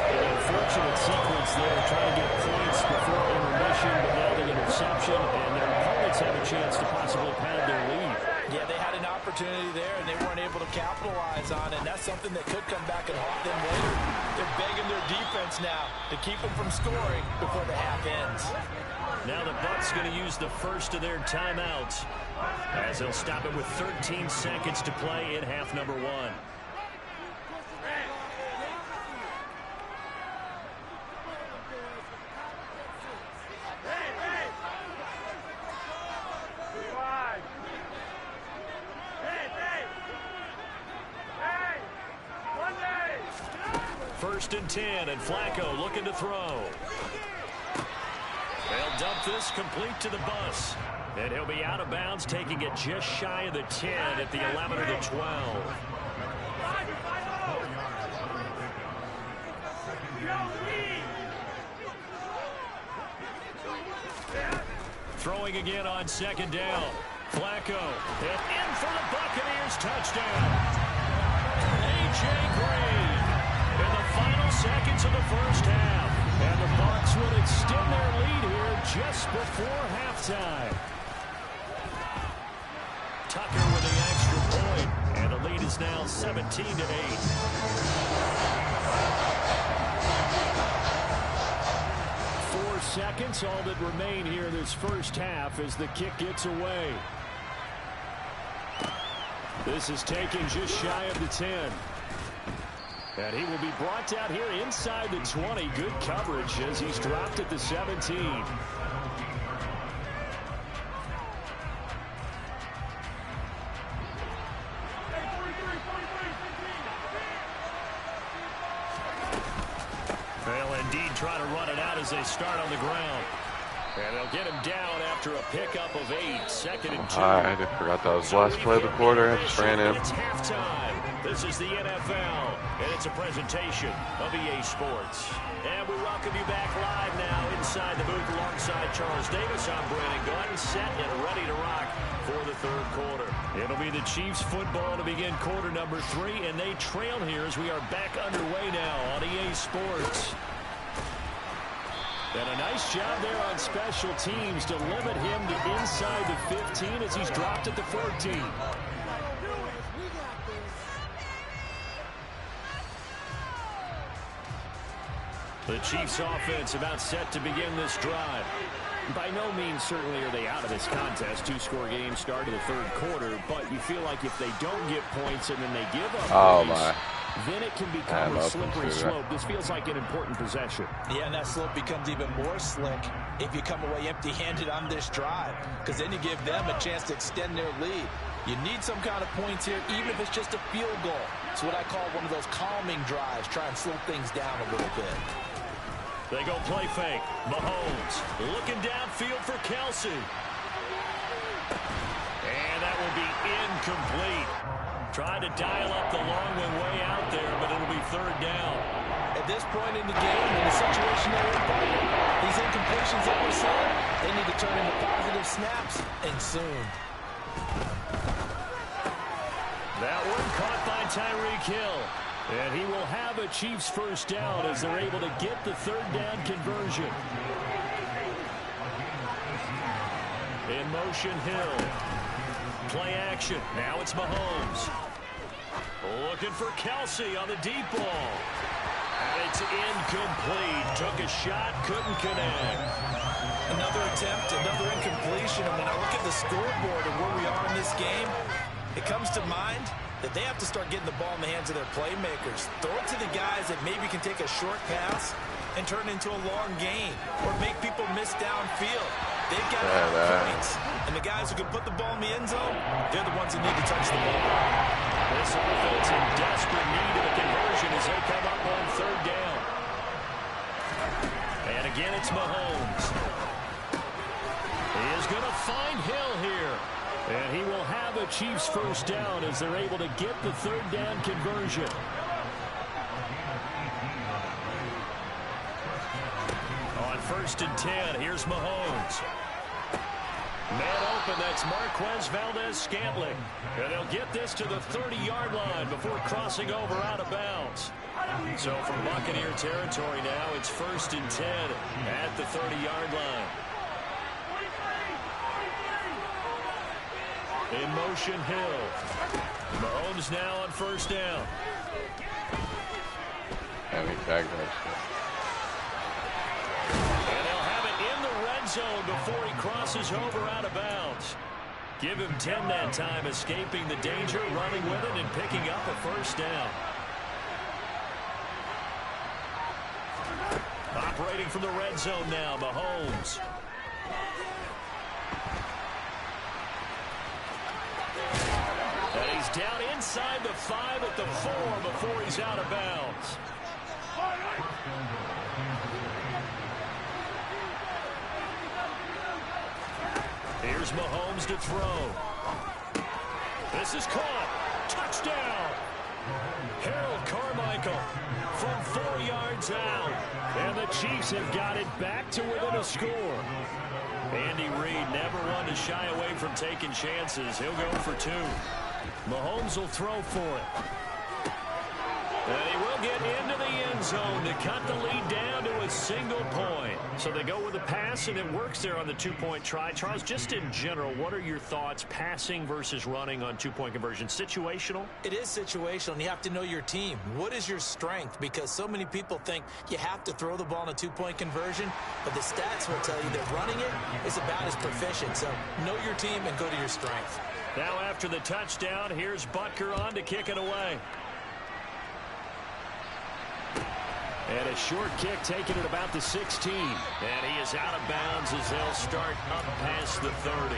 An unfortunate sequence there, trying to get points before intermission, but now the interception, and their opponents have a chance to possibly pad their lead. Yeah, they had an opportunity there, and they weren't able to capitalize on it. And that's something that could come back and haunt them later. They're begging their defense now to keep them from scoring before the half ends. Now the Bucs going to use the first of their timeouts as they'll stop it with 13 seconds to play in half number 1. First and 10, and Flacco looking to throw. They'll dump this complete to the bus. And he'll be out of bounds, taking it just shy of the 10 at the 11 or the 12. Throwing again on second down. Flacco, and in for the Buccaneers touchdown. A.J. Green in the final seconds of the first half. And the Bucs will extend their lead here just before halftime. Tucker with the extra point, and the lead is now 17-8. 4 seconds, all that remain here this first half as the kick gets away. This is taken just shy of the 10. And he will be brought down here inside the 20. Good coverage as he's dropped at the 17. They'll indeed try to run it out as they start on the ground. And they'll get him down after a pickup of 8. Second and 2. I forgot that was the last play of the quarter. I just ran in. It's halftime. This is the NFL, and it's a presentation of EA Sports. And we welcome you back live now inside the booth alongside Charles Davis. I'm Brandon Gordon, set and ready to rock for the third quarter. It'll be the Chiefs football to begin quarter number 3, and they trail here as we are back underway now on EA Sports. And a nice job there on special teams to limit him to inside the 15 as he's dropped at the 14. The Chiefs offense about set to begin this drive. By no means certainly are they out of this contest. 2-score game start of the third quarter, but you feel like if they don't get points and then they give up points, then it can become a slippery slope. This feels like an important possession. Yeah, and that slope becomes even more slick if you come away empty-handed on this drive, because then you give them a chance to extend their lead. You need some kind of points here, even if it's just a field goal. It's what I call one of those calming drives. Try and slow things down a little bit. They go play fake. Mahomes looking downfield for Kelsey. And that will be incomplete. Trying to dial up the long way out there, but it'll be third down. At this point in the game, in the situation they're in, these incompletions that we're seeing, they need to turn into positive snaps, and soon. That one caught by Tyreek Hill. And he will have a Chiefs first down as they're able to get the third down conversion. In motion, Hill. Play action. Now it's Mahomes. Looking for Kelsey on the deep ball. And it's incomplete. Took a shot, couldn't connect. Another attempt, another incompletion. And when I look at the scoreboard and where we are in this game, it comes to mind that they have to start getting the ball in the hands of their playmakers. Throw it to the guys that maybe can take a short pass and turn it into a long gain or make people miss downfield. They've got to have points. And the guys who can put the ball in the end zone, they're the ones that need to touch the ball. This offense in desperate need of a conversion as they come up on third down. And again, it's Mahomes. He is going to find Hill here. And he will have a Chiefs first down as they're able to get the third down conversion. On first and 10, here's Mahomes. Man open, that's Marquez Valdez-Scantling. And they'll get this to the 30-yard line before crossing over out of bounds. So from Buccaneer territory now, it's first and 10 at the 30-yard line. In motion, Hill. Mahomes now on first down. And he tagged us. And they'll have it in the red zone before he crosses over out of bounds. Give him 10 that time, escaping the danger, running with it, and picking up a first down. Operating from the red zone now, Mahomes. And he's down inside the 5 at the 4 before he's out of bounds. Here's Mahomes to throw. This is caught. Touchdown. Harold Carmichael from 4 yards out. And the Chiefs have got it back to within a score. Andy Reid never one to shy away from taking chances. He'll go for 2. Mahomes will throw for it. And he will get into the end zone to cut the lead down to a single point. So they go with a pass, and it works there on the 2-point try. Charles, just in general, what are your thoughts passing versus running on 2-point conversion? Situational? It is situational, and you have to know your team. What is your strength? Because so many people think you have to throw the ball in a 2-point conversion, but the stats will tell you that running it is about as proficient. So know your team and go to your strength. Now after the touchdown, here's Butker on to kick it away. And a short kick taken at about the 16. And he is out of bounds as they'll start up past the 30.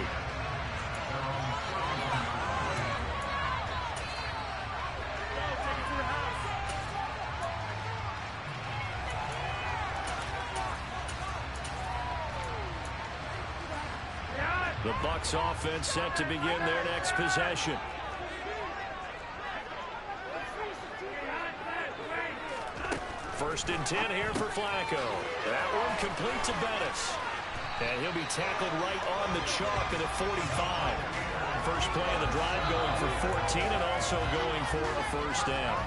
The Bucs offense set to begin their next possession. First and 10 here for Flacco. That one complete to Bettis. And he'll be tackled right on the chalk at 45. First play of the drive going for 14 and also going for a first down.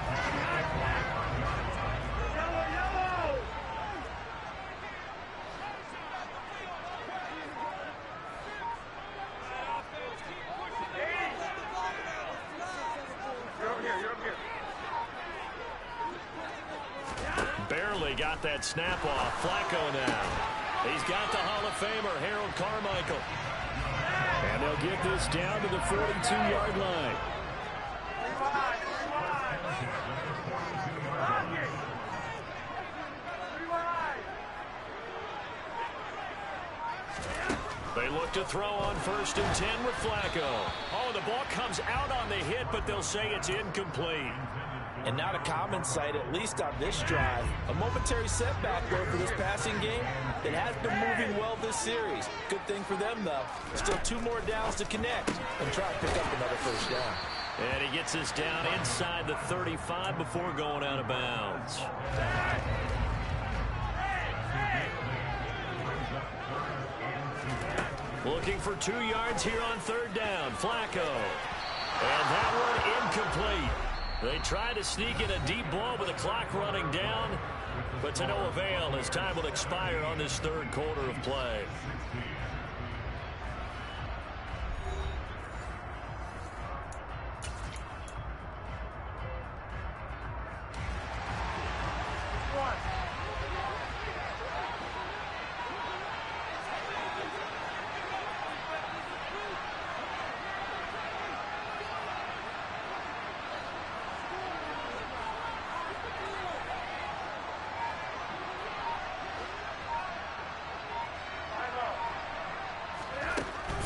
Barely got that snap off. Flacco now. He's got the Hall of Famer, Harold Carmichael. And they'll get this down to the 42-yard line. They look to throw on first and 10 with Flacco. Oh, the ball comes out on the hit, but they'll say it's incomplete. And not a common sight, at least on this drive. A momentary setback, though, for this passing game. It has been moving well this series. Good thing for them, though. Still 2 more downs to connect and try to pick up another first down. And he gets us down inside the 35 before going out of bounds. Looking for 2 yards here on third down. Flacco. And that one incomplete. They try to sneak in a deep ball with the clock running down, but to no avail as time will expire on this third quarter of play.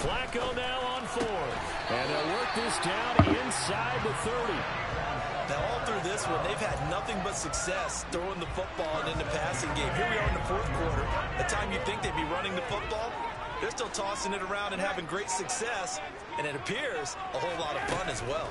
Flacco now on fourth. And they'll work this down inside the 30. Now all through this one, they've had nothing but success throwing the football and in the passing game. Here we are in the fourth quarter. The time you think they'd be running the football, they're still tossing it around and having great success. And it appears a whole lot of fun as well.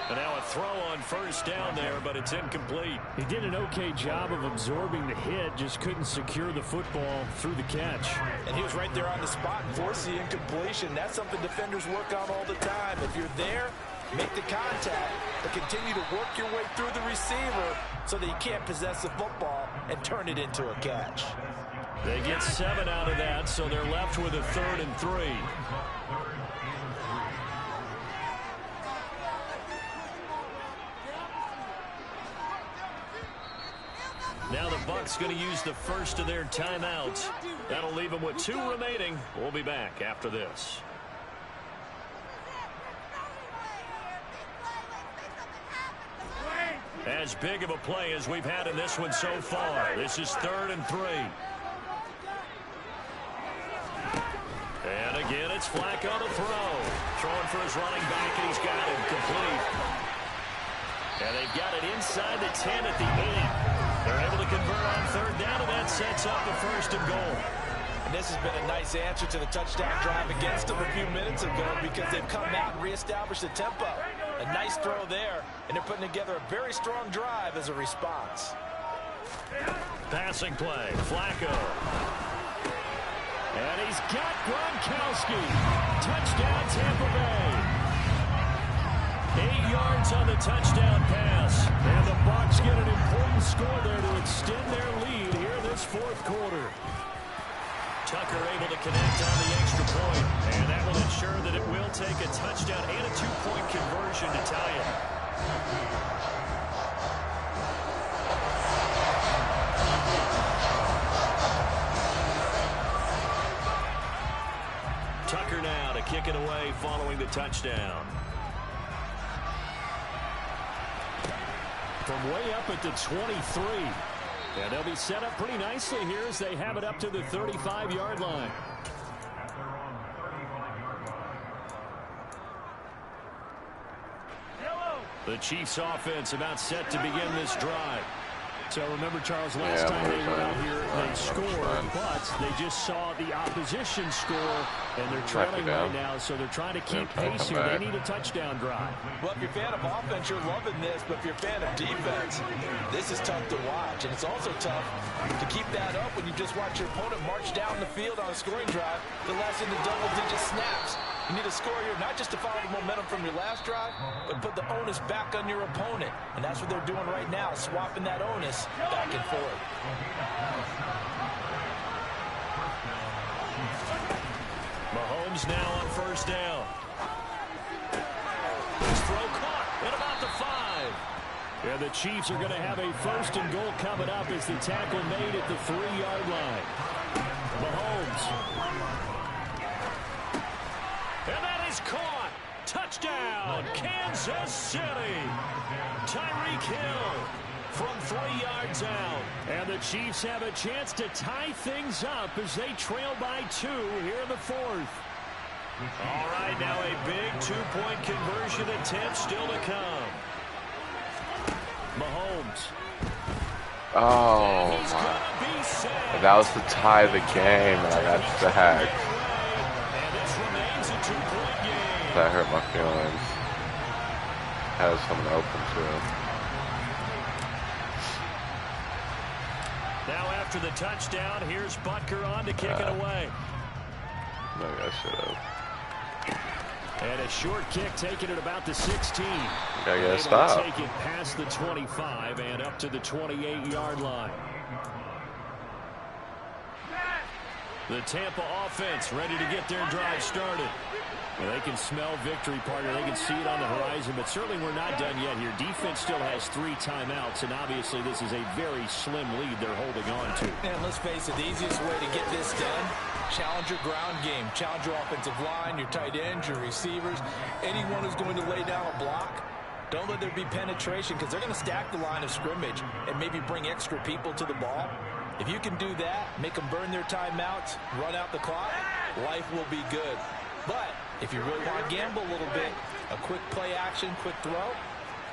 And now a throw on first down there, but it's incomplete. He did an okay job of absorbing the hit, just couldn't secure the football through the catch. And he was right there on the spot and forced the incompletion. That's something defenders work on all the time. If you're there, make the contact, but continue to work your way through the receiver so that you can't possess the football and turn it into a catch. They get 7 out of that, so they're left with a 3rd and 3. Now the Bucs going to use the first of their timeouts. That'll leave them with 2 remaining. We'll be back after this. As big of a play as we've had in this one so far. This is 3rd and 3. And again, it's Flacco to throw. Throwing for his running back, and he's got him complete. And they've got inside the 10 at the 8. They're able to convert on third down, and that sets up the first and goal. And this has been a nice answer to the touchdown drive against them a few minutes ago because they've come out and reestablished the tempo. A nice throw there, and they're putting together a very strong drive as a response. Passing play, Flacco. And he's got Gronkowski. Touchdown, Tampa Bay. 8 yards on the touchdown pass. And the Bucs get an important score there to extend their lead here this fourth quarter. Tucker able to connect on the extra point, and that will ensure that it will take a touchdown and a 2-point conversion to tie it. Tucker now to kick it away following the touchdown. From way up at the 23. And they'll be set up pretty nicely here as they have it up to the 35-yard line. The Chiefs offense about set to begin this drive. So remember, Charles, last time they were out here, they scored, but they just saw the opposition score, and they're trailing right now, so they're trying to keep pace here. They need a touchdown drive. Well, if you're a fan of offense, you're loving this, but if you're a fan of defense, this is tough to watch, and it's also tough to keep that up when you just watch your opponent march down the field on a scoring drive to less than the double-digit snaps. You need to score here, not just to follow the momentum from your last drive, but put the onus back on your opponent. And that's what they're doing right now, swapping that onus back and forth. Mahomes now on first down. His throw caught at about the 5. And the Chiefs are going to have a first and goal coming up as the tackle made at the 3-yard line. Mahomes. And that is caught. Touchdown, Kansas City. Tyreek Hill from 3 yards out. And the Chiefs have a chance to tie things up as they trail by 2 here in the fourth. All right, now a big 2-point conversion attempt still to come. Mahomes. Oh, my. That was to tie the game, and I got sacked. That hurt my feelings. Had someone open too. Now after the touchdown, here's Butker on to kick it away. Maybe I should have. And a short kick taken at about the 16. Gotta get a stop. Take it past the 25 and up to the 28-yard line. The Tampa offense ready to get their drive started. Well, they can smell victory, partner. They can see it on the horizon, but certainly we're not done yet here. Defense still has 3 timeouts, and obviously this is a very slim lead they're holding on to. And let's face it, the easiest way to get this done, challenge your ground game. Challenge your offensive line, your tight ends, your receivers, anyone who's going to lay down a block. Don't let there be penetration because they're going to stack the line of scrimmage and maybe bring extra people to the ball. If you can do that, make them burn their timeouts, run out the clock, life will be good. But if you really want to gamble a little bit, a quick play action, quick throw,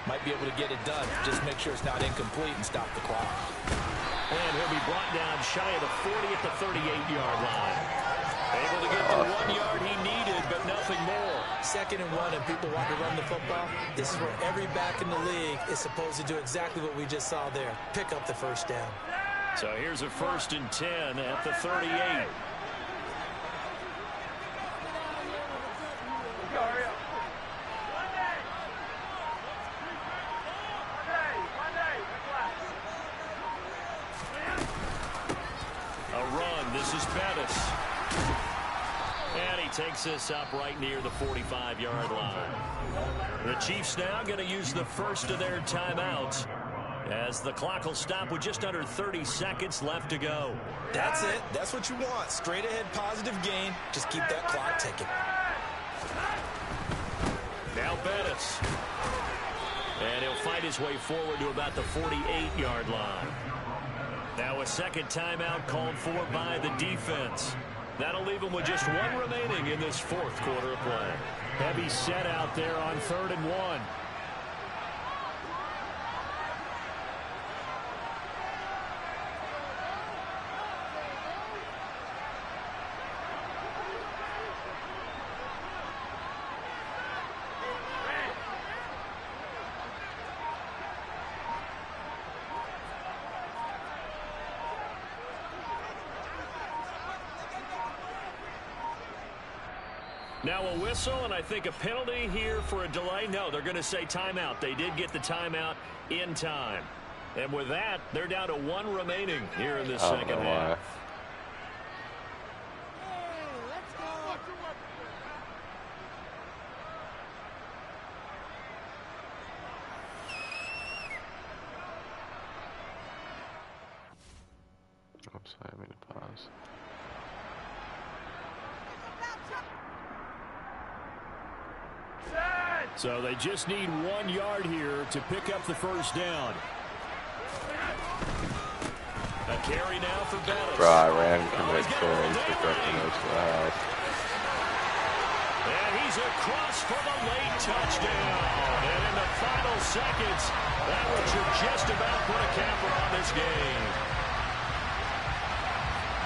might be able to get it done. Just make sure it's not incomplete and stop the clock. And he'll be brought down shy of the 40 at the 38-yard line. Able to get the 1 yard he needed, but nothing more. 2nd and 1, and people want to run the football. This is where every back in the league is supposed to do exactly what we just saw there. Pick up the first down. So here's a 1st and 10 at the 38. This is Bettis. And he takes this up right near the 45-yard line. The Chiefs now going to use the first of their timeouts as the clock will stop with just under 30 seconds left to go. That's it. That's what you want. Straight ahead positive gain. Just keep that clock ticking. Now Bettis. And he'll fight his way forward to about the 48-yard line. Now a second timeout called for by the defense. That'll leave them with just 1 remaining in this fourth quarter of play. Heavy set out there on 3rd and 1. Now a whistle, and I think a penalty here for a delay. No, they're going to say timeout. They did get the timeout in time. And with that, they're down to 1 remaining here in the second half. I'm sorry, I mean to pause. So they just need 1 yard here to pick up the first down. A carry now for Bettis. Bro, I ran conviction and took up the most last. And he's across for the late touchdown. And in the final seconds, that one should just about put a capper on this game.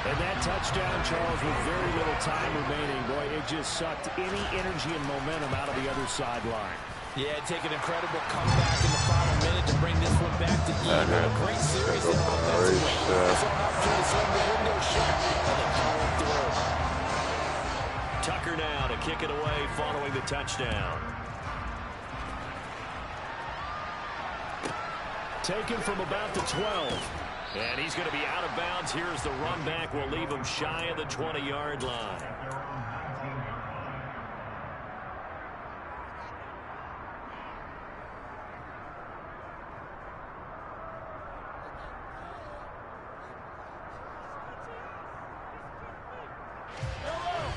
And that touchdown, Charles, with very little time remaining, boy, it just sucked any energy and momentum out of the other sideline. Yeah, take an incredible comeback in the final minute to bring this one back to even. A great series in offensive play. It's an opportunity to slam the window shut, and they power through. Tucker now to kick it away following the touchdown. Taken from about the 12. And he's going to be out of bounds. Here's the run back. Will leave him shy of the 20-yard line.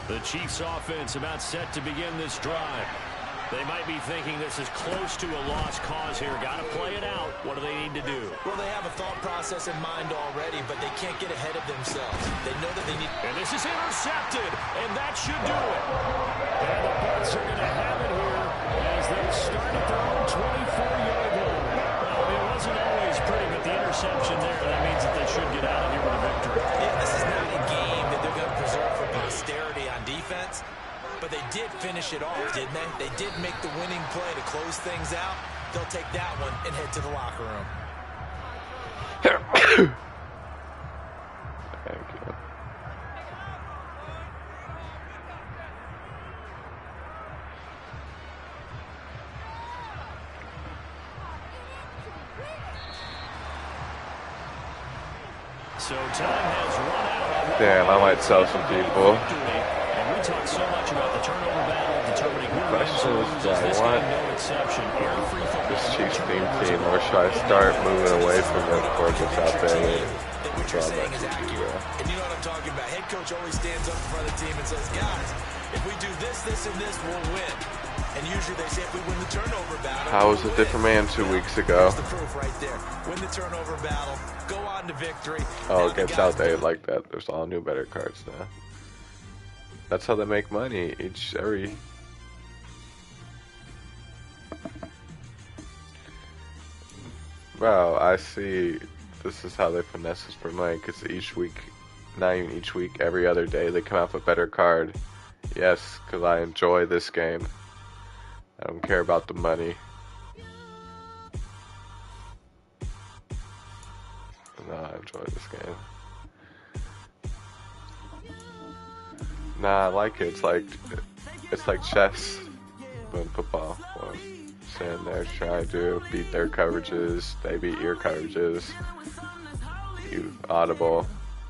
The Chiefs offense about set to begin this drive. They might be thinking this is close to a lost cause here. Got to play it out. What do they need to do? Well, they have a thought process in mind already, but they can't get ahead of themselves. They know that they need... And this is intercepted, and that should do it. And the Bucs are going to have it here as they start at their own 24-yard line. Well, it wasn't always pretty, but the interception there, that means that they should get out of here with a victory. Yeah, this is not a game that they're going to preserve for posterity on defense. But they did finish it off, didn't they? They did make the winning play to close things out. They'll take that one and head to the locker room. Thank you. So time has run out. Damn, I might sell some people. We talk so much about the turnover battle, determining who wins or loses. This game, no exception. This Chiefs team, or should I start moving away from them before it gets out there? What you're saying is accurate. And you know what I'm talking about. Head coach always stands up in front of the team and says, guys, if we do this, this, and this, we'll win. And usually they say if we win the turnover battle, I was a different man 2 weeks ago. That's the proof right there. Win the turnover battle, go on to victory. Oh, it gets out there like that. There's all new better cards now. That's how they make money every. Bro, I see. This is how they finesse us for money. Because each week, not even each week, every other day, they come out with a better card. Yes, because I enjoy this game. I don't care about the money. No, I enjoy this game. Nah, I like it. It's like chess, but in football. Well, sitting there trying to beat their coverages, they beat your coverages. You audible.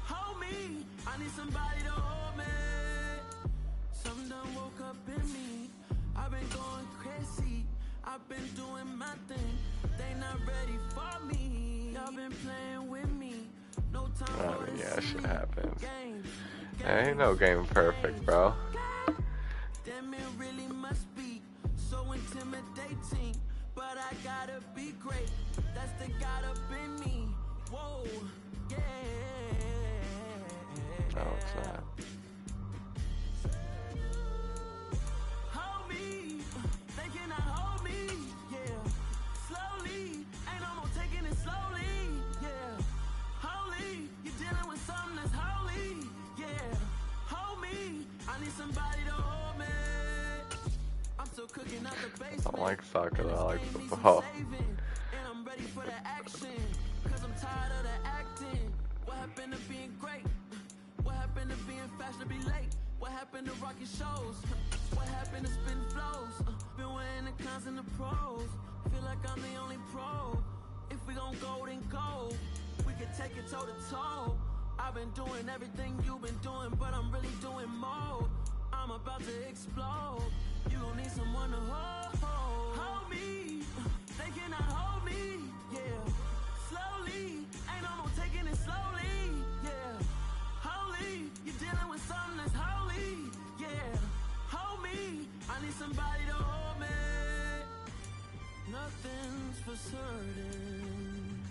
I mean, yeah, shit happens. There ain't no game perfect, bro. Damn, it really must be so intimidating, but I gotta be great. That's the God up in me. Whoa, yeah. No, it's not. Hold me, they cannot hold me, yeah. Slowly, ain't no more taking it slowly, yeah. Holy, you're dealing with something that's holy, yeah. Hold me, I need somebody to hold me. I'm still cooking out the basement. I don't like soccer, I like football. And I'm ready for the action, cause I'm tired of the acting. What happened to being great? What happened to being fast to be late? What happened to rocking shows? What happened to spin flows? Been weighing the cons and the pros. Feel like I'm the only pro. If we gon' go, then go. We can take it toe to toe. I've been doing everything you've been doing, but I'm really doing more. I'm about to explode. You gon' need someone to hold me. They cannot hold me, yeah. Slowly, ain't no more taking it slowly, yeah. Holy, you're dealing with something that's holy, yeah. Hold me, I need somebody to hold me. Nothing's for certain,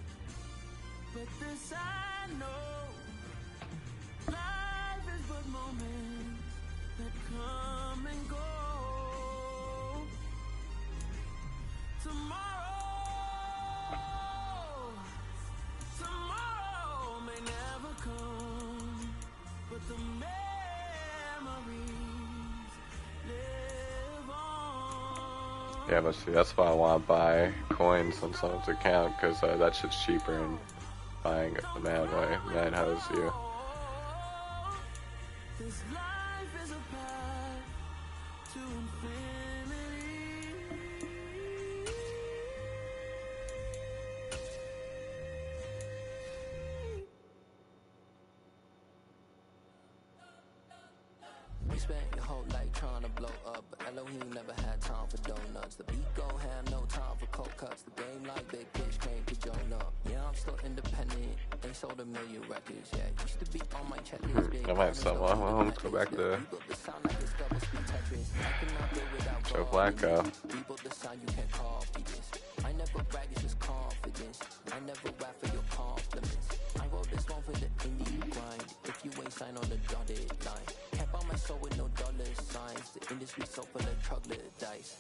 but this I know. Life is but moments that come and go. Tomorrow may never come, but the memories live on. Yeah, but see, that's why I want to buy coins on someone's account, because that shit's cheaper than buying it the man way. Man hose you. This life is a path to infinity. We spent your whole life trying to blow up, but Elohim never had time for donuts. The beat gon' have no time for cold cuts. The game like big bitch came to join up. Yeah, I'm still independent. Ain't sold a million records yet. Used to be on my checklist. I might sell one. Well, let's go back to Joe Flacco. Rebuild the sound you can't copy this. I never brag, it's just confidence. I never rap for your compliments. I wrote this one for the indie grind. If you ain't signed on the dotted line, kept on my soul with no dollar signs. The industry so full of troglodytes.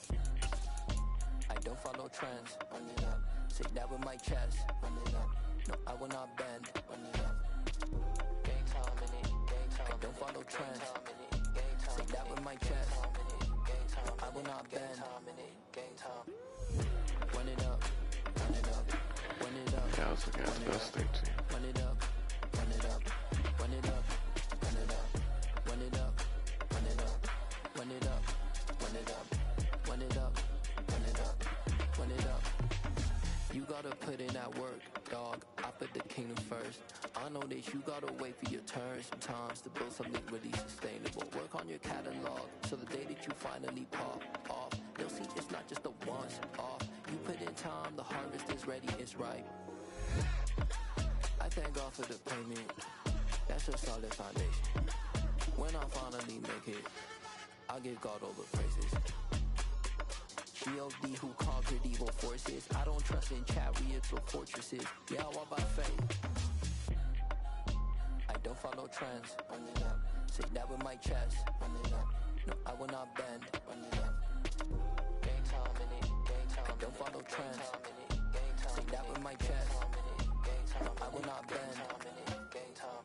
I don't follow trends. Run it up. Say that with my chest. Run it up. No, I will not bend. Run it up. Gang time in it. Gang time. I don't follow trends. Say that with my chest. No, I will not bend. Gang time. Run it up. Run it up. Run it up. Yeah, I was looking at this thing too. Run it up. Run it up. Run it up. Run it up. Run it up. Run it up. Run it up. Run it up. Run it up. Run it up. Run it up. You gotta put in that work, dog. I put the kingdom first. I know that you gotta wait for your turn sometimes to build something really sustainable. Work on your catalog so the day that you finally pop off, they'll see it's not just a once off. You put in time, the harvest is ready, it's ripe. I thank God for the payment. That's a solid foundation. When I finally make it, I'll give God all the praises. G.O.D. who conquered evil forces. I don't trust in chariots or fortresses. Yeah, I walk by faith. I don't follow trends. Run it up. Say that with my chest. Run it up. No, I will not bend. Run it up. Gang time in it. Gang time. I don't follow trends. Say that with my chest. No, I will not bend. Gang time.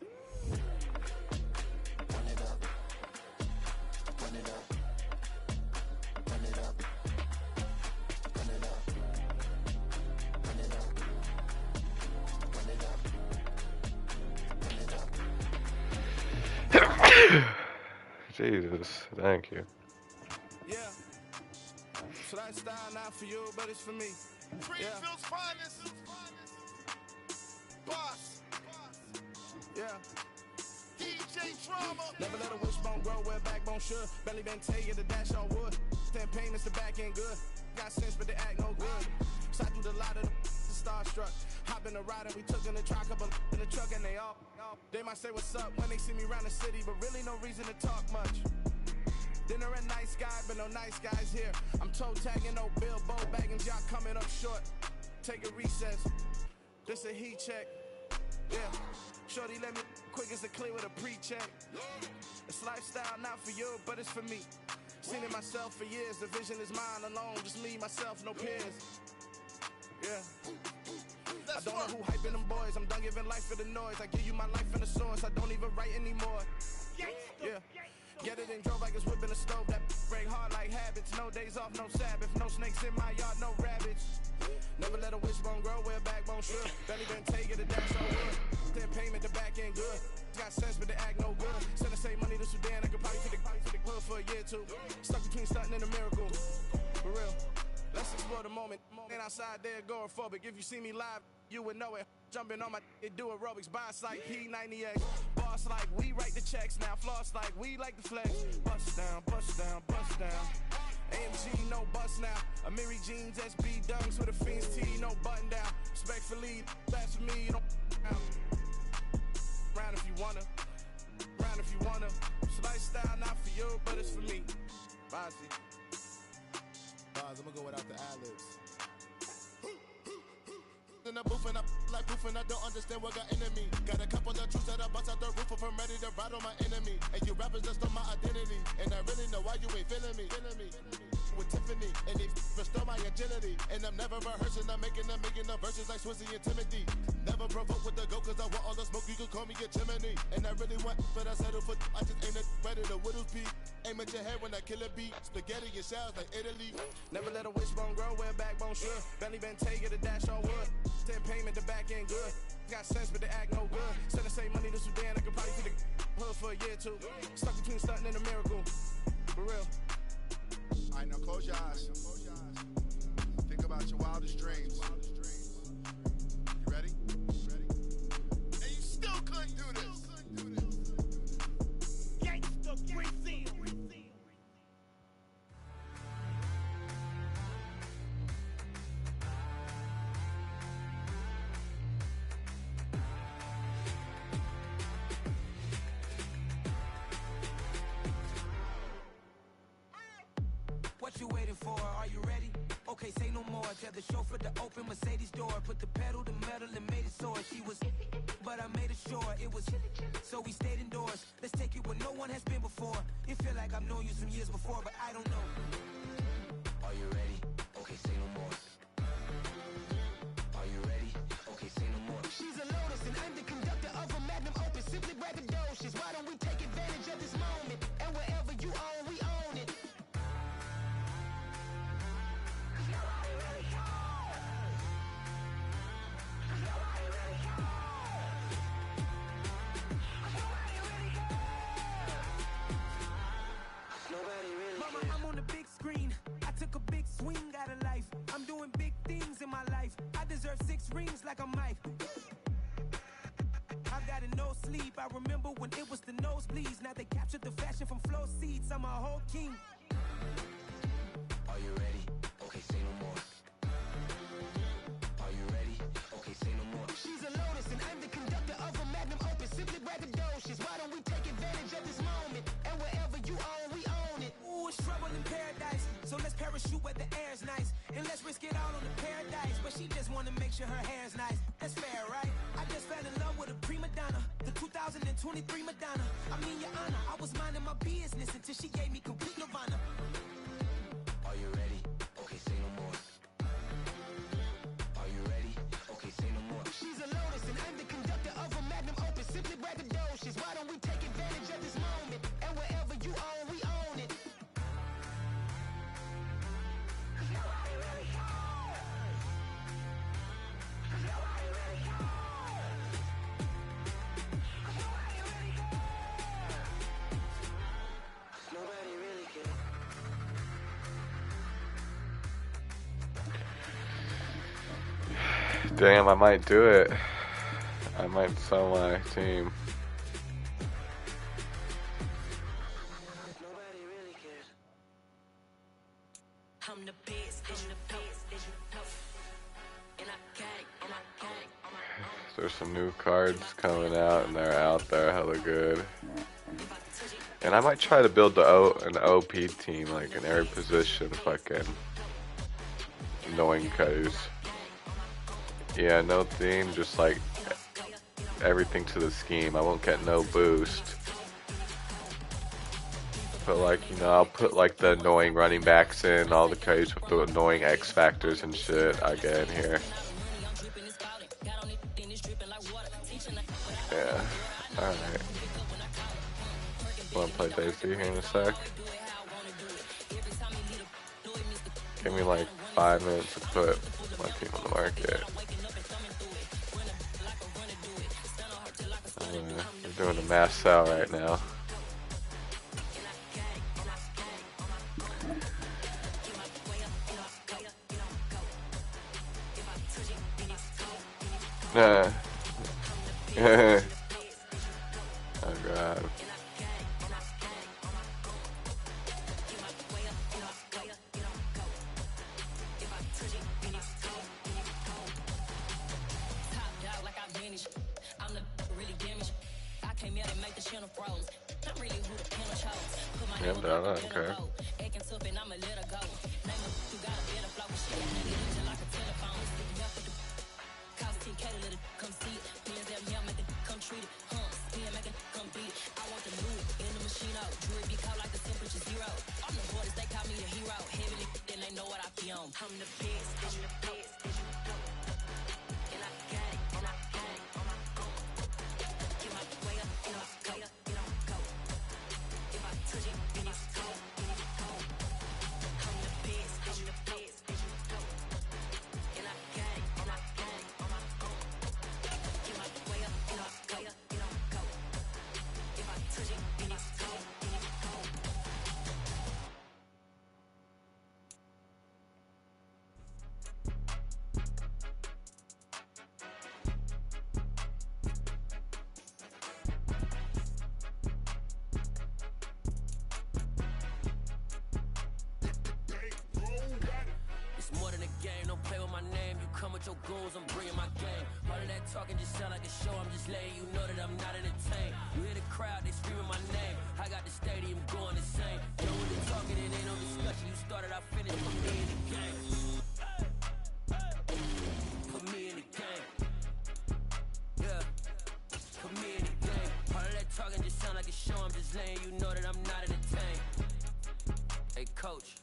Run it up. Run it up. Run it up. Run it up. Run it up. Run it up. Run it up. Jesus, thank you. Yeah. So that style not for you, but it's for me. Greenfield's finest. Boss. Yeah. DJ Drama. Never let a wishbone grow where a backbone should. Belly been taking the dash on wood. 10 payments, the back end good. Got sense, but they act no good. Side through the lot of the starstruck. Hop in the ride and we took in the truck, couple in the truck and they all. They might say what's up when they see me around the city, but really no reason to talk much. Dinner and nice guy, but no nice guys here. I'm toe tagging, no Bilbo bagging, y'all coming up short. Take a recess. This a heat check. Yeah. Shorty let me quick as a clear with a pre-check. It's lifestyle not for you, but it's for me. Seen it myself for years. The vision is mine alone. Just me, myself, no peers. Yeah. I don't know who hyping them boys. I'm done giving life for the noise. I give you my life and the source. I don't even write anymore. Yeah. Get it and drove like it's whipping a stove. That break hard like habits. No days off, no Sabbath. No snakes in my yard, no rabbits. Never let a wishbone grow where a backbone should. Belly been taking the dash on wood. Then payment, the back end good. got sense, but they act no good. Send the same money to Sudan, I could probably fit the hood for a year or two. Stuck between stunting and a miracle. For real. Let's explore the moment. Ain't outside there agoraphobic. If you see me live, you would know it. Jumping on my do aerobics, boss like P90X. Boss like we write the checks now. Floss like we like the flex. Bust down, bust down, bust down. AMG, no bust now. Amiri jeans, SB dunks with a Fiends tee, no button down. Respectfully, that's for me, you don't round if you wanna. Round if you wanna. It's lifestyle, not for you, but it's for me. Bossy. I'm gonna go without the ad-libs. In the booth and I like proof and I don't understand what got into me. Got a couple of truths that I bust out the roof of, I'm ready to ride on my enemy. And you rappers just stole my identity, and I really know why you ain't feeling me. With Tiffany, and they restore my agility. And I'm never rehearsing, I'm making the verses like Swizzy and Timothy. Never provoke with the go, cause I want all the smoke, you can call me a chimney. And I really want, but I settle for, I just aim it ready to whittle peak. Aim at your head when I kill a beat. Spaghetti and shells like Italy. Never let a wishbone grow where a backbone should. Belly been take it, a dash on wood. 10 payment, the back end good. Got sense, but they act no good. Send the same money to Sudan, I could probably fit the hood for a year or two. Stuck between stunting and a miracle. For real. Alright, now close your eyes. Think about your wildest dreams. You ready? And you still couldn't do this. Gangsta Brazil. What you waiting for? Are you ready? Okay, say no more. Tell the chauffeur to open Mercedes door. Put the pedal to metal and made it soar. She was, but I made it sure it was. So we stayed indoors. Let's take it where no one has been before. It feel like I've known you some years before, but I don't know. Are you ready? Okay, say no more. Are you ready? Okay, say no more. She's a Lotus and I'm the conductor of a Magnum Opus. Simply braggadocious. Why don't we take advantage of this moment? And wherever you own, we own it. Mama, I'm on the big screen. I took a big swing out of life. I'm doing big things in my life. I deserve 6 rings like I'm Mike. I've got no sleep. I remember when it was the nosebleeds. Now they captured the fashion from flow seats. I'm a whole king. Are you ready? Okay, say no more. Are you ready? Okay, say no more. She's a Lotus and I'm the conductor of a Magnum Opus. Simply braggadocious. Why don't we take advantage of this moment? And wherever you own, we own it. Ooh, it's trouble in paradise. So let's parachute where the air's nice. And let's risk it all on the paradise. But she just wanna make sure her hair's nice. That's fair, right? I just fell in love with a prima donna. The 2023 Madonna. I mean, your honor, I was minding my business until she gave me complete nirvana. Are you ready? Okay, say no more. Are you ready? Okay, say no more. She's a Lotus and I'm the conductor of a Magnum Opus. Simply braggadocious. Why don't we take advantage of this moment? And wherever you own, we own it. Nobody really cares. Nobody really cares. Nobody really cares. Nobody really cares. Damn, I might do it. I might sell my team. Nobody really cares. I'm the best, I'm the best, as you know. And I got it, and I got it, on my own. There's some new cards coming out, and they're out there hella good. And I might try to build an OP team, like in every position, fucking knowing codes. Yeah, no theme, just like everything to the scheme. I won't get no boost. But like, you know, I'll put like the annoying running backs in, all the codes with the annoying X factors and shit I get in here. Yeah, alright. Wanna play Daisy here in a sec? Give me like 5 minutes to put my team on the market. Doing a mass sell right now. Oh God. I'm the really damaged. I came out and make the channel froze. I'm really who the panel chose. Put my Yeah, name no, on the okay. boat. Acting tough and I'ma let her go. Name her who got a better flow. She got nigga just like a telephone. Left with the cost 10K to let it come see it. Hands down here, make it come treat it. Spin, make it come beat it. I want the loot in the machine out. Jewelry be caught like the temperature zero. I'm the borders, they call me the hero. Heavily, then they know what I be on. I'm the best, I'm the best. And I got it, and I got it. Get my way up, get my way up, get on go. If I touch it, then it's cold, then it's cold. I'm the best, I'm the best, and I got it, and I got it. Get my way up, get my way up, get on go. If I touch it, then it's cold, then it's cold. It's more than a game, don't play with my name. You come with your goons, I'm bringing my game. All of that talking just sound like a show, I'm just letting you know that I'm not entertained. You hear the crowd, they screaming my name. I got the stadium going insane. Know when they talking, it ain't no discussion. You started, I finished, put me in the game. Put me in the game. Yeah, put me in the game. All of that talking just sound like a show, I'm just letting you know that I'm not entertained. Hey coach,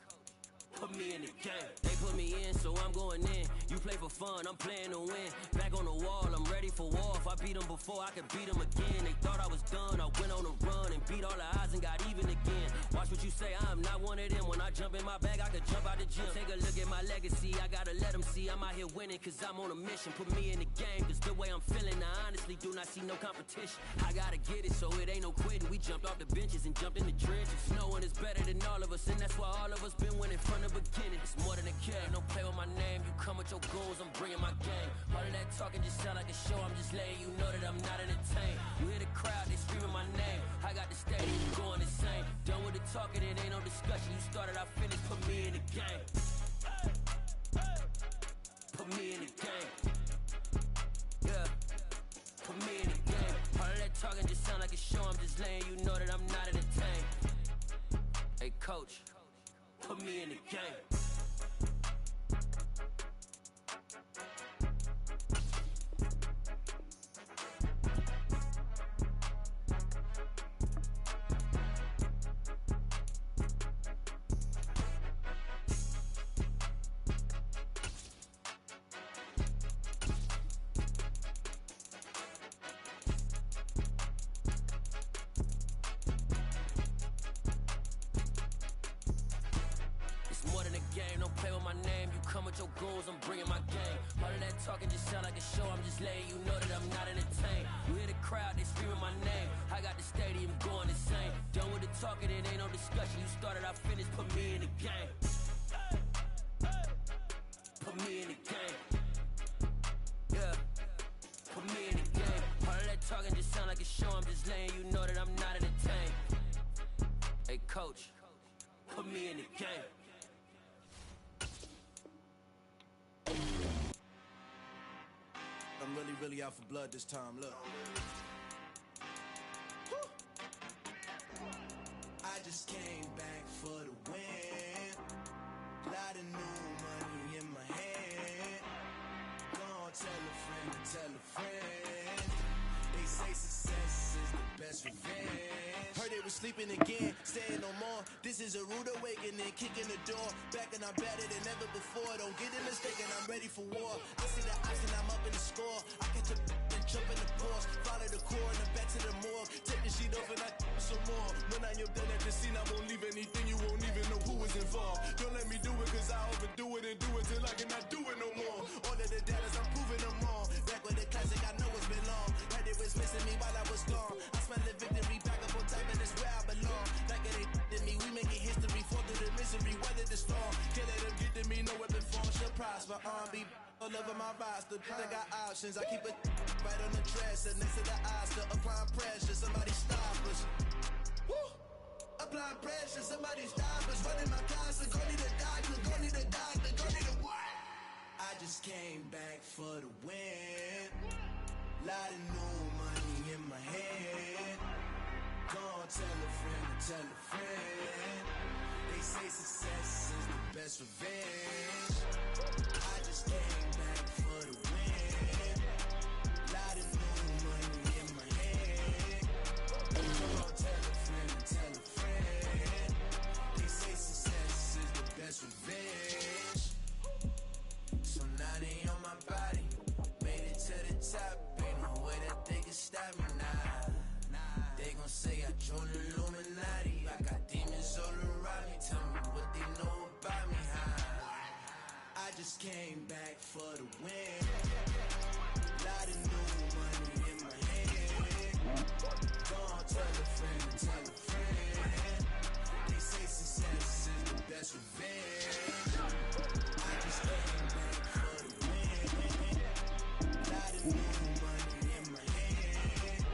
put me in the game. They put me in, so I'm going in. You play for fun, I'm playing to win. Back on the wall, I'm ready for war. If I beat them before, I could beat them again. They thought I was done, I went on a run and beat all the odds and got even again. Watch what you say, I'm not one of them. When I jump in my bag, I could jump out the gym. Take a look at my legacy, I gotta let them see I'm out here winning, cause I'm on a mission. Put me in the game, cause the way I'm feeling, I honestly do not see no competition. I gotta get it, so it ain't no quitting. We jumped off the benches and jumped in the trenches. No one is better than all of us, and that's why all of us been winning from the beginning. It's more than a game, don't play with my name. You come with your goons, I'm bringing my game. All of that talking just sound like a show, I'm just letting you know that I'm not entertained. You hear the crowd, they screaming my name. I got the stadium going insane. Done with the talking, it ain't no discussion. You started, I finished, put me in the game. Put me in the game. Yeah, put me in the game. All of that talking just sound like a show, I'm just letting you know that I'm not entertained. Hey coach, put me in the game. Your goals, I'm bringing my game. All of that talking just sound like a show, I'm just letting you know that I'm not entertained. You hear the crowd, they screaming my name. I got the stadium going insane. Done with the talking, it ain't no discussion. You started, I finished, put me in the game. Put me in the game. Yeah, put me in the game. All of that talking just sound like a show, I'm just letting you know that I'm not entertained. Hey coach, put me in the game. I'm really out for blood this time, look. I just came back for the win. Lot of new money in my hand. Gonna tell a friend to tell a friend. They say success is the best revenge. Heard they were sleeping again, staying no more. This is a rude awakening, kicking the door. Back and I'm better than ever before. Don't get it mistaken, I'm ready for war. I see the option, I'm up in the score. I catch a and jump in the Porsche. Follow the core and then back to the morgue. Take the sheet off and I some more. When I am done at the scene, I won't leave anything. You won't even know who is involved. Don't let me do it, cause I overdo it and do it till I cannot do it no more. All of the datas, I'm proving them all. Back with the classic, I know it's been long. Heard it was missing me while I was gone. I smell for R&B all over my roster. They got options. I keep it right on the dresser next to the Oscar. Applying pressure, somebody stop us. Woo! Applying pressure, somebody stop us. Running my closet, go need a doctor, go need a doctor, go need a what? I just came back for the win. Lot of new money in my hand. Go on, tell a friend, tell a friend. They say success is the best revenge. I just came back for the win. Lot of new money in my hand. Go on, tell a friend, they say success is the best revenge. So now they on my body, made it to the top. Ain't no way that they can stop me now. They gon' say I joined the Illuminati. I got demons all around me. Tell me what they know about me, huh? I just came back for the win. Lot of new money in my hand. Go on, tell a friend, they say success is the best revenge. I just came back for the win. Lot of new money in my hand.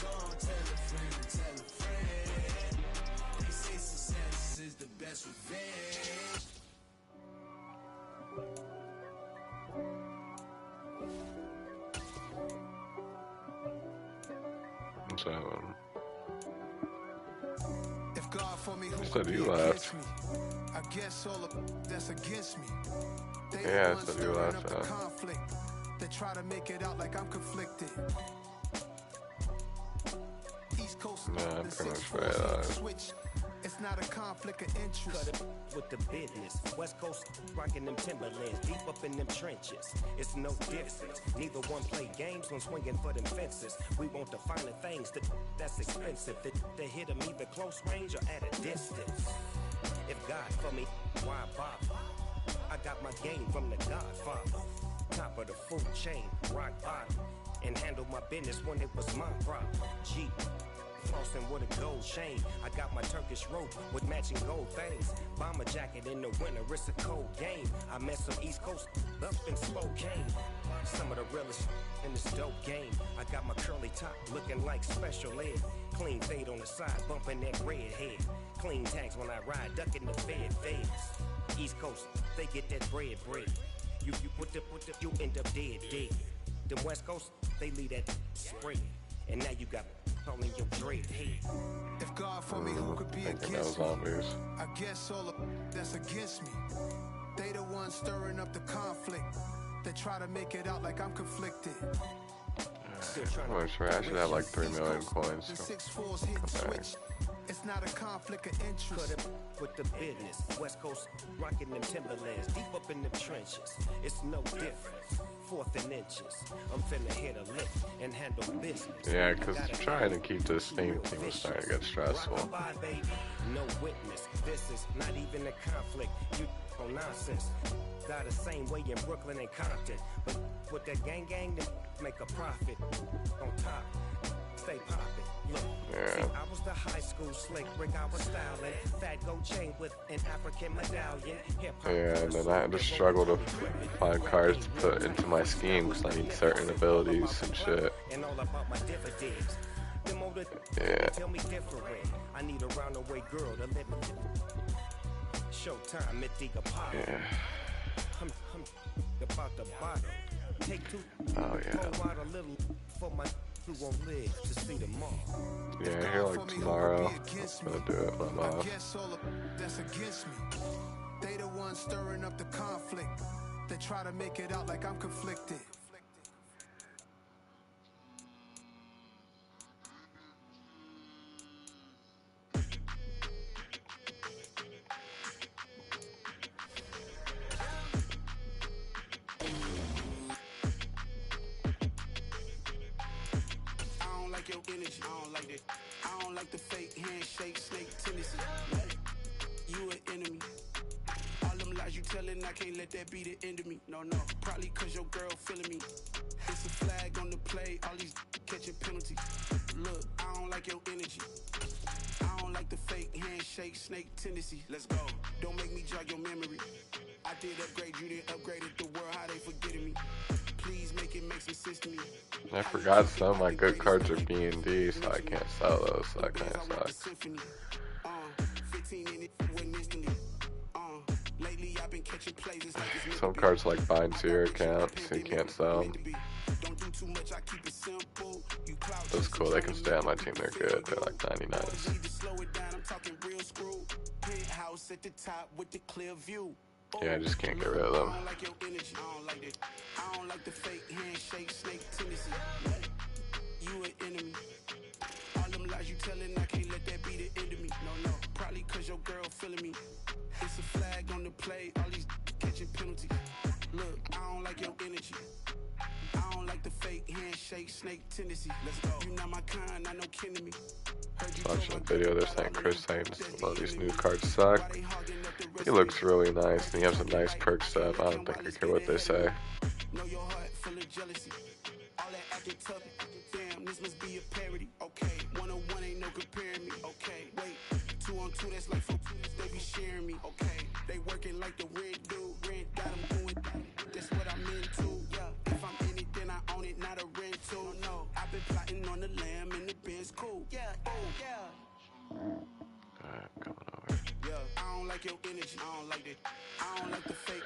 Go on, tell a friend, they say success is the best revenge. What's that one? If God for me, who Said could be you against left. me? I guess all of that's against me. They Yeah, the ones said you stirring left. up the conflict. They try to make it out like I'm conflicted. East Coast, Nah, I'm the pretty much 6-4 right on. switch. It's not a conflict of interest. Cut it with the business. West Coast rocking them Timberlands, deep up in them trenches. It's no difference. Neither one play games when swinging for them fences. We want the finer things that's expensive. That hit them either close range or at a distance. If God for me, why bother? I got my game from the Godfather. Top of the food chain, rock bottom. And handle my business when it was my problem. G. Flossing with a gold chain. I got my Turkish rope with matching gold things. Bomber jacket in the winter, it's a cold game. I met some East Coast up in Spokane. Some of the realest in this dope game. I got my curly top looking like special ed. Clean fade on the side, bumping that red head. Clean tags when I ride, ducking the feds. East Coast, they get that bread. You you end up dead. Them West Coast, they leave that spread. And now you got calling your dread head. If God for me, who could be against me? I guess all of that's against me. They the ones stirring up the conflict. They try to make it out like I'm conflicted. I'm sure I should have like 3 million coins. The 6-4s hit switch. It's not a conflict of interest. Cut it with the business. West Coast rocking them Timberlands, deep up in them trenches. It's no difference. 4th and inches. I'm finna hit a lick and handle business. Yeah, because trying to keep this theme team is starting to get stressful. Rock-a-bye, baby. No witness. This is not even a conflict. You on nonsense. Got the same way in Brooklyn and Compton. But with that gang, they make a profit. On top, stay poppin'. Look, see, I was the high school slick Rick, I was styling. Fat gold chain with an African medallion. Yeah, and then I had to struggle to find cards to put into my scheme because I need certain abilities and shit. And all about my dividends. Them older tell me different. I need a roundaway girl to live with. Showtime, Mythic Apollo. Yeah. I'm about the bottom. Take 2. Oh yeah. Pour out a little for my who won't live to see tomorrow. Yeah, here like tomorrow. I'm gonna do it, but I'm off. I guess all of that's against me. They the ones stirring up the conflict. They try to make it out like I'm conflicted. Your energy, I don't like that. I don't like the fake handshake, snake tendency. You an enemy. All them lies you telling, I can't let that be the end of me. No, probably cause your girl feeling me. It's a flag on the play, all these catching penalties. Look, I don't like your energy. I don't like the fake handshake, snake tendency. Let's go. Don't make me jog your memory. I I did upgrade, you didn't upgrade it. The world, how they forgetting me. Please make it make some sense to me. I forgot some of my good cards are B&D, so I can't sell those, so that kind of sucks. 15 in it went instantly. Lately I've been catching plays. It's like it's Some cards like bind to your account, so you can't sell them. don't do too much, I keep it simple. You clout That's cool, they can stay on my team, they're good, they're like 99s. need to slow it down, I'm talking real screw. Penthouse at the top with the clear view. Yeah, I just can't get rid of them. I don't like your energy, I don't like it. I don't like the fake handshake, snake tendency. You an enemy. All them lies you telling, I can't let that be the end of me. No, probably cause your girl feeling me. It's a flag on the play, all these catching penalties. Look, I don't like your energy. I don't like the fake handshake, snake tendency. Let's go. You not my kind, I know kin to me. Watching a video, they're saying Chris Saints, all these new cards suck. He looks really nice, and he has a nice perk set. I don't think I care what they say. Know your heart full of jealousy. All that acting tough. Damn, this must be a parody. Okay, 1-on-1 ain't no comparing me. Okay, wait, 2-on-2 that's like 4 they be sharing me. Okay, they working like the red dude. Rent got them doing. That's what I'm into. Yeah, if I'm in it, then I own it, not a rental. No, I've been plotting on the lamb and the Benz cool. Yeah, oh yeah. Alright, I'm coming over. Yeah, I don't like your energy. I don't like it. I don't like the fake.